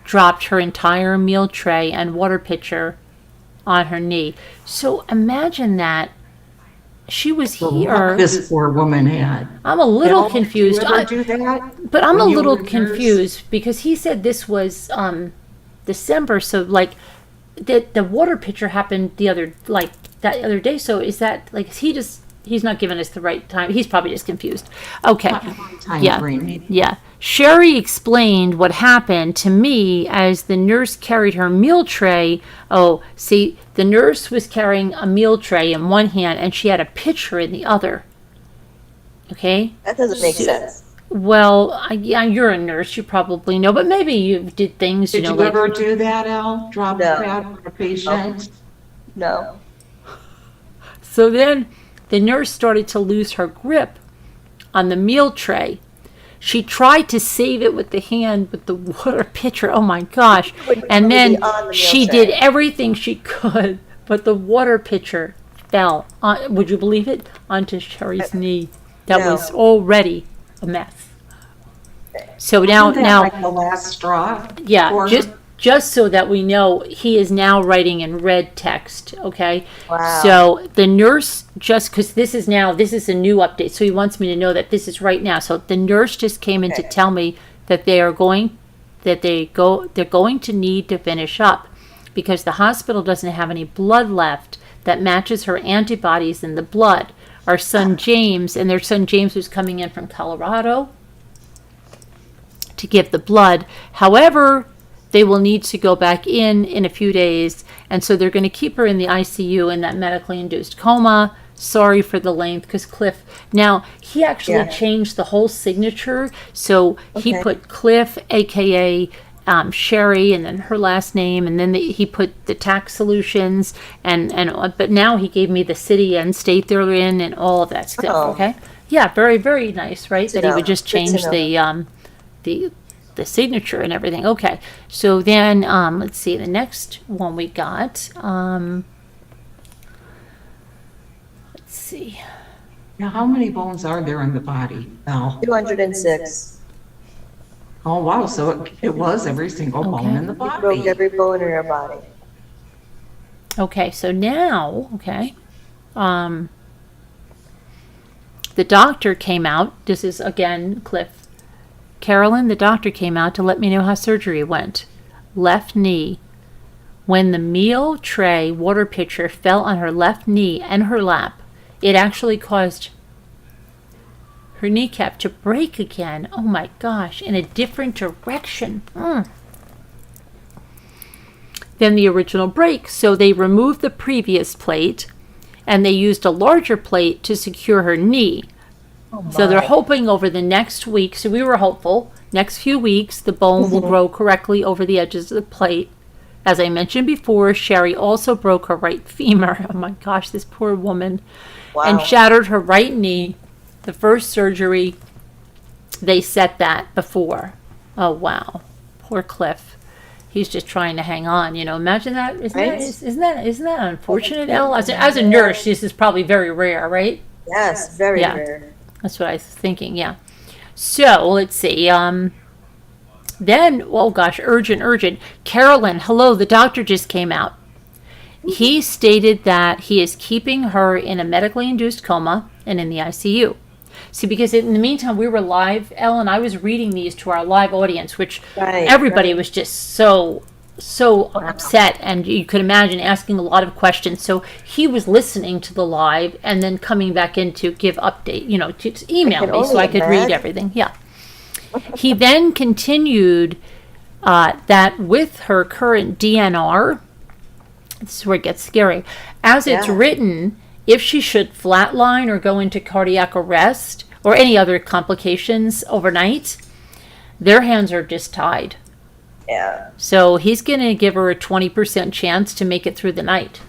dropped her entire meal tray and water pitcher on her knee. So imagine that. She was here. This poor woman had. I'm a little confused. Did you ever do that? But I'm a when you little were a nurse? confused because he said this was December. So like the water pitcher happened that other day. So is that like he's not giving us the right time. He's probably just confused. Okay. Yeah. Sherry explained what happened to me as the nurse carried her meal tray. Oh, see, the nurse was carrying a meal tray in one hand and she had a pitcher in the other. Okay? That doesn't make sense. Well, yeah, you're a nurse. You probably know, but maybe you did things. Did you ever do that, Elle? Drop that on a patient? No. So then the nurse started to lose her grip on the meal tray. She tried to save it with the hand with the water pitcher. Oh my gosh. And then she did everything she could, but the water pitcher fell, would you believe it, onto Sherry's knee. That was already a mess. So now, like the last straw. Yeah, just so that we know, he is now writing in red text. Okay. Wow. So the nurse because this is a new update. So he wants me to know that this is right now. So the nurse just came in to tell me that they're going to need to finish up because the hospital doesn't have any blood left that matches her antibodies in the blood. Our son James, and their son James was coming in from Colorado to give the blood. However, they will need to go back in a few days, and so they're going to keep her in the ICU in that medically induced coma. Sorry for the length, because Cliff, now he actually changed the whole signature, so he put Cliff, aka Sherry, and then her last name, and then he put the tax solutions, but now he gave me the city and state they're in and all of that stuff. Okay, yeah, very, very nice, right? That he would just change the signature and everything. Okay, so then let's see, the next one we got. Let's see. Now, how many bones are there in the body now? 206. Oh, wow. So it was every single bone in the He body. broke every bone in her body. Okay, so now, the doctor came out. This is, again, Cliff. Carolyn, the doctor came out to let me know how surgery went. Left knee. When the meal tray water pitcher fell on her left knee and her lap, it actually caused her kneecap to break again. Oh my gosh, in a different direction. Than the original break. So they removed the previous plate and they used a larger plate to secure her knee. So they're hoping over the next week, so we were hopeful, next few weeks, the bone will grow correctly over the edges of the plate. As I mentioned before, Sherry also broke her right femur. Oh my gosh, this poor woman. Wow. And shattered her right knee. The first surgery, they set that before. Oh wow, poor Cliff. He's just trying to hang on. Imagine that. Isn't that unfortunate, Elle? As a nurse, this is probably very rare, right? Yes, very rare. That's what I was thinking, yeah. So, let's see. Then, oh gosh, urgent. Carolyn, hello, the doctor just came out. He stated that he is keeping her in a medically induced coma and in the ICU. See, because in the meantime, we were live, Elle, and I was reading these to our live audience, which everybody was just so upset, and you could imagine asking a lot of questions. So he was listening to the live and then coming back in to give update, to email me so I could read everything. Yeah. He then continued that with her current DNR, this is where it gets scary, as it's written, if she should flatline or go into cardiac arrest or any other complications overnight, their hands are just tied. Yeah. So he's going to give her a 20% chance to make it through the night,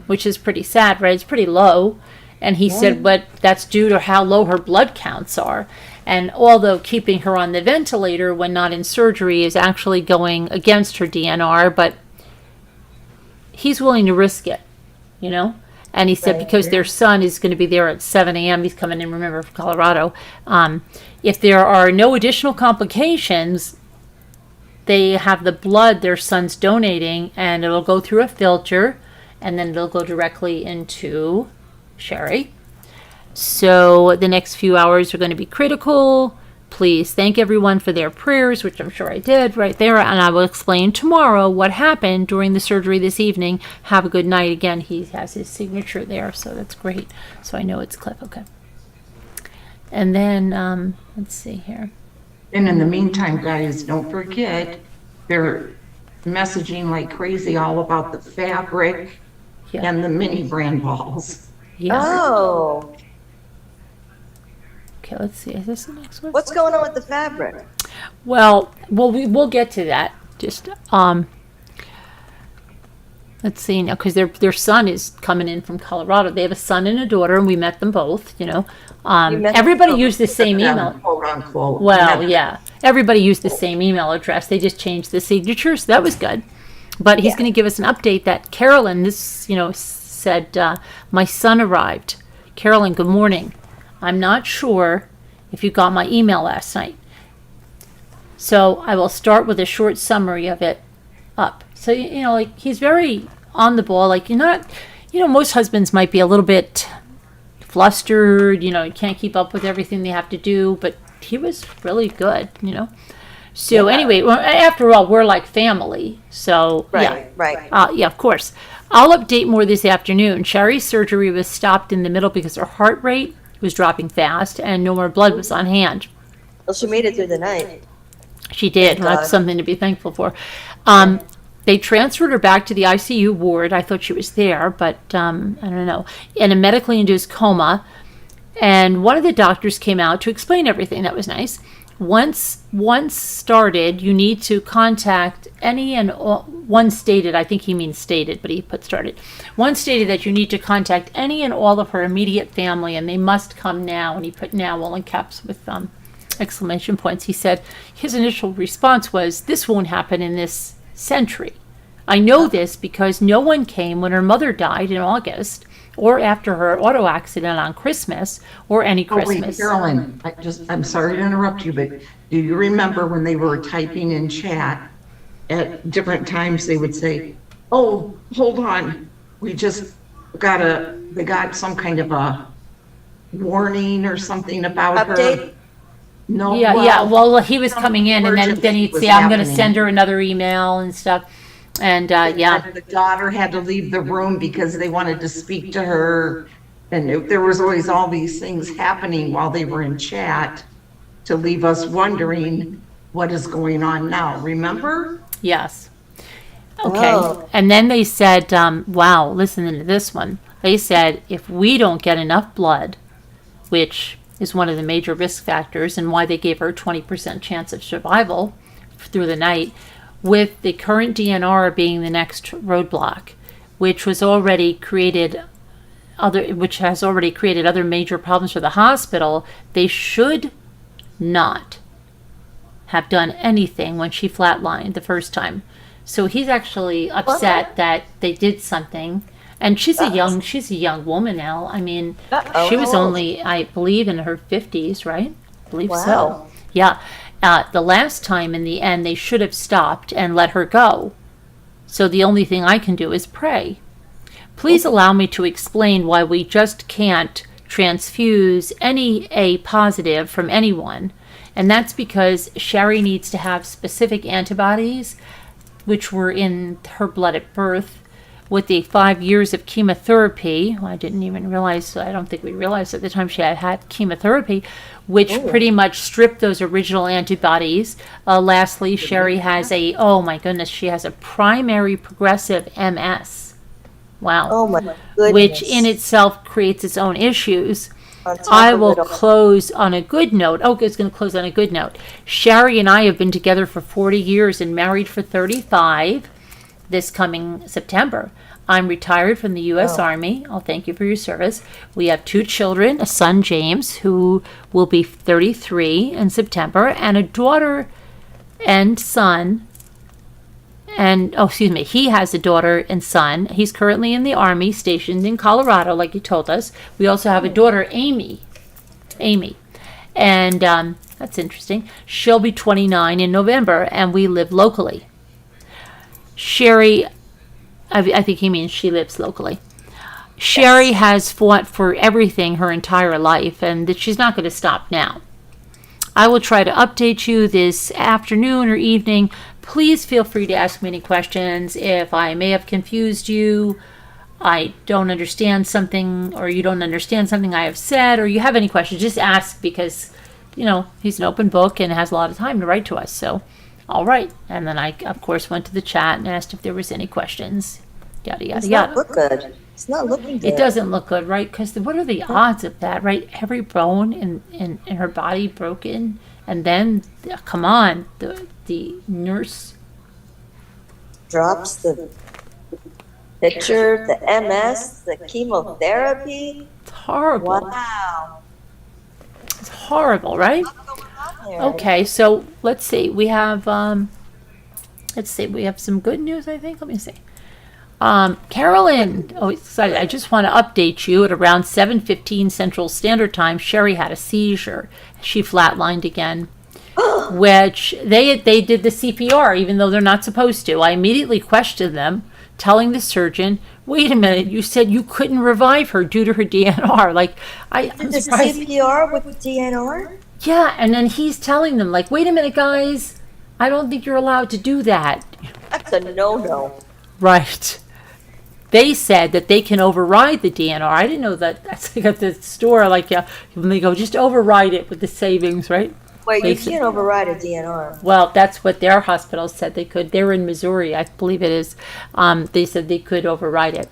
which is pretty sad, right? It's pretty low. And he said, but that's due to how low her blood counts are. And although keeping her on the ventilator when not in surgery is actually going against her DNR, but he's willing to risk it, And he said because their son is going to be there at 7 a.m., he's coming in, remember, from Colorado. If there are no additional complications, they have the blood their son's donating, and it'll go through a filter, and then it'll go directly into Sherry. So the next few hours are going to be critical. Please thank everyone for their prayers, which I'm sure I did right there, and I will explain tomorrow what happened during the surgery this evening. Have a good night. Again, he has his signature there, so that's great. So I know it's Cliff. Okay. And then, let's see here. And in the meantime, guys, don't forget, they're messaging like crazy all about the fabric and the mini brand balls. Yeah. Oh. Okay, let's see. Is this the next one? What's going on with the fabric? Well, we'll get to that. Just let's let's see now, because their son is coming in from Colorado. They have a son and a daughter, and we met them both. met Everybody them used the same email. Quote unquote. Well, yeah, everybody used the same email address. They just changed the signature, so that was good. But he's going to give us an update that Carolyn, said, my son arrived. Carolyn, good morning. I'm not sure if you got my email last night. So I will start with a short summary of it up. So, he's very on the ball. Like, you're not, most husbands might be a little bit flustered, you can't keep up with everything they have to do, but he was really good, So anyway, well, after all, we're like family. So, Right. yeah, of course. I'll update more this afternoon. Sherry's surgery was stopped in the middle because her heart rate was dropping fast and no more blood was on hand. Well, she made it through the night. She did. Thank That's God. something to be thankful for. They transferred her back to the ICU ward. I thought she was there, but I don't know. In a medically induced coma. And one of the doctors came out to explain everything. That was nice. Once started, you need to contact any and all. One stated, I think he means stated, but he put started. One stated that you need to contact any and all of her immediate family, and they must come now. And he put now all in caps with exclamation points. He said his initial response was, "This won't happen in this century. I know this because no one came when her mother died in August, or after her auto accident on Christmas, or any Christmas." Wait, Carolyn, I'm sorry to interrupt you, but do you remember when they were typing in chat at different times, they would say, "Oh, hold on, we just they got some kind of a warning or something about her." Update? No. Yeah. Well, he was coming in, and then he'd was say, "I'm going to happening. send her another email and stuff." And yeah, The daughter had to leave the room because they wanted to speak to her. And there was always all these things happening while they were in chat to leave us wondering what is going on now. Remember? yes. Okay. Oh. And then they said, wow, listen to this one. They said, if we don't get enough blood, which is one of the major risk factors and why they gave her a 20% chance of survival through the night, with the current DNR being the next roadblock, which has already created other major problems for the hospital, they should not have done anything when she flatlined the first time. So he's actually upset that they did something. And she's a young woman now. I mean, Uh-oh. she was How old? only, I believe, in her 50s, right? I believe Wow. so. Yeah. The last time, in the end, they should have stopped and let her go. So the only thing I can do is pray. Please allow me to explain why we just can't transfuse any A positive from anyone. And that's because Sherry needs to have specific antibodies, which were in her blood at birth, with the 5 years of chemotherapy. I didn't even realize, I don't think we realized at the time she had chemotherapy, which pretty much stripped those original antibodies. Lastly, Sherry has she has a primary progressive MS. Wow. Oh my goodness. Which in itself creates its own issues. On top I of will it all. close on a good note. Oh, it's going to close on a good note. Sherry and I have been together for 40 years and married for 35 this coming September. I'm retired from the U.S. Army. Oh, thank you for your service. We have 2 children, a son, James, who will be 33 in September, and a daughter and son. He has a daughter and son. He's currently in the Army, stationed in Colorado, like you told us. We also have a daughter, Amy. And that's interesting. She'll be 29 in November, and we live locally. Sherry, I think he means she lives locally. Sherry has fought for everything her entire life, and that she's not going to stop now. I will try to update you this afternoon or evening. Please feel free to ask me any questions. If I may have confused you, I don't understand something, or you don't understand something I have said, or you have any questions, just ask, because, he's an open book and has a lot of time to write to us. So, all right. And then I, of course, went to the chat and asked if there was any questions. Yada, yada, It's yada. not look good. It's not looking good. It doesn't look good, right? Because what are the odds of that, right? Every bone in her body broken, and then, come on, the nurse. Drops the Picture the MS, the chemotherapy. It's horrible. Wow. It's horrible, right? What's going on there? Okay, so let's see. We have we have some good news, I think. Let me see. Carolyn, oh, excited. I just want to update you. At around 7:15 Central Standard Time, Sherry had a seizure. She flatlined again, which they did the CPR, even though they're not supposed to. I immediately questioned them, telling the surgeon, "Wait a minute, you said you couldn't revive her due to her DNR." Like, I'm Did the surprised. CPR with DNR? Yeah, and then he's telling them, like, "Wait a minute, guys, I don't think you're allowed to do that." That's a no-no. Right. They said that they can override the DNR. I didn't know that. That's like at the store, like, yeah, when they go, just override it with the savings, right? Wait, you Basic. can't override a DNR. Well, that's what their hospital said they could. They're in Missouri, I believe it is. They said they could override it.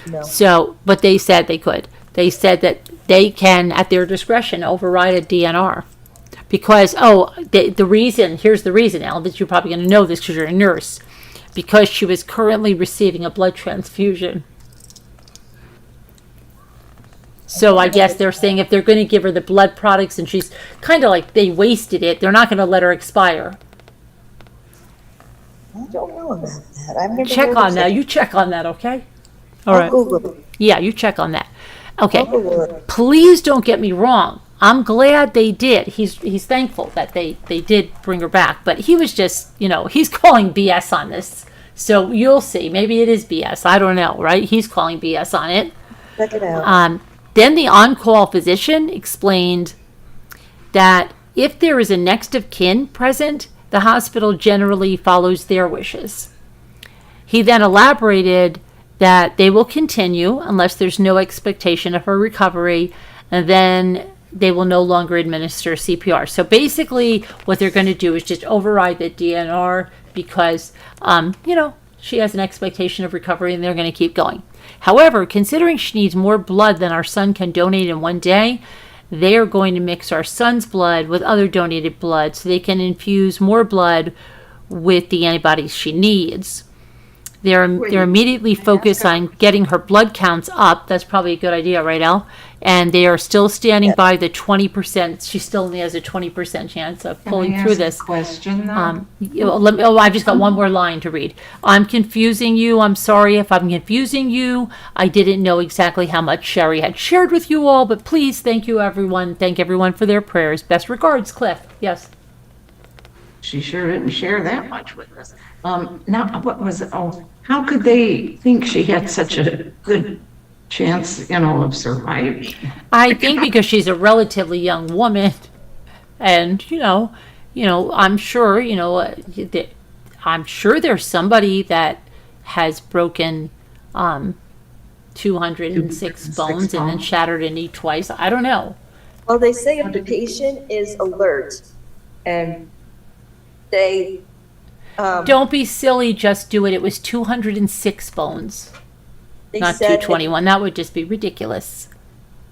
No. So, but they said they could. They said that they can, at their discretion, override a DNR. Because, the reason, here's the reason, Al, that you're probably going to know this because you're a nurse. Because she was currently receiving a blood transfusion. So I guess they're saying if they're going to give her the blood products and she's kind of like they wasted it, they're not going to let her expire. I don't know about that. I've never Check heard on of that. such- You check on that, okay? All I'll right. Google it. Yeah, you check on that. Okay. I'll Google it. Please don't get me wrong. I'm glad they did. He's thankful that they did bring her back. But he was just, he's calling BS on this. So you'll see. Maybe it is BS. I don't know, right? He's calling BS on it. Check it out. Then the on-call physician explained that if there is a next of kin present, the hospital generally follows their wishes. He then elaborated that they will continue unless there's no expectation of her recovery, and then they will no longer administer CPR. So basically what they're going to do is just override the DNR because, she has an expectation of recovery and they're going to keep going. However, considering she needs more blood than our son can donate in one day, they are going to mix our son's blood with other donated blood so they can infuse more blood with the antibodies she needs. They're immediately focused on getting her blood counts up. That's probably a good idea, right, Al? And they are still standing by the 20%. She still only has a 20% chance of pulling Can I through ask this. a question, though? I've just got one more line to read. I'm confusing you. I'm sorry if I'm confusing you. I didn't know exactly how much Sherry had shared with you all, but please thank you, everyone. Thank everyone for their prayers. Best regards, Cliff. Yes. She sure didn't share that much with us. Now, what was it? Oh, how could they think she had such a good chance, of surviving? I think because she's a relatively young woman, and I'm sure I'm sure there's somebody that has broken 206 bones and then shattered a knee twice. I don't know. Well, they say if the patient is alert and they Don't be silly. Just do it. It was 206 bones, they not said 221. That would just be ridiculous.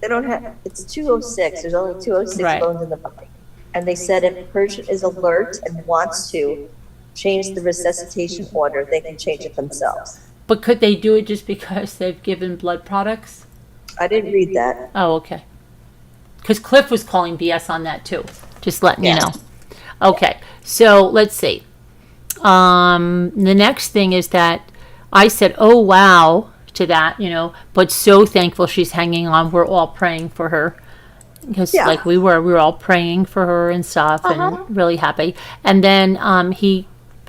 they don't have, it's 206, there's only 206 Right. bones in the body. And they said if a person is alert and wants to change the resuscitation order, they can change it themselves. But could they do it just because they've given blood products? I didn't read that. Oh, okay. Because Cliff was calling BS on that too. Just letting you Yeah. know. Okay, so let's see. The next thing is that I said, "Oh wow," to that, but so thankful she's hanging on. We're all praying for her because, Yeah. like we were all praying for her and stuff, and really happy. And then he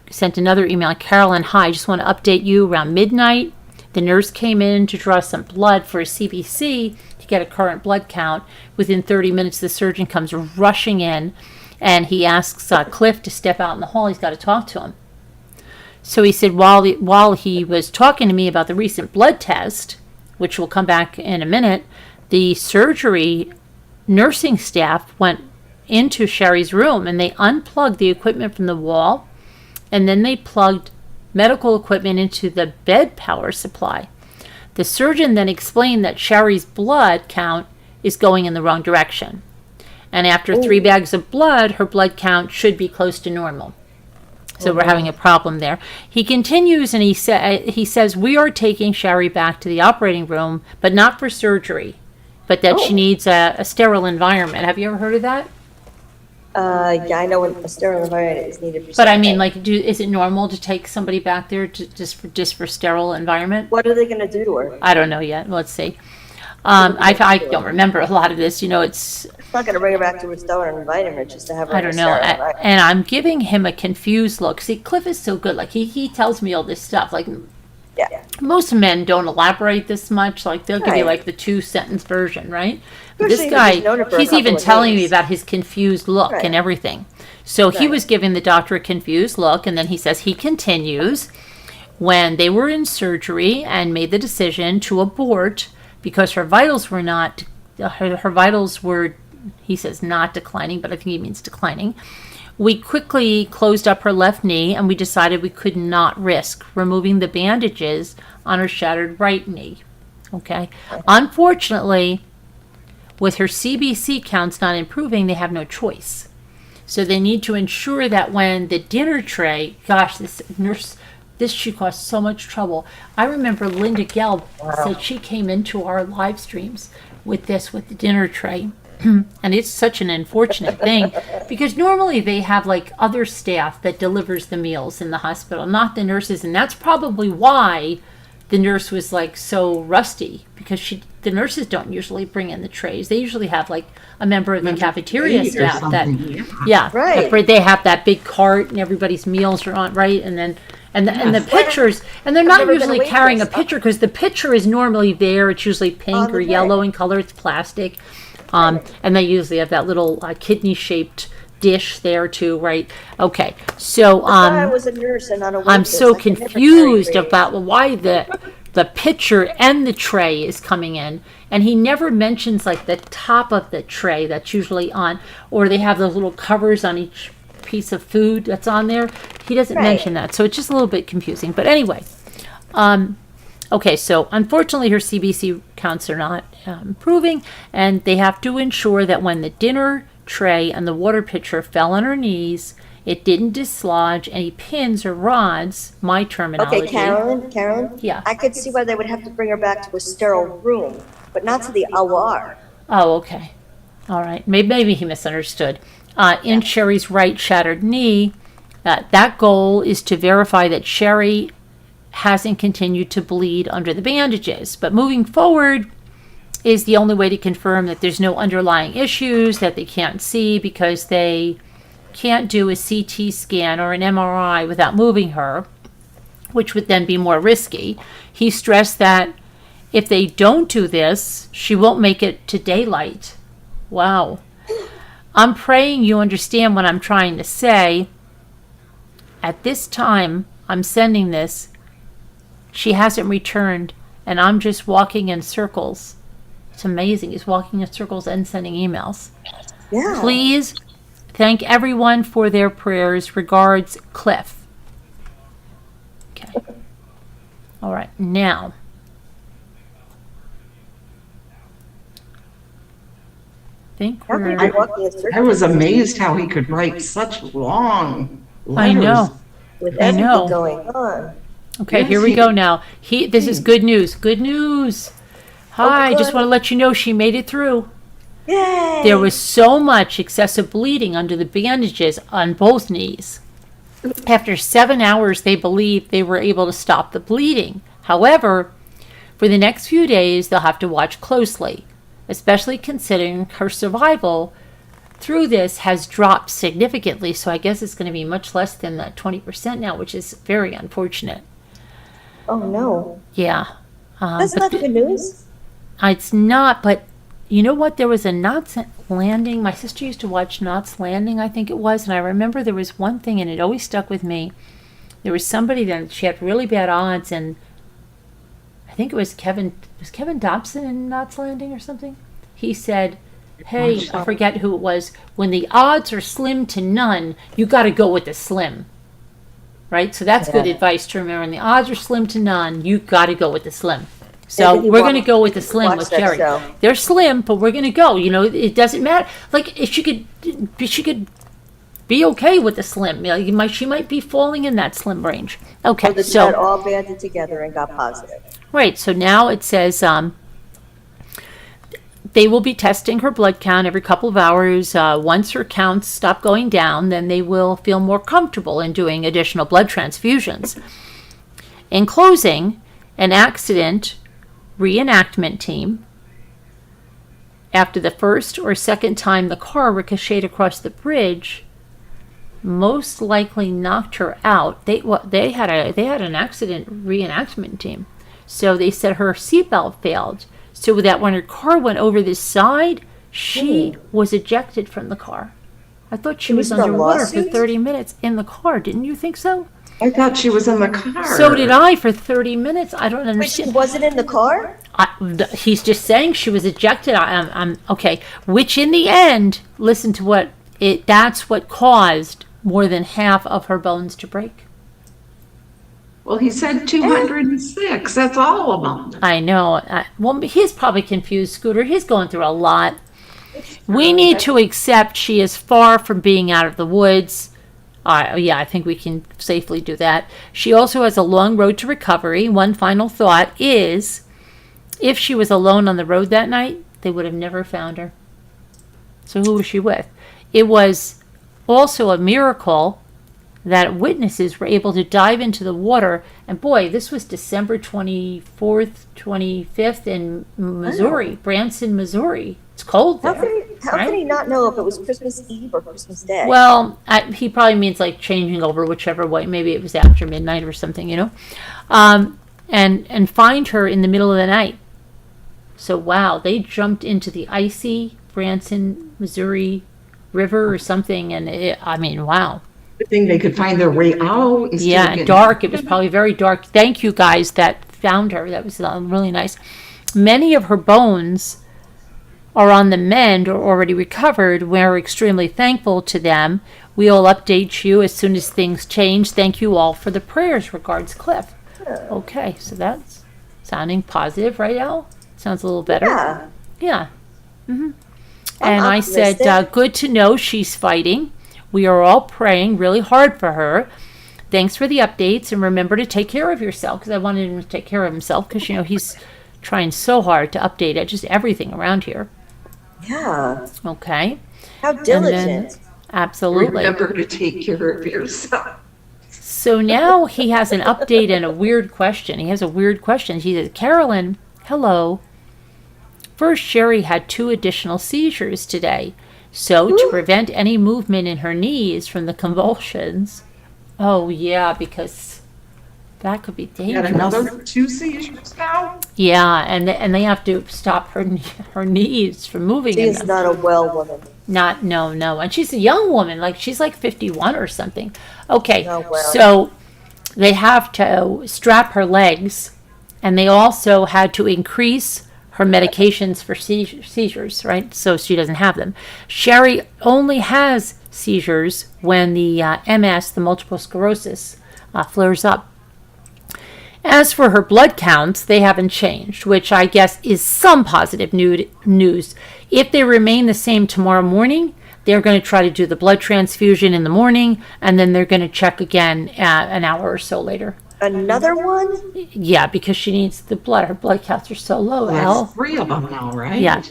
sent another email. Carolyn, hi, just want to update you. Around midnight, the nurse came in to draw some blood for a CBC to get a current blood count. Within 30 minutes, the surgeon comes rushing in, and he asks Cliff to step out in the hall. He's got to talk to him. So he said while he was talking to me about the recent blood test, which will come back in a minute, the surgery nursing staff went into Sherry's room and they unplugged the equipment from the wall, and then they plugged medical equipment into the bed power supply. The surgeon then explained that Sherry's blood count is going in the wrong direction. And after 3 bags of blood, her blood count should be close to normal. So we're having a problem there. He continues and he says, we are taking Sherry back to the operating room, but not for surgery, but that she needs a sterile environment. Have you ever heard of that? Yeah, I know a sterile environment is needed for But I something. mean, like, is it normal to take somebody back there just for sterile environment? What are they gonna do to her? I don't know yet. Let's see. I don't remember a lot of this. You know, it's, It's not gonna bring her back to a sterile environment just to have her I in a don't know. sterile environment. And I'm giving him a confused look. See, Cliff is so good. Like, he tells me all this stuff. Like, Yeah. most men don't elaborate this much. Like, they'll give you, Right. like, the 2-sentence version, right? But this Especially if he's known her guy, for a he's even couple of telling me days. about his confused look Right. and everything. So he Right. was giving the doctor a confused look, and then he says he continues, when they were in surgery and made the decision to abort because her vitals were not, her vitals were, he says, not declining, but I think he means declining. We quickly closed up her left knee, and we decided we could not risk removing the bandages on her shattered right knee. Okay. Unfortunately, with her CBC counts not improving, they have no choice. So they need to ensure that when the dinner tray, gosh, this nurse, she caused so much trouble. I remember Linda Gelb said she came into our live streams with the dinner tray. And it's such an unfortunate thing because normally they have like other staff that delivers the meals in the hospital, not the nurses. And that's probably why the nurse was like so rusty, because the nurses don't usually bring in the trays. They usually have like a member of the cafeteria Or staff that, something, yeah, Right. they have that big cart and everybody's meals are on, right? And then and the pitchers, and they're not never been a usually carrying a waitress. pitcher because the pitcher is normally there. It's usually On pink the or tray. yellow in color. It's plastic. And they usually have that little kidney-shaped dish there too, right? Okay, so I was a nurse and not a waitress. I'm so I could never carry confused trays. about why the pitcher and the tray is coming in, and he never mentions like the top of the tray that's usually on, or they have those little covers on each piece of food that's on there. He doesn't Right. mention that, so it's just a little bit confusing. But anyway, okay, so unfortunately her CBC counts are not improving, and they have to ensure that when the dinner tray and the water pitcher fell on her knees, it didn't dislodge any pins or rods, my terminology. Okay, Carolyn? Yeah. I could see why they would have to bring her back to a sterile room, but not to the OR. Oh, okay. All right. Maybe he misunderstood. In Sherry's right shattered knee, that goal is to verify that Sherry hasn't continued to bleed under the bandages. But moving forward is the only way to confirm that there's no underlying issues that they can't see, because they can't do a CT scan or an MRI without moving her, which would then be more risky. He stressed that if they don't do this, she won't make it to daylight. Wow. I'm praying you understand what I'm trying to say. At this time, I'm sending this. She hasn't returned, and I'm just walking in circles. It's amazing. He's walking in circles and sending emails. Yeah. Please thank everyone for their prayers. Regards, Cliff. Okay. All right. Now, How could you walk in a circle I was amazed how he could write such long I letters. know. with I know. everything going on? Okay, Yes, here we he- go now. This is good news. Good news. Hi, good. just want to let you know she made it through. Yay! There was so much excessive bleeding under the bandages on both knees. After 7 hours, they believed they were able to stop the bleeding. However, for the next few days, they'll have to watch closely, especially considering her survival through this has dropped significantly. So I guess it's going to be much less than that 20% now, which is very unfortunate. Oh, no. Yeah. That's but not good news. It's not, but you know what? There was a Knots Landing. My sister used to watch Knots Landing, I think it was, and I remember there was one thing, and it always stuck with me. There was somebody that she had really bad odds, and I think it was Kevin Dobson in Knots Landing or something? He said, hey, I forget who it was, when the odds are slim to none, you got to go with the slim. Right? So that's good Yeah. advice to remember. When the odds are slim to none, you got to go with the slim. So Maybe we're watch- going to go with the slim watch with that Jerry. show. They're slim, but we're going to go. You know, it doesn't matter. Like if she could be okay with the slim. You know, she might be falling in that slim range. Okay, So they got all banded together and got positive. Right, so now it says they will be testing her blood count every couple of hours. Once her counts stop going down, then they will feel more comfortable in doing additional blood transfusions. In closing, an accident reenactment team, after the first or second time the car ricocheted across the bridge, most likely knocked her out. They had an accident reenactment team. So they said her seatbelt failed, so that when her car went over the side, she was ejected from the car. I thought she was underwater for 30 minutes in the car. Didn't you think so? I thought she was in the car. So did I for 30 minutes. I don't understand. Wait, she wasn't in the car? He's just saying she was ejected. I'm okay. Which in the end, listen to that's what caused more than half of her bones to break. Well, he said 206. That's all of them. I know. Well, he's probably confused, Scooter. He's going through a lot. We need to accept she is far from being out of the woods. Yeah, I think we can safely do that. She also has a long road to recovery. One final thought is, if she was alone on the road that night, they would have never found her. So who was she with? It was also a miracle that witnesses were able to dive into the water. And boy, this was December 24th, 25th in Missouri, Branson, Missouri. It's cold there. How could he not know if it was Christmas Eve or Christmas Day? Well, he probably means like changing over whichever way. Maybe it was after midnight or something, you know. And find her in the middle of the night. So, wow, they jumped into the icy Branson, Missouri River or something. And wow. Good thing they could find their way out. Yeah, dark. It was probably very dark. Thank you guys that found her. That was really nice. Many of her bones are on the mend or already recovered. We're extremely thankful to them. We'll update you as soon as things change. Thank you all for the prayers. Regards, Cliff. Okay, so that's sounding positive, right, Al? Sounds a little better. Yeah. Mm-hmm. And I said, good to know she's fighting. We are all praying really hard for her. Thanks for the updates, and remember to take care of yourself, because I wanted him to take care of himself, because, you know, he's trying so hard to update just everything around here. Yeah. Okay. How diligent. Absolutely. Remember to take care of yourself. So now he has an update and a weird question. He says, Carolyn, hello. First, Sherry had 2 additional seizures today. So, to prevent any movement in her knees from the convulsions. Oh, yeah, because that could be dangerous. Got another 2 seizures now? Yeah, and they have to stop her knees from moving. She is not a well woman. No. And she's a young woman. She's like 51 or something. Okay, well. So they have to strap her legs, and they also had to increase her medications for seizures, right? So she doesn't have them. Sherry only has seizures when the MS, the multiple sclerosis, flares up. As for her blood counts, they haven't changed, which I guess is some positive news. If they remain the same tomorrow morning, they're going to try to do the blood transfusion in the morning, and then they're going to check again an hour or so later. Another one? Yeah, because she needs the blood. Her blood counts are so low, Well, that's 3 of them now, right? Yeah.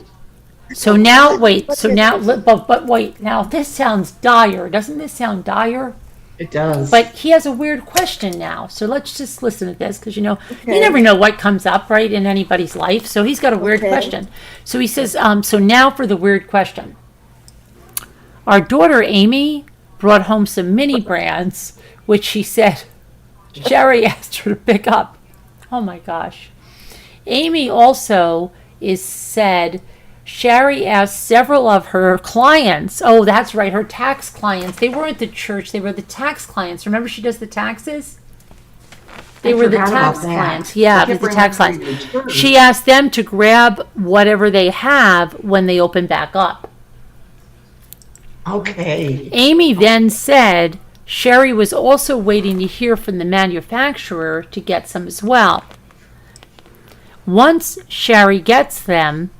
So now, wait. But wait. Now, this sounds dire. Doesn't this sound dire? It does. But he has a weird question now. So let's just listen to this, because, you know, you never know what comes up, right, in anybody's life. So he's got a weird question. So he says, so now for the weird question. Our daughter, Amy, brought home some mini brands, which she said Sherry asked her to pick up. Oh, my gosh. Amy also said Sherry asked several of her clients. Oh, that's right, her tax clients. They weren't the church. They were the tax clients. Remember, she does the taxes? They were the tax clients. Yeah, the tax clients. She asked them to grab whatever they have when they open back up. Okay. Amy then said Sherry was also waiting to hear from the manufacturer to get some as well. Once Sherry gets them,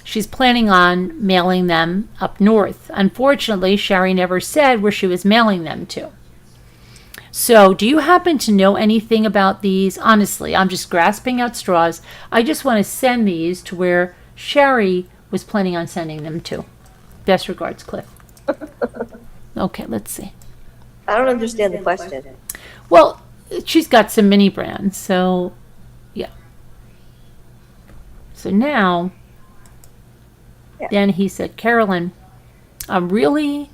she's planning on mailing them up north. Unfortunately, Sherry never said where she was mailing them to. So, do you happen to know anything about these? Honestly, I'm just grasping at straws. I just want to send these to where Sherry was planning on sending them to. Best regards, Cliff. Okay, let's see. I don't understand the question. Well, she's got some mini brands, so yeah. So now, then he said, Carolyn, I'm really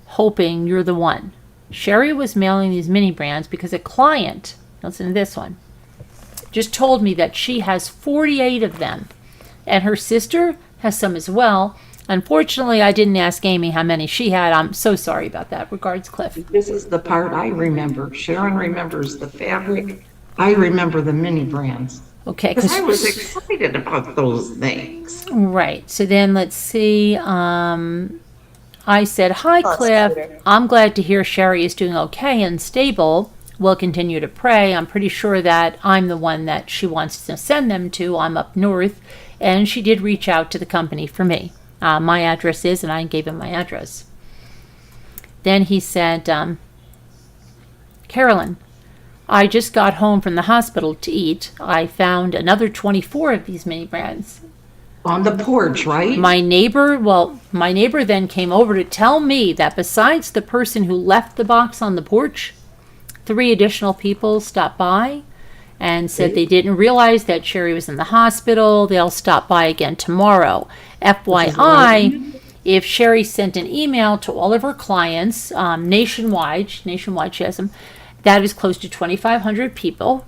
hoping you're the one. Sherry was mailing these mini brands because a client, listen to this one, just told me that she has 48 of them, and her sister has some as well. Unfortunately, I didn't ask Amy how many she had. I'm so sorry about that. Regards, Cliff. This is the part I remember. Sharon remembers the fabric. I remember the mini brands. Okay. Because I was excited about those things. Right. So then let's see. I said, hi, Cliff. I'm glad to hear Sherry is doing okay and stable. We'll continue to pray. I'm pretty sure that I'm the one that she wants to send them to. I'm up north. And she did reach out to the company for me. My address is, and I gave him my address. Then he said, Carolyn, I just got home from the hospital to eat. I found another 24 of these mini brands. On the porch, right? My neighbor then came over to tell me that besides the person who left the box on the porch, 3 additional people stopped by and said they didn't realize that Sherry was in the hospital. They'll stop by again tomorrow. FYI, if Sherry sent an email to all of her clients nationwide, she has them, that is close to 2,500 people.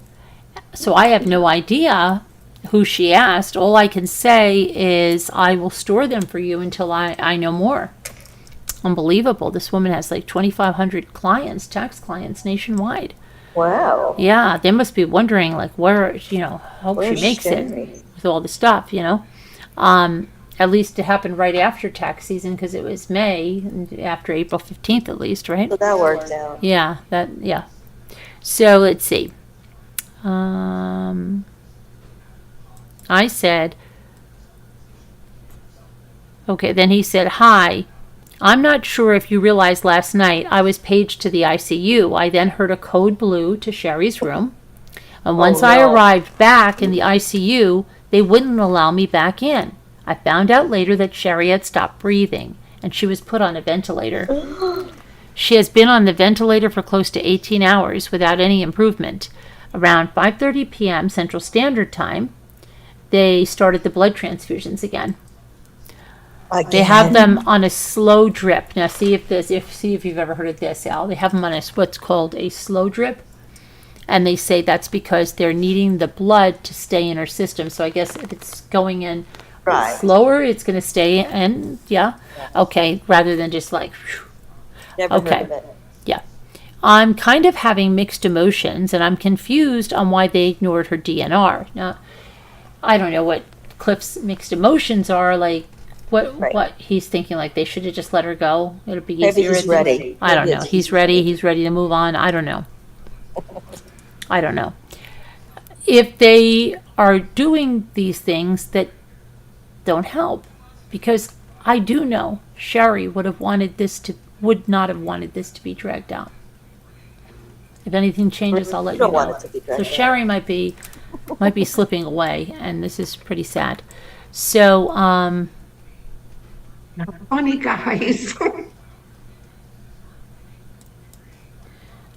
So I have no idea who she asked. All I can say is I will store them for you until I know more. Unbelievable. This woman has like 2,500 clients, tax clients nationwide. Wow. Yeah, they must be wondering like where, how she makes it with all the stuff, At least it happened right after tax season because it was May, after April 15th at least, right? So that worked out. Yeah, So let's see. I said, okay, then he said, hi. I'm not sure if you realized last night I was paged to the ICU. I then heard a code blue to Sherry's room. And once I arrived back in the ICU, they wouldn't allow me back in. I found out later that Sherry had stopped breathing and she was put on a ventilator. She has been on the ventilator for close to 18 hours without any improvement. Around 5:30 p.m. Central Standard Time, they started the blood transfusions again. They have them on a slow drip. Now see if you've ever heard of this, Al. They have them on what's called a slow drip. And they say that's because they're needing the blood to stay in her system. So I guess if it's going in slower, it's going to stay in. Yeah. Okay. Rather than just like. Never heard of it. Yeah. I'm kind of having mixed emotions, and I'm confused on why they ignored her DNR. Now, I don't know what Cliff's mixed emotions are. Like, what he's thinking. Like they should have just let her go. It'll be easier. Maybe he's ready. I don't know. He's ready. He's ready to move on. I don't know. If they are doing these things that don't help, because I do know Sherry would not have wanted this to be dragged out. If anything changes, I'll let you know. Want it to be dragged So Sherry might be slipping away, and this is pretty sad. So, funny guys.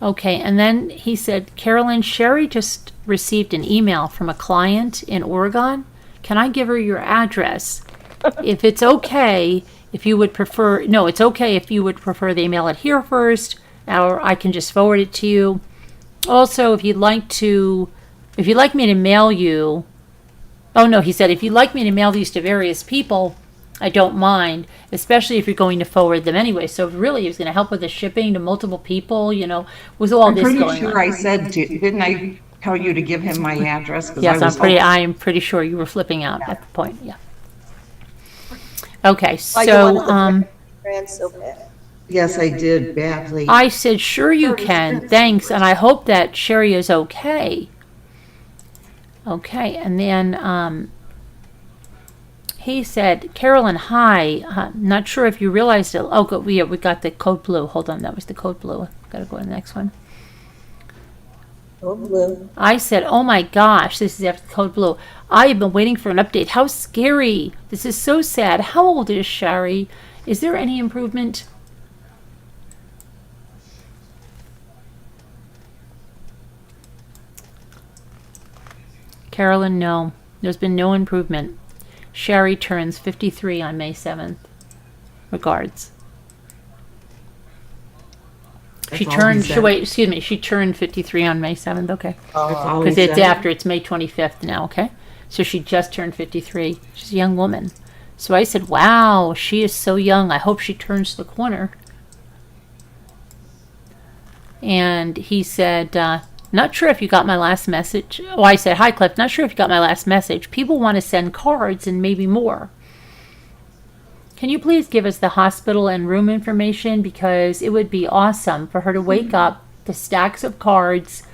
okay, and then he said, Carolyn, Sherry just received an email from a client in Oregon. Can I give her your address? If it's okay, if you would prefer, it's okay if you would prefer they mail it here first, or I can just forward it to you. Also, if you'd like me to mail you, he said, if you'd like me to mail these to various people, I don't mind, especially if you're going to forward them anyway. So really, he was going to help with the shipping to multiple people, with all this going on. I'm pretty sure I said, didn't I tell you to give him my address? Yes, I'm pretty sure you were flipping out at the point, yeah. Okay, so, yes, I did badly. I said, sure you can, thanks, and I hope that Sherry is okay. Okay, and then, He said, Carolyn, hi. Not sure if you realized it. Oh, we got the code blue. Hold on, that was the code blue. Gotta go to the next one. Code blue. I said, oh my gosh, this is after the code blue. I have been waiting for an update. How scary. This is so sad. How old is Shari? Is there any improvement? Carolyn, no. There's been no improvement. Shari turns 53 on May 7th. Regards. She turned 53 on May 7th, okay. Because it's after, it's May 25th now, okay? So she just turned 53. She's a young woman. So I said, wow, she is so young. I hope she turns the corner. And he said, not sure if you got my last message. Oh, I said, hi, Cliff. Not sure if you got my last message. People want to send cards and maybe more. Can you please give us the hospital and room information? Because it would be awesome for her to wake up to stacks of cards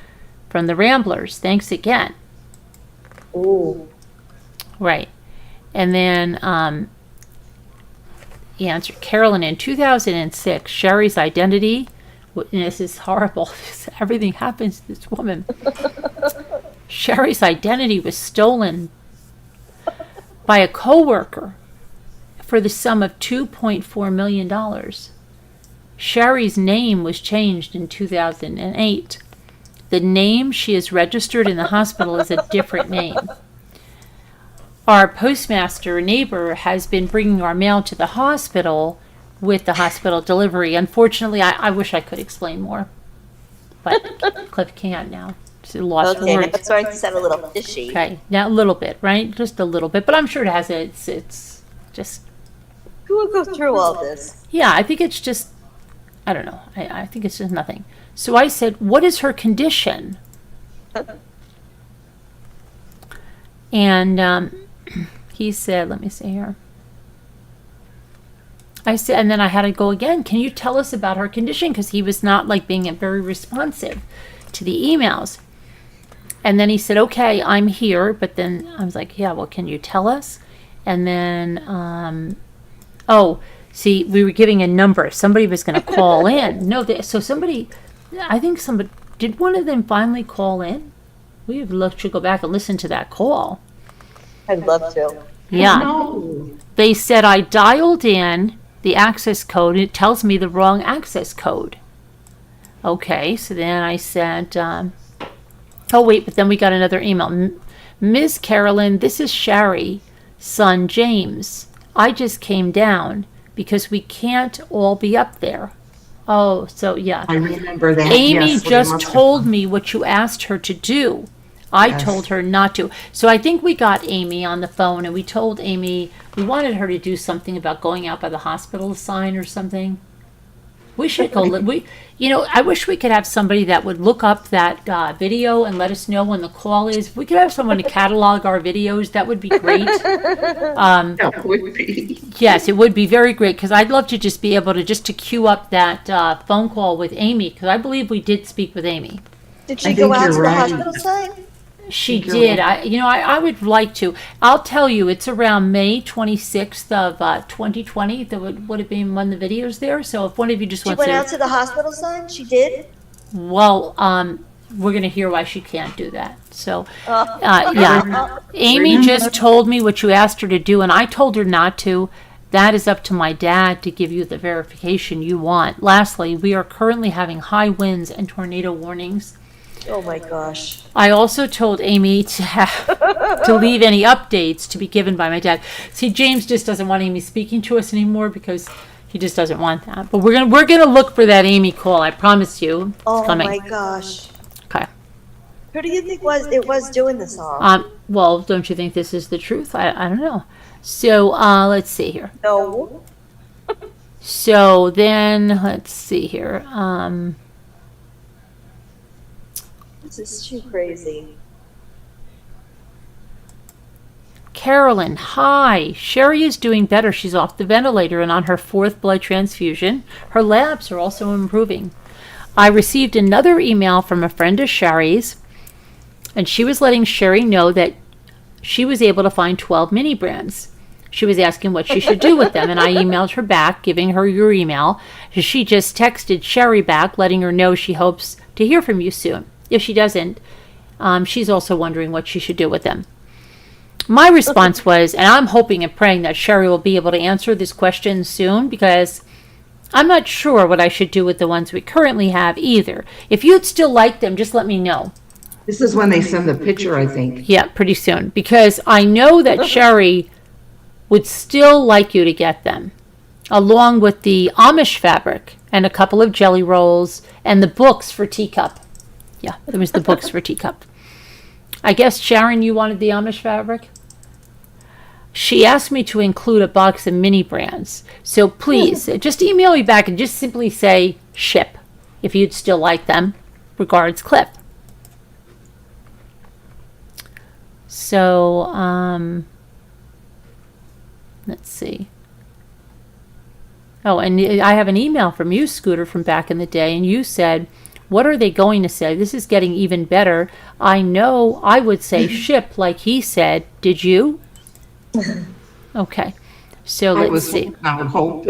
from the Ramblers. Thanks again. Ooh. Right. And then he answered, Carolyn, in 2006, Shari's identity, and this is horrible. Everything happens to this woman. Shari's identity was stolen by a coworker for the sum of $2.4 million. Shari's name was changed in 2008. The name she is registered in the hospital is a different name. Our postmaster neighbor has been bringing our mail to the hospital with the hospital delivery. Unfortunately, I wish I could explain more, but Cliff can't now. It's a lost Okay, word. that's starting to sound a little fishy. Okay, now a little bit, right? Just a little bit, but I'm sure it has it's just. Who would go through all this? Yeah, I think it's just, I don't know. I think it's just nothing. So I said, what is her condition? And he said, let me see here. I said, and then I had to go again. Can you tell us about her condition? Because he was not like being very responsive to the emails. And then he said, okay, I'm here. But then I was like, yeah, well, can you tell us? And then, see, we were giving a number. Somebody was going to call in. No, I think somebody, did one of them finally call in? We should go back and listen to that call. I'd love to. Yeah. No. They said I dialed in the access code. It tells me the wrong access code. Okay, so then I said, but then we got another email. Ms. Carolyn, this is Shari, son James. I just came down because we can't all be up there. Oh, so yeah. I remember that. Amy yes, just told me what you asked her to do. I told her not to. So I think we got Amy on the phone and we told Amy we wanted her to do something about going out by the hospital sign or something. We should go. I wish we could have somebody that would look up that video and let us know when the call is. If we could have someone to catalog our videos, that would be great. That would be. Yes, it would be very great because I'd love to just be able to queue up that phone call with Amy because I believe we did speak with Amy. Did she go out to the hospital sign? She did. I would like to. I'll tell you, it's around May 26th of 2020. That would have been one of the videos there. So if one of you just wants to. She went out to the hospital sign? She Well, we're going to hear why she can't do that. So, yeah. Amy just told me what you asked her to do, and I told her not to. That is up to my dad to give you the verification you want. Lastly, we are currently having high winds and tornado warnings. Oh my gosh. I also told Amy to leave any updates to be given by my dad. See, James just doesn't want Amy speaking to us anymore because he just doesn't want that. But we're gonna look for that Amy call. I promise you. It's coming. My gosh. Okay. Who do you think was doing this all? Well, don't you think this is the truth? I don't know. So let's see here. No. So then let's see here. This is too crazy. Carolyn, hi. Sherry is doing better. She's off the ventilator and on her 4th blood transfusion. Her labs are also improving. I received another email from a friend of Sherry's, and she was letting Sherry know that she was able to find 12 mini brands. She was asking what she should do with them, and I emailed her back, giving her your email. She just texted Sherry back, letting her know she hopes to hear from you soon. If she doesn't, she's also wondering what she should do with them. My response was, and I'm hoping and praying that Sherry will be able to answer this question soon, because I'm not sure what I should do with the ones we currently have either. If you'd still like them, just let me know. This is when they send the picture, I think. Yeah, pretty soon, because I know that Sherry would still like you to get them, along with the Amish fabric and a couple of jelly rolls and the books for teacup. Yeah, there was the books for teacup. I guess, Sharon, you wanted the Amish fabric? She asked me to include a box of mini brands. So please, just email me back and just simply say ship if you'd still like them. Regards, Cliff. So, let's see. Oh, and I have an email from you, Scooter, from back in the day, and you said, what are they going to say? This is getting even better. I know I would say ship like he said. Did you? Okay. So let's see. I would hope.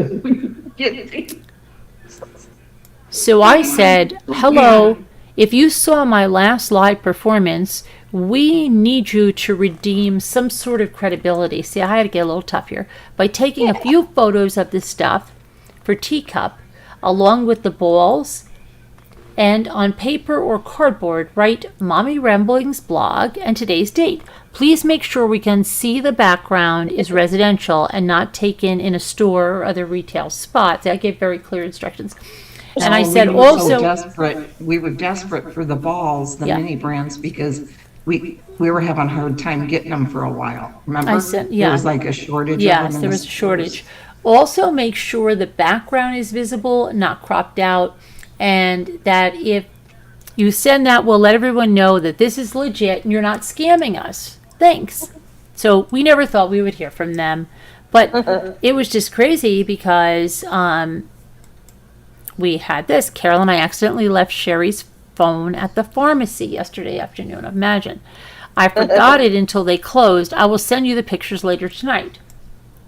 So I said, hello, if you saw my last live performance, we need you to redeem some sort of credibility. See, I had to get a little tough here. By taking a few photos of the stuff for teacup, along with the balls, and on paper or cardboard, write Mommy Ramblings blog and today's date. Please make sure we can see the background is residential and not taken in a store or other retail spots. I gave very clear instructions. And I said we were desperate for the balls, the mini brands, because we were having a hard time getting them for a while. Remember? There was like a shortage. Yes, there was a shortage. Also, make sure the background is visible, not cropped out, and that if you send that, we'll let everyone know that this is legit and you're not scamming us. Thanks. So we never thought we would hear from them, but it was just crazy because we had this. Carol and I accidentally left Sherry's phone at the pharmacy yesterday afternoon. Imagine. I forgot it until they closed. I will send you the pictures later tonight.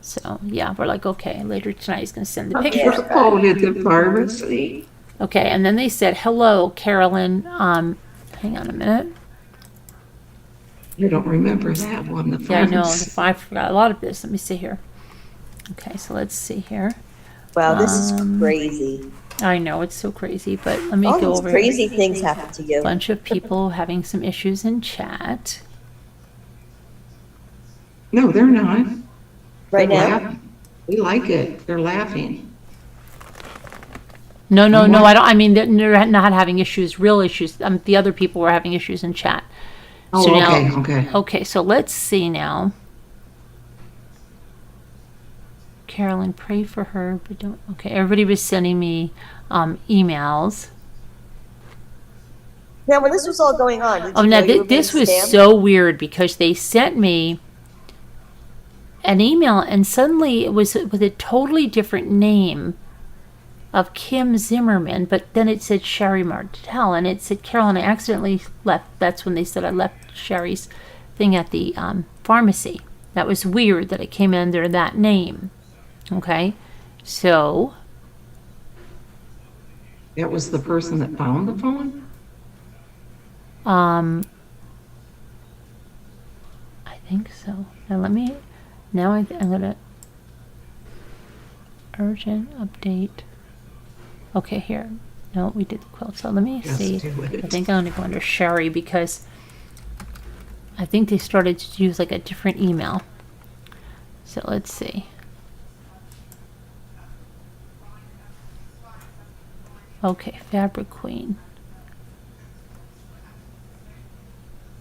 So, yeah, we're like, okay, later tonight he's going to send the pictures. Phone at the pharmacy. Okay, and then they said, hello, Carolyn. Hang on a minute. You don't remember that one, the pharmacy. Yeah, I know. I forgot a lot of this. Let me see here. Okay, so let's see here. Wow, this is crazy. I know, it's so crazy, but let me All go these over crazy here. things happen to you. A bunch of people having some issues in chat. No, they're not. Right They're now? laughing. We like it. They're laughing. No, I don't. I mean, they're not having issues, real issues. The other people were having issues in chat. Oh, So okay, now, okay. Okay, so let's see now. Carolyn, pray for her, but don't. Okay, everybody was sending me emails. Now, when this was all going on, did you Now know you were this being was scammed? so weird because they sent me an email and suddenly it was with a totally different name of Kim Zimmerman, but then it said Sherry Martell, and it said Carolyn. I accidentally left. That's when they said I left Sherry's thing at the pharmacy. That was weird that it came under that name. Okay, so That was the person that found the phone? I think so. Now let me. Now I'm gonna urgent update. Okay, here. No, we did the quilt. So let me Just see. do it. I think I'm gonna go under Sherry because I think they started to use like a different email. So let's see. Okay, Fabric Queen.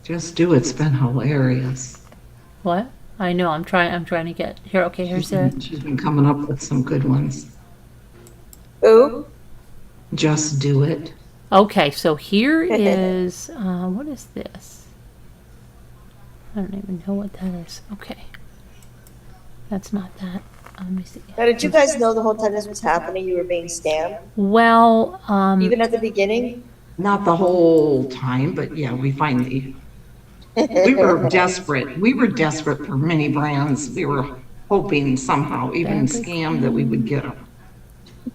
Just do it. It's been hilarious. What? I know. I'm trying to get here. Okay, here's a. She's been coming up with some good ones. Ooh, Just do it. Okay, so here is what is this? I don't even know what that is. Okay, that's not that. Let me see. now did you guys know the whole time this was happening, you were being scammed? Well, Even at the beginning? Not the whole time, but yeah, we finally, we were desperate. We were desperate for many brands. We were hoping somehow, even Fabric scam, that we would get them.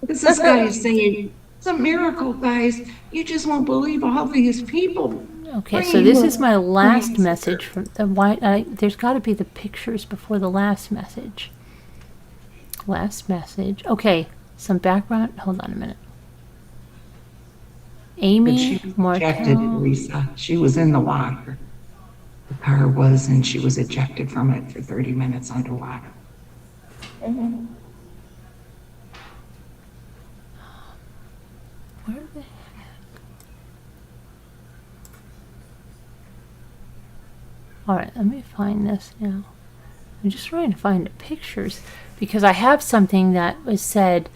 This guy is saying, it's a miracle, guys. You just won't believe all these people. Okay, so this is my last message from the there's got to be the pictures before the last message. Last message. Okay, some background. Hold on a minute. But Amy she was ejected, Martel. Lisa. She was in the water. The car was, and she was ejected from it for 30 minutes underwater. Where the All right, let me find this now. I'm just trying to find the pictures because I have something that was said.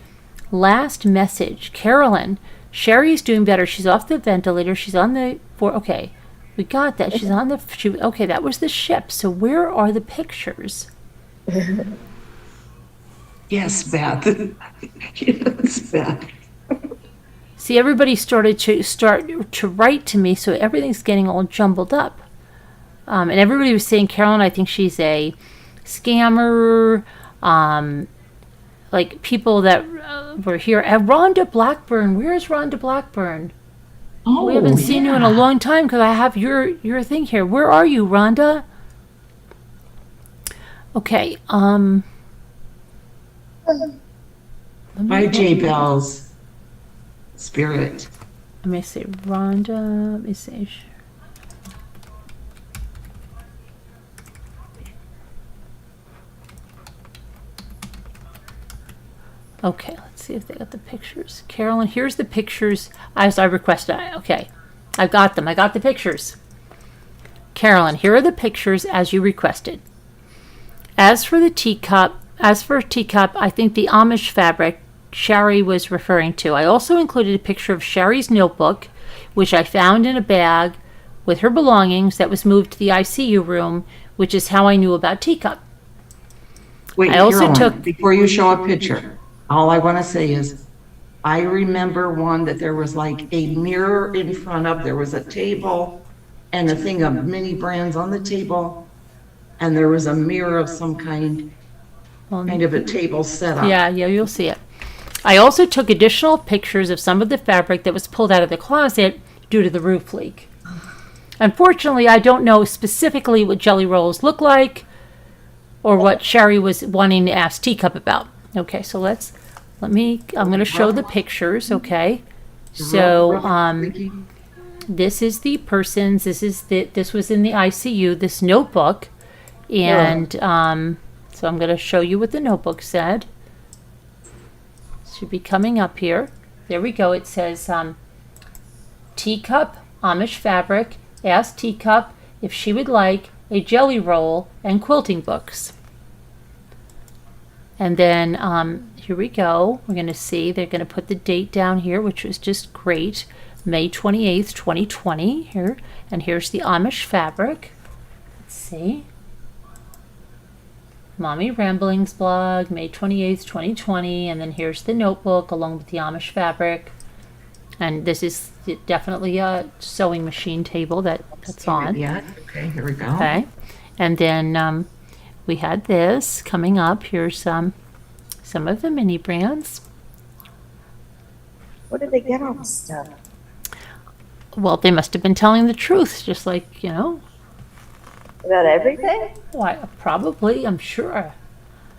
Last message, Carolyn. Sherry's doing better. She's off the ventilator. She's on the okay, we got that. She's on the. Okay, that was the ship. So where are the pictures? Yes, Beth. Yes, Beth. See, everybody started to write to me, so everything's getting all jumbled up. And everybody was saying, Carolyn, I think she's a scammer. Like people that were here. Rhonda Blackburn. Where's Rhonda Blackburn? Oh, We haven't seen you in a long time because I have your thing here. Where are you, Rhonda? Okay. By J. Bell's spirit. Let me see, Rhonda. Let me see. Okay, let's see if they got the pictures. Carolyn, here's the pictures as I requested. Okay, I got them. I got the pictures. Carolyn, here are the pictures as you requested. As for teacup, I think the Amish fabric Sherry was referring to. I also included a picture of Sherry's notebook, which I found in a bag with her belongings that was moved to the ICU room, which is how I knew about teacup. Wait, I also Carolyn, before you show a picture, all I want to say is, I remember one that there was like a mirror in front of, there was a table and a thing of mini brands on the table, and there was a mirror of some kind of a table set up. Yeah, you'll see it. I also took additional pictures of some of the fabric that was pulled out of the closet due to the roof leak. Unfortunately, I don't know specifically what jelly rolls look like or what Sherry was wanting to ask Teacup about. Okay, so I'm going to show the pictures, okay? So, this is the person's, this was in the ICU, this notebook, and, so I'm going to show you what the notebook said. Should be coming up here. There we go. It says, Teacup, Amish fabric, asked Teacup if she would like a jelly roll and quilting books. And then here we go. We're going to see, they're going to put the date down here, which was just great. May 28th, 2020 here. And here's the Amish fabric. Let's see. Mommy Ramblings blog, May 28th, 2020. And then here's the notebook along with the Amish fabric. And this is definitely a sewing machine table that's on. Yeah, okay, here we go. Okay. And then we had this coming up. Here's some of the mini brands. Where did they get all this stuff? Well, they must have been telling the truth, just like, About everything? Why, probably, I'm sure.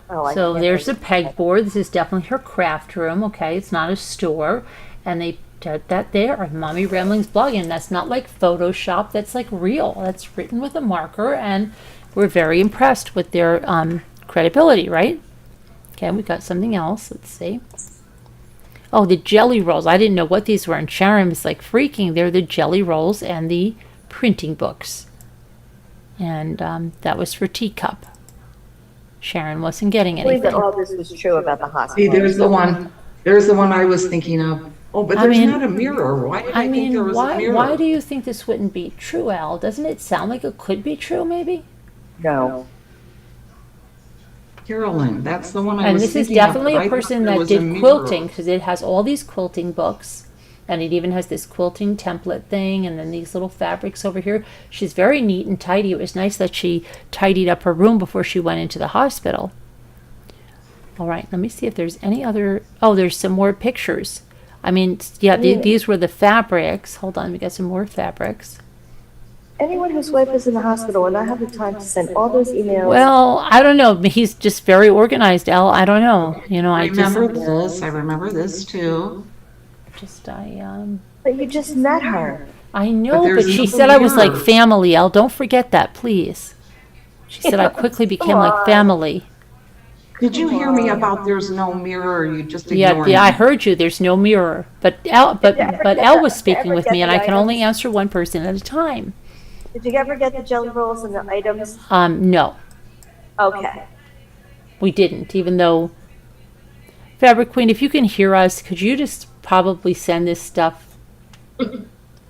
Oh, I So can't there's the believe- pegboard. This is definitely her craft room, okay? It's not a store. And they did that there, Mommy Ramblings blog. And that's not like Photoshop. That's like real. That's written with a marker. And we're very impressed with their credibility, right? Okay, we got something else. Let's see. Oh, the jelly rolls. I didn't know what these were. And Sharon was like freaking. They're the jelly rolls and the printing books. And that was for Teacup. Sharon wasn't getting I believe that anything. all this was true about the See, hospital. there's the one I was thinking of. Oh, but I there's mean- not a mirror. Why did I think there was a mirror? why do you think this wouldn't be true, Al? Doesn't it sound like it could be true, maybe? No. Carolyn, that's the one I And was this is thinking of, definitely but I a thought person there that was a did mirror. quilting, because it has all these quilting books, and it even has this quilting template thing, and then these little fabrics over here. She's very neat and tidy. It was nice that she tidied up her room before she went into the hospital. All right, let me see if there's any other. Oh, there's some more pictures. I mean, yeah, these were the fabrics. Hold on, we got some more fabrics. Anyone whose wife is in the hospital will not have the time to send all those emails. Well, I don't know. He's just very organized, Al. I don't know. You know, I remember this too. But you just met her. I know, But but there's she no said I was like mirror. family, Al. Don't forget that, please. She said I quickly became like family. Did you hear me about there's no mirror? Or you just Yeah, ignored yeah, I me? heard you. There's no mirror. But Al was speaking with get me, and the I can only items? answer one person at a time. Did you ever get the jelly rolls and the items? No, Okay. we didn't, even though Fabric Queen, if you can hear us, could you just probably send this stuff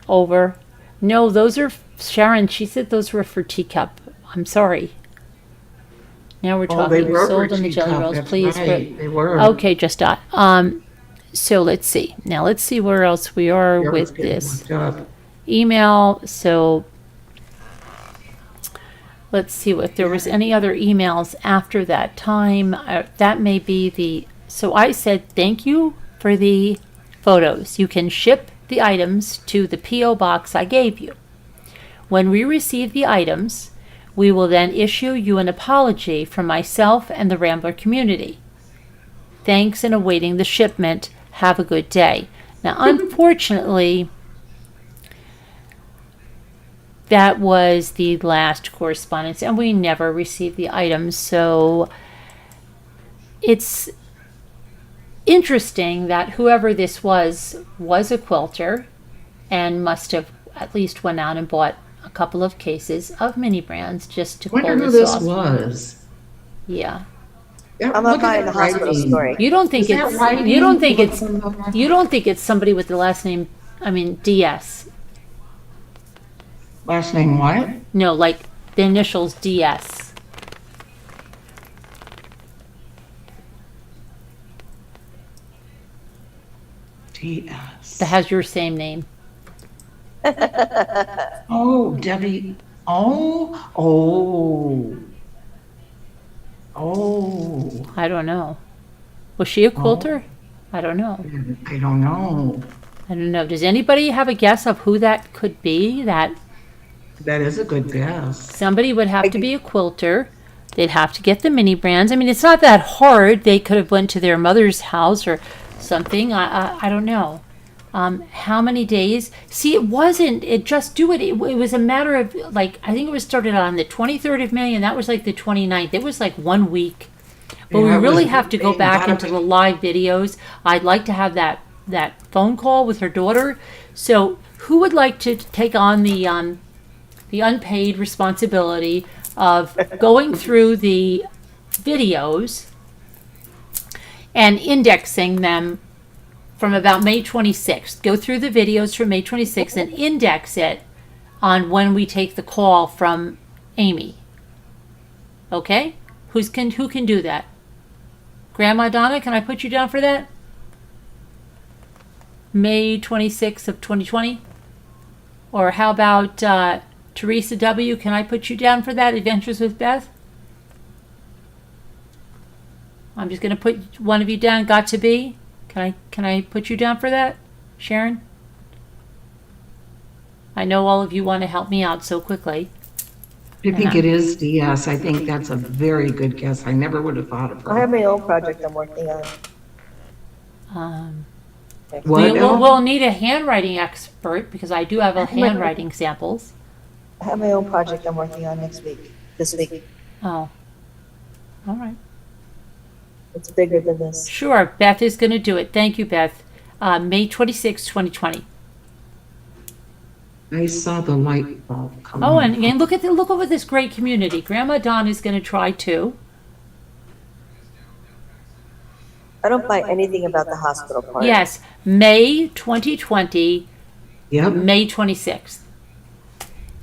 over? No, those are Sharon. She said those were for Teacup. I'm sorry. Now we're Oh, they talking. were Sold for on the jelly Teacup, rolls, that's please. right, they were. Okay, just dot. So let's see. Now let's see where else we are Yeah, with it's getting this looked up. email. So let's see if there was any other emails after that time. That may be the. So I said thank you for the photos. You can ship the items to the P.O. box I gave you. When we receive the items, we will then issue you an apology from myself and the Rambler community. Thanks and awaiting the shipment. Have a good day. Now, unfortunately, that was the last correspondence, and we never received the items. So it's interesting that whoever this was a quilter and must have at least went out and bought a couple of cases of mini brands just to pull Wonder who this this off. was. Yeah. Yeah, I'm look not at buying that the hospital writing. story. You don't think Is that it's writing? you don't think Look it's on the- you don't think it's somebody with the last name, I mean DS. Last name what? No, like the initials DS. DS. That has your same name. Oh, Debbie. Oh. I don't know. Was she a quilter? I don't know. I don't know. I don't know. Does anybody have a guess of who that could be? That That is a good guess. somebody would have to be a quilter. They'd have to get the mini brands. I mean, it's not that hard. They could have went to their mother's house or something. I don't know. How many days? See, it just do it. It was a matter of like, I think it was started on the 23rd of May and that was like the 29th. It was like 1 week. But Yeah, we it really was- have to go they back gotta into be- the live videos. I'd like to have that phone call with her daughter. So who would like to take on the unpaid responsibility of going through the videos and indexing them from about May 26th? Go through the videos from May 26th and index it on when we take the call from Amy. Okay? Who can do that? Grandma Donna, can I put you down for that? May 26th of 2020? Or how about Teresa W., can I put you down for that? Adventures with Beth? I'm just going to put one of you down. Got to be? Can I put you down for that, Sharon? I know all of you want to help me out so quickly. I think it is DS. I think that's a very good guess. I never would have thought of I have her. my own project I'm working on. What? We'll need a handwriting expert because I do have a handwriting samples. I have my own project I'm working on this week. Oh, all right. It's bigger than this. Sure, Beth is going to do it. Thank you, Beth. May 26, 2020. I saw the light bulb come Oh, on. and look over this great community. Grandma Dawn is going to try too. I don't buy anything about the hospital part. Yes, May 2020, Yep, May 26th.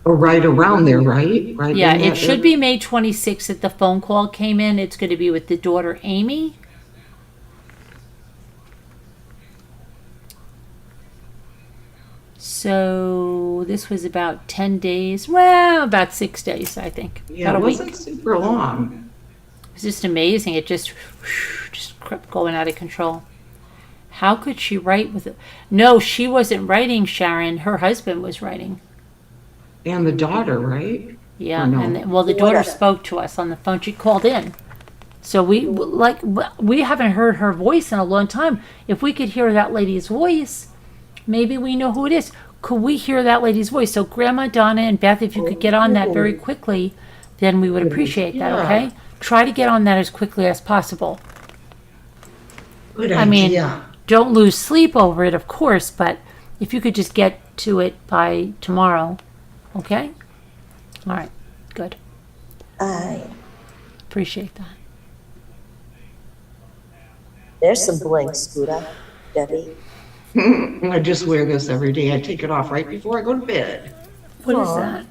or right around there, right? Right. Yeah, in it that should be May 26th that the phone call came in. It's going to be with the daughter Amy. So this was about 10 days. Well, about 6 days, I think. Yeah, About it a week. wasn't super long. It's just amazing. It just going out of control. How could she write with it? No, she wasn't writing, Sharon. Her husband was writing. And the daughter, right? Yeah, Or no? and the daughter spoke to us on the phone. She called in. So we haven't heard her voice in a long time. If we could hear that lady's voice, maybe we know who it is. Could we hear that lady's voice? So Grandma Donna and Beth, if you could get on that very quickly, then we would appreciate that, okay? Try to get on that as quickly as possible. Good I mean, idea. don't lose sleep over it, of course, but if you could just get to it by tomorrow, okay? All right, good. Appreciate that. There's some bling, Scooter, Debbie. I just wear this every day. I take it off right before I go to bed. What is that?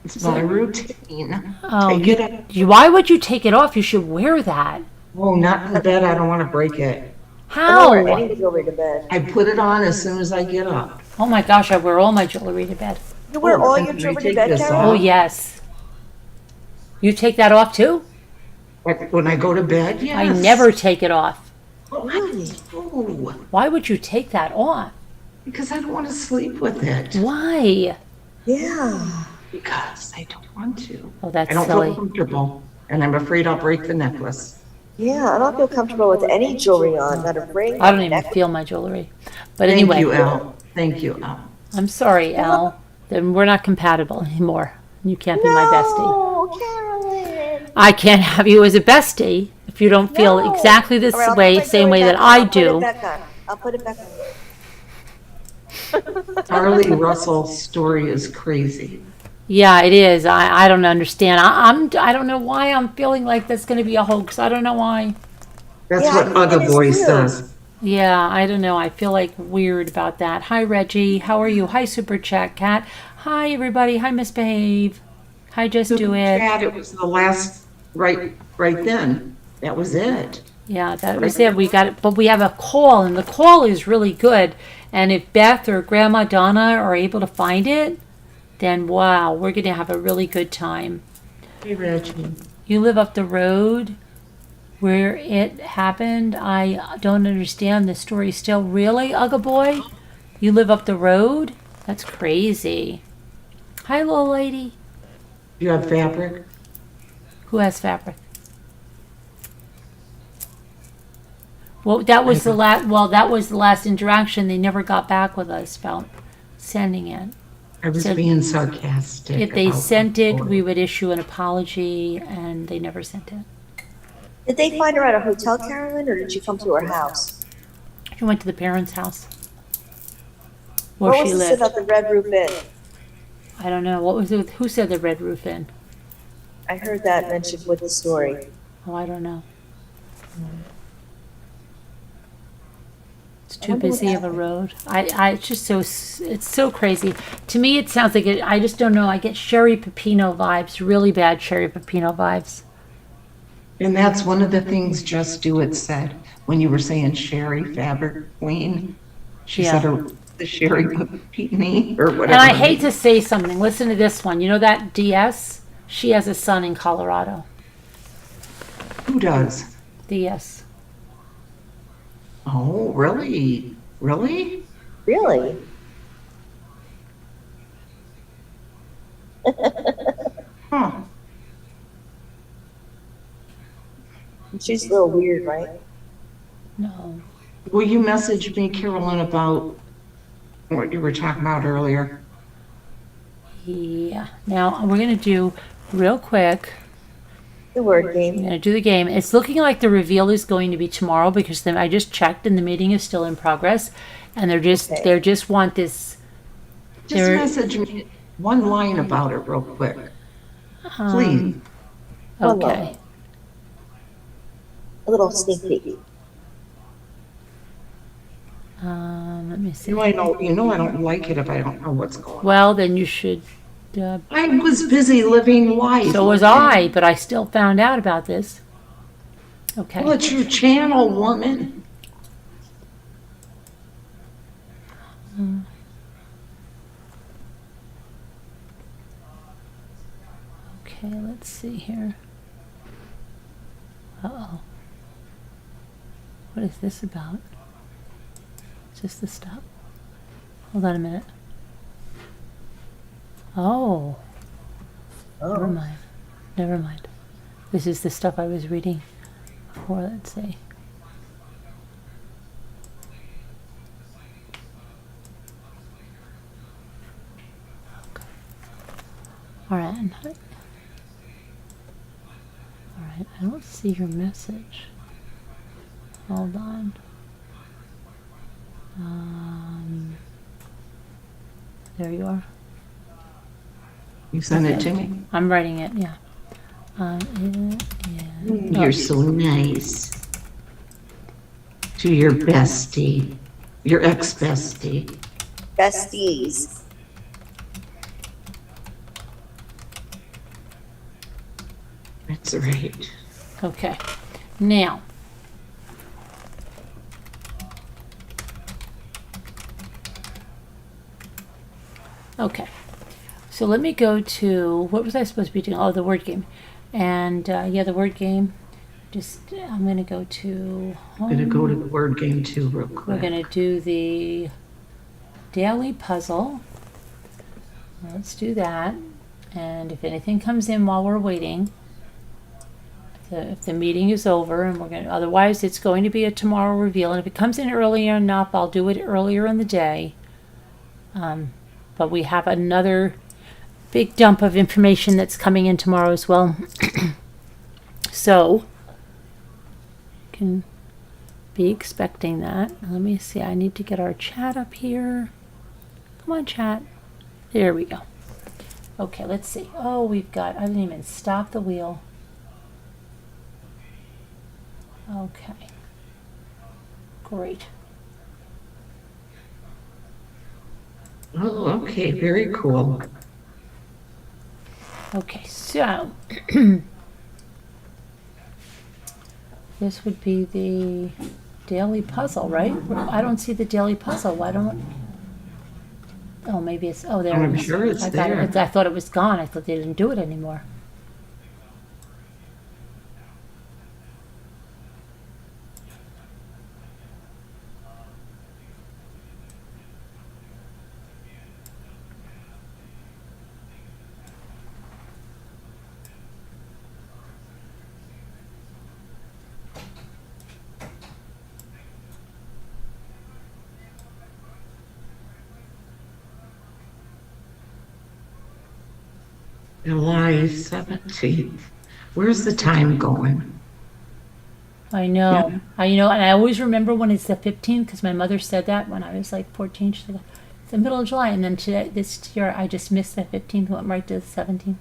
It's my routine. Oh, Take it off. why would you take it off? You should wear that. Oh, not in the bed. I don't want to break it. How? I need to go to bed. I put it on as soon as I get up. Oh my gosh, I wear all my jewelry to bed. You wear all then your can I jewelry to take bed, this Carol? off? Oh yes. You take that off too? Like when I go to bed, yes. I never take it off. Really? Oh, Why would you take that off? because I don't want to sleep with it. Why? Yeah. Because I don't want to. Oh, that's I don't silly. feel comfortable, and I'm afraid I'll break the necklace. Yeah, I don't feel comfortable with any jewelry on, not a ring. I don't even necklace. feel my jewelry. But Thank anyway, you, Al. Thank you, Al. I'm sorry, Al. Then we're not compatible anymore. You can't be my bestie. No, Carolyn. I can't have you as a bestie if you don't feel No. exactly this All right, I'll way, put my same way jewelry that back on. I I'll put do. it back on. I'll put it back on. Carlee Russell's story is crazy. Yeah, it is. I don't understand. I don't know why I'm feeling like that's going to be a hoax. I don't know why. That's Yeah, I what think Other it is Boy too. says. Yeah, I don't know. I feel like weird about that. Hi, Reggie. How are you? Hi, Super Chat Cat. Hi, everybody. Hi, Misbehave. Hi, Just Do It. Chad, it was the last, right then. That was it. Yeah, that was it. We got it. But we have a call, and the call is really good. And if Beth or Grandma Donna are able to find it, then wow, we're going to have a really good time. Hey, Reggie. You live up the road where it happened. I don't understand the story still. Really, Ugga Boy? You live up the road? That's crazy. Hi, little lady. You have fabric? Who has fabric? Well, that was the last. Well, that was the last interaction. They never got back with us about sending it. I was So being sarcastic. If they about sent it, the we would issue an apology, and they never sent it. Did they find her at a hotel, Carolyn, or did you come to her house? She went to the parents' house where What she was this lived. about the Red Roof Inn? I don't know. What was it? Who said the Red Roof Inn? I heard that mentioned with the story. Oh, I don't know. It's I too wonder what busy of a happened. road. It's just so, it's so crazy. To me, it sounds like it, I just don't know. I get Sherry Pepino vibes, really bad Sherry Pepino vibes. And that's one of the things Just Do It said when you were saying Sherry Fabric Queen. She Yeah. said her, the Sherry Pepini or whatever. And I hate to say something. Listen to this one. You know that DS? She has a son in Colorado. Who does? DS. Oh, really? Really? Really? Huh. She's a little weird, right? No. Will you message me, Carolyn, about what you were talking about earlier? Yeah. Now, we're going to do real quick. The word I'm game. going to do the game. It's looking like the reveal is going to be tomorrow because then I just checked and the meeting is still in progress. And Okay. they just want this. Just There- message me one line about it real quick, um, please. Okay. A little sneak peek. Let me see. I don't like it if I don't know what's going on. Well, then you should. I was busy living life. So was I, but I still found out about this. Okay. Well, it's your channel, woman. Okay, let's see here. What is this about? Is this the stuff? Hold on a minute. Oh. Never mind. Never mind. This is the stuff I was reading before, let's see. Okay. All right. All right. I don't see your message. Hold on. There you are. You sent it to me? I'm writing it, yeah. You're so nice. To your bestie, your ex-bestie. Besties. That's right. Okay. Now. Okay. So let me go to, what was I supposed to be doing? Oh, the word game. And yeah, the word game. I'm going to go to home. I'm going to go to the word game too real quick. We're going to do the daily puzzle. Let's do that. And if anything comes in while we're waiting, if the meeting is over, and we're going to, otherwise it's going to be a tomorrow reveal. And if it comes in earlier enough, I'll do it earlier in the day. But we have another big dump of information that's coming in tomorrow as well. So, can be expecting that. Let me see. I need to get our chat up here. Come on, chat. There we go. Okay, let's see. Oh, we've got, I didn't even stop the wheel. Okay. Great. Oh, okay. Very cool. Okay, so this would be the daily puzzle, right? I don't see the daily puzzle. Why don't? Oh, maybe it's. Oh, there I'm it is. sure it's there. I thought it was gone. I thought they didn't do it anymore. July 17th. Where's the time going? I know. Yeah. And I always remember when it's the 15th because my mother said that when I was like 14. She said, it's the middle of July. And then this year, I just missed the 15th, went right to the 17th.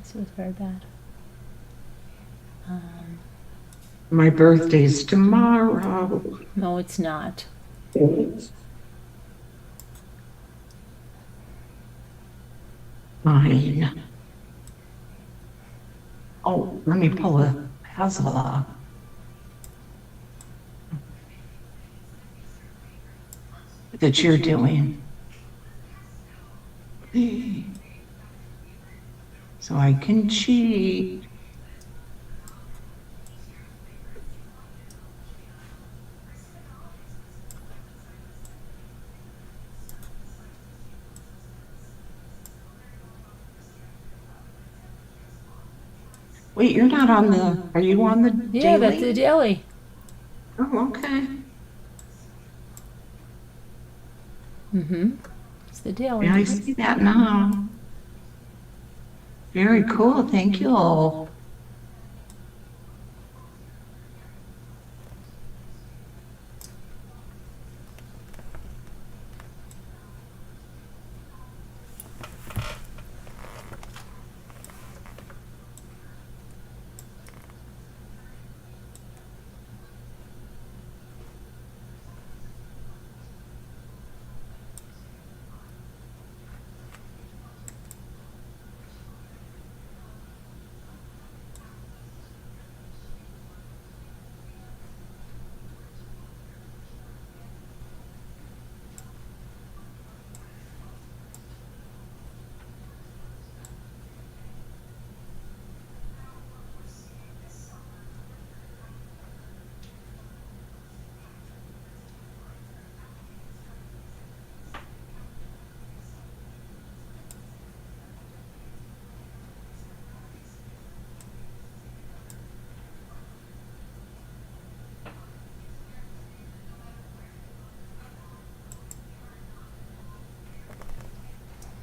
This was very bad. My birthday's tomorrow. No, it's not. Fine. Oh, let me pull a puzzle up. That you're doing. So I can cheat. Wait, you're not on the, are you on the Yeah, daily? that's the daily. Oh, okay. Mm-hmm. It's the daily. Yeah, I see that now. Very cool, thank you all.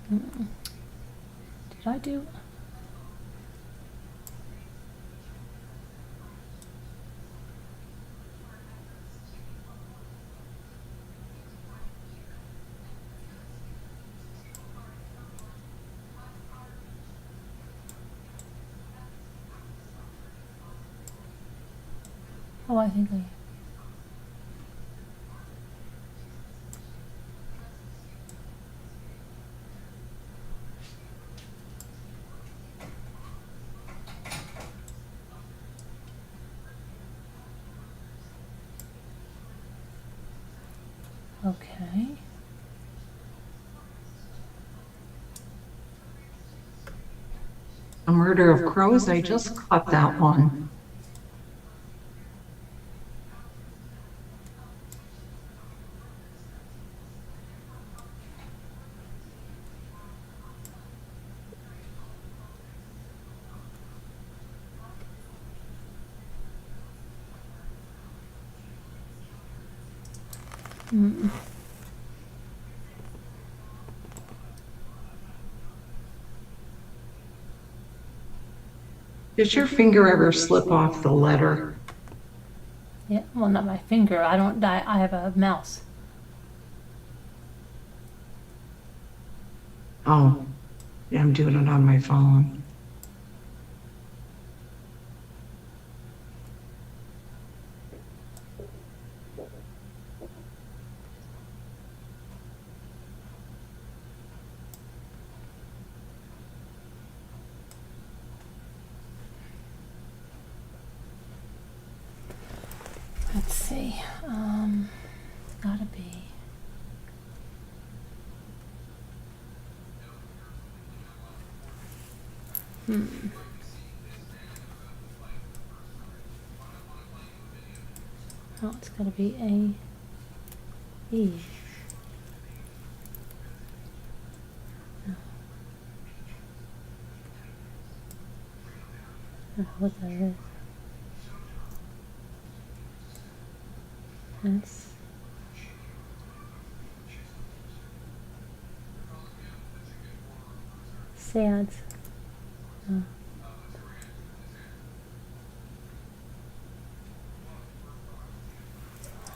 Did I do? Oh, I think I. Okay. A Murder of Crows, I just caught that one. Mm. Did your finger ever slip off the letter? Yeah, well, not my finger. I don't. I have a mouse. Oh, yeah, I'm doing it on my phone. Let's see. Gotta be. Oh, it's gotta be A. E. Oh, what that is. That's sad. Oh.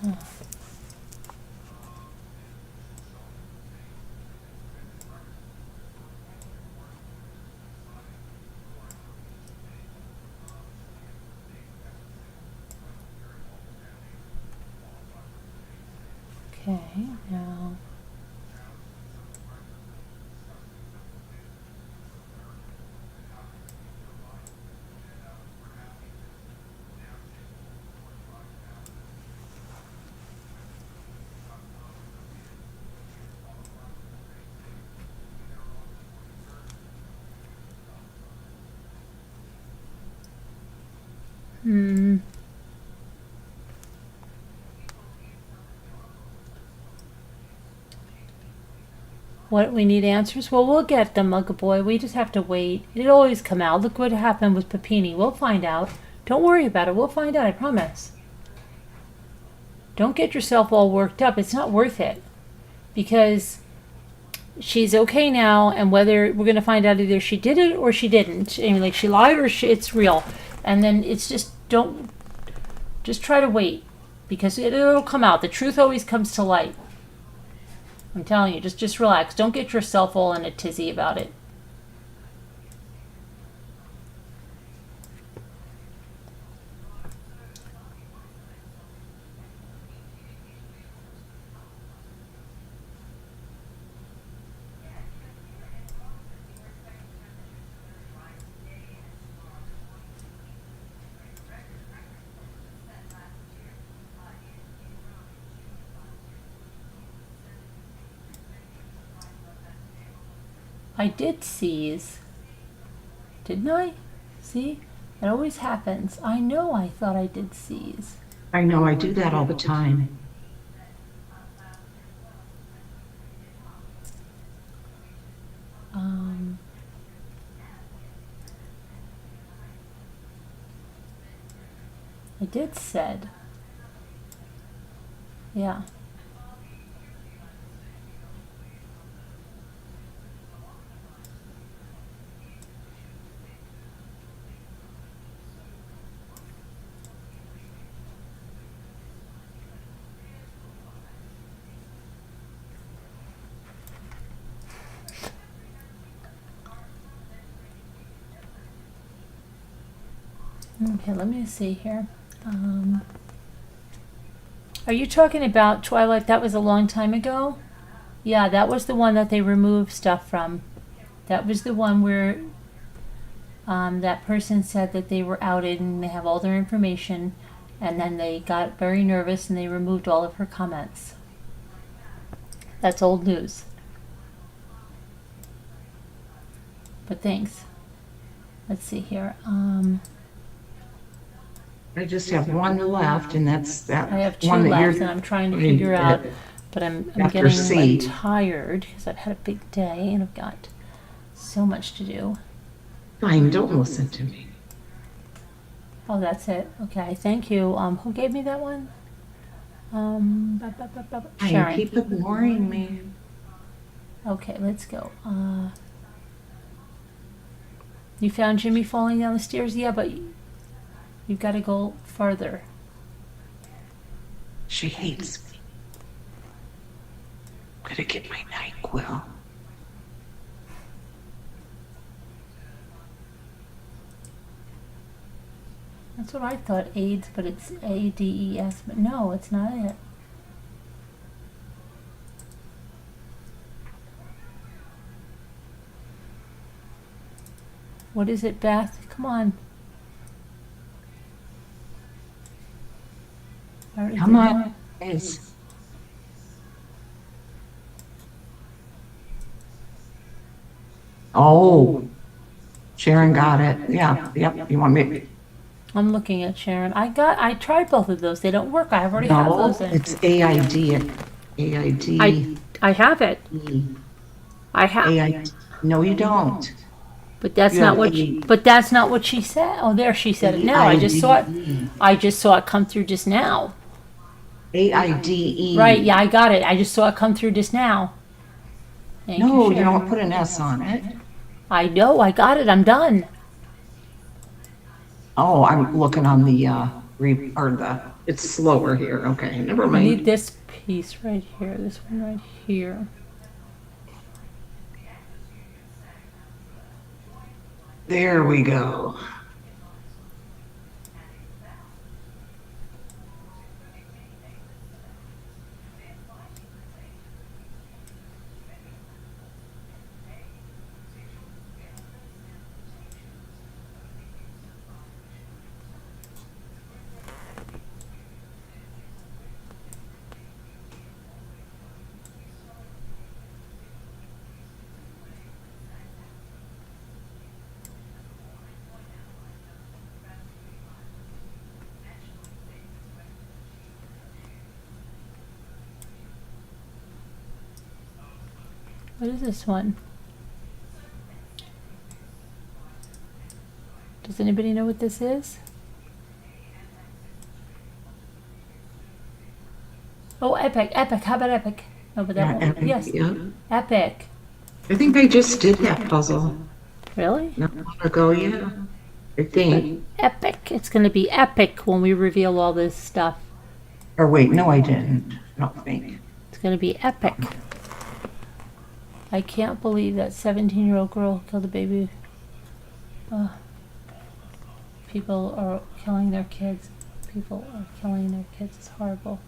Oh. Okay, now. Hmm. What, we need answers? Well, we'll get them, Mugga Boy. We just have to wait. It'll always come out. Look what happened with Papini. We'll find out. Don't worry about it. We'll find out, I promise. Don't get yourself all worked up. It's not worth it. Because she's okay now, and whether we're going to find out either she did it or she didn't. I mean, like, she lied or it's real. And then it's just, just try to wait. Because it'll come out. The truth always comes to light. I'm telling you, just relax. Don't get yourself all in a tizzy about it. I did seize. Didn't I? See? It always happens. I know I thought I did seize. I know, I do that all the time. I did said. Yeah. Okay, let me see here. Are you talking about Twilight? That was a long time ago? Yeah, that was the one that they removed stuff from. That was the one where that person said that they were outed and they have all their information, and then they got very nervous and they removed all of her comments. That's old news. But thanks. Let's see here. I just have one left, and that's that I have two one that left, you're. and I'm trying to I mean, figure out. But I'm after getting C. like tired because I've had a big day and I've got so much to do. Fine, don't listen to me. Oh, that's it. Okay, thank you. Who gave me that one? Fine, Sharon. keep ignoring me. Okay, let's go. You found Jimmy falling down the stairs? Yeah, but you've got to go farther. She hates me. Gotta get my NyQuil. That's what I thought, AIDS, but it's AIDS, but no, it's not it. What is it, Beth? Come on. I already Come did on, that. guys. Oh, Sharon got it. Yeah, yep. You want me? I'm looking at Sharon. I tried both of those. They don't work. I already have No, those in. it's AID. AID. I have it. I have. AID. No, you don't. But that's You not have what. But that's not what she said. Oh, there she said it now. I just saw it. I just saw it come through just now. AIDE. Right? Yeah, I got it. I just saw it come through just now. Thank No, you, you Sharon. don't put an S on it. I know. I got it. I'm done. Oh, I'm looking on the it's slower here. Okay, never I need mind. this piece right here. This one right here. There we go. What is this one? Does anybody know what this is? Oh, Epic. Epic. How about Epic? No, but that Yeah, won't. Epic, Yes. yeah. Epic. I think I just did that puzzle Really? not long ago, yeah. I think. Epic. It's going to be epic when we reveal all this stuff. Or wait, no, I didn't. I don't think. It's going to be epic. I can't believe that 17-year-old girl killed a baby. People are killing their kids. People are killing their kids. It's horrible.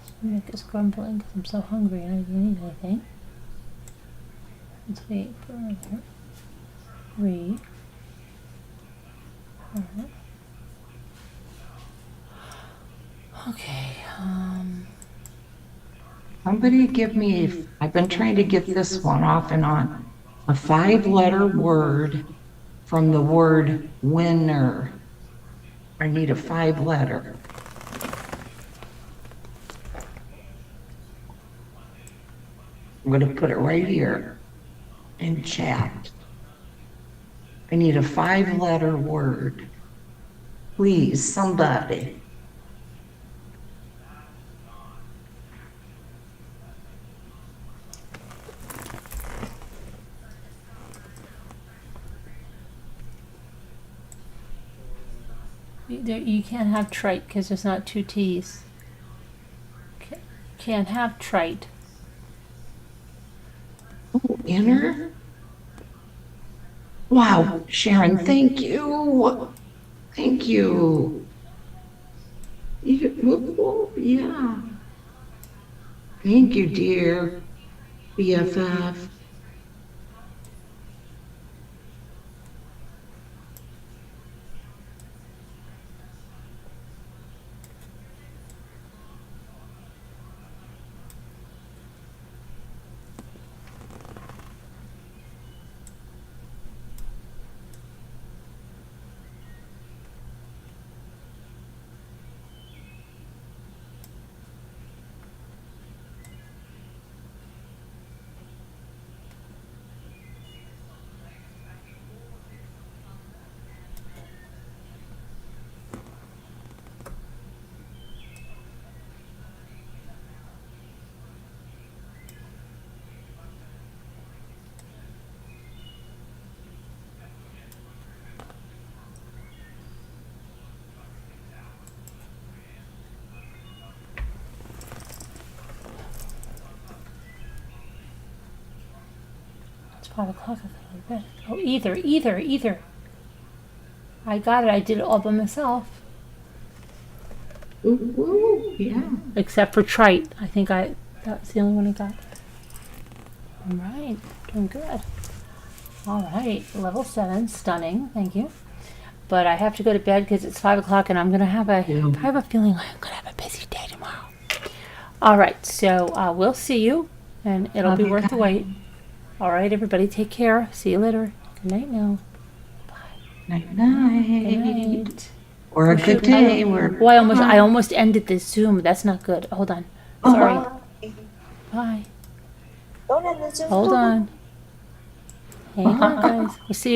Stomach is grumbling because I'm so hungry and I didn't eat anything. Let's wait for another 3. 4. Okay, Somebody give me, I've been trying to get this one off and on, a 5-letter word from the word winner. I need a 5-letter. I'm going to put it right here in chat. I need a 5-letter word. Please, somebody. You can't have trite because there's not 2 T's. Can't have trite. Oh, inner? Wow, Sharon, thank you. Thank you. Yeah. Thank you, dear BFF. It's 5 o'clock. I gotta go to bed. Oh, either. I got it. I did it all by myself. Ooh, yeah. Except for trite. I think that's the only one I got. All right. Doing good. All right. Level 7. Stunning. Thank you. But I have to go to bed because it's 5 o'clock and I have a feeling I'm going to have a busy day tomorrow. All right. So we'll see you and it'll be worth the wait. All right, everybody. Take care. See you later. Good night now. Night, night. Good night. Or a good day. Oh, I almost ended this Zoom. That's not good. Hold on. Sorry. Bye. Don't end the Zoom. Hold on. Hang on, guys. We'll see you.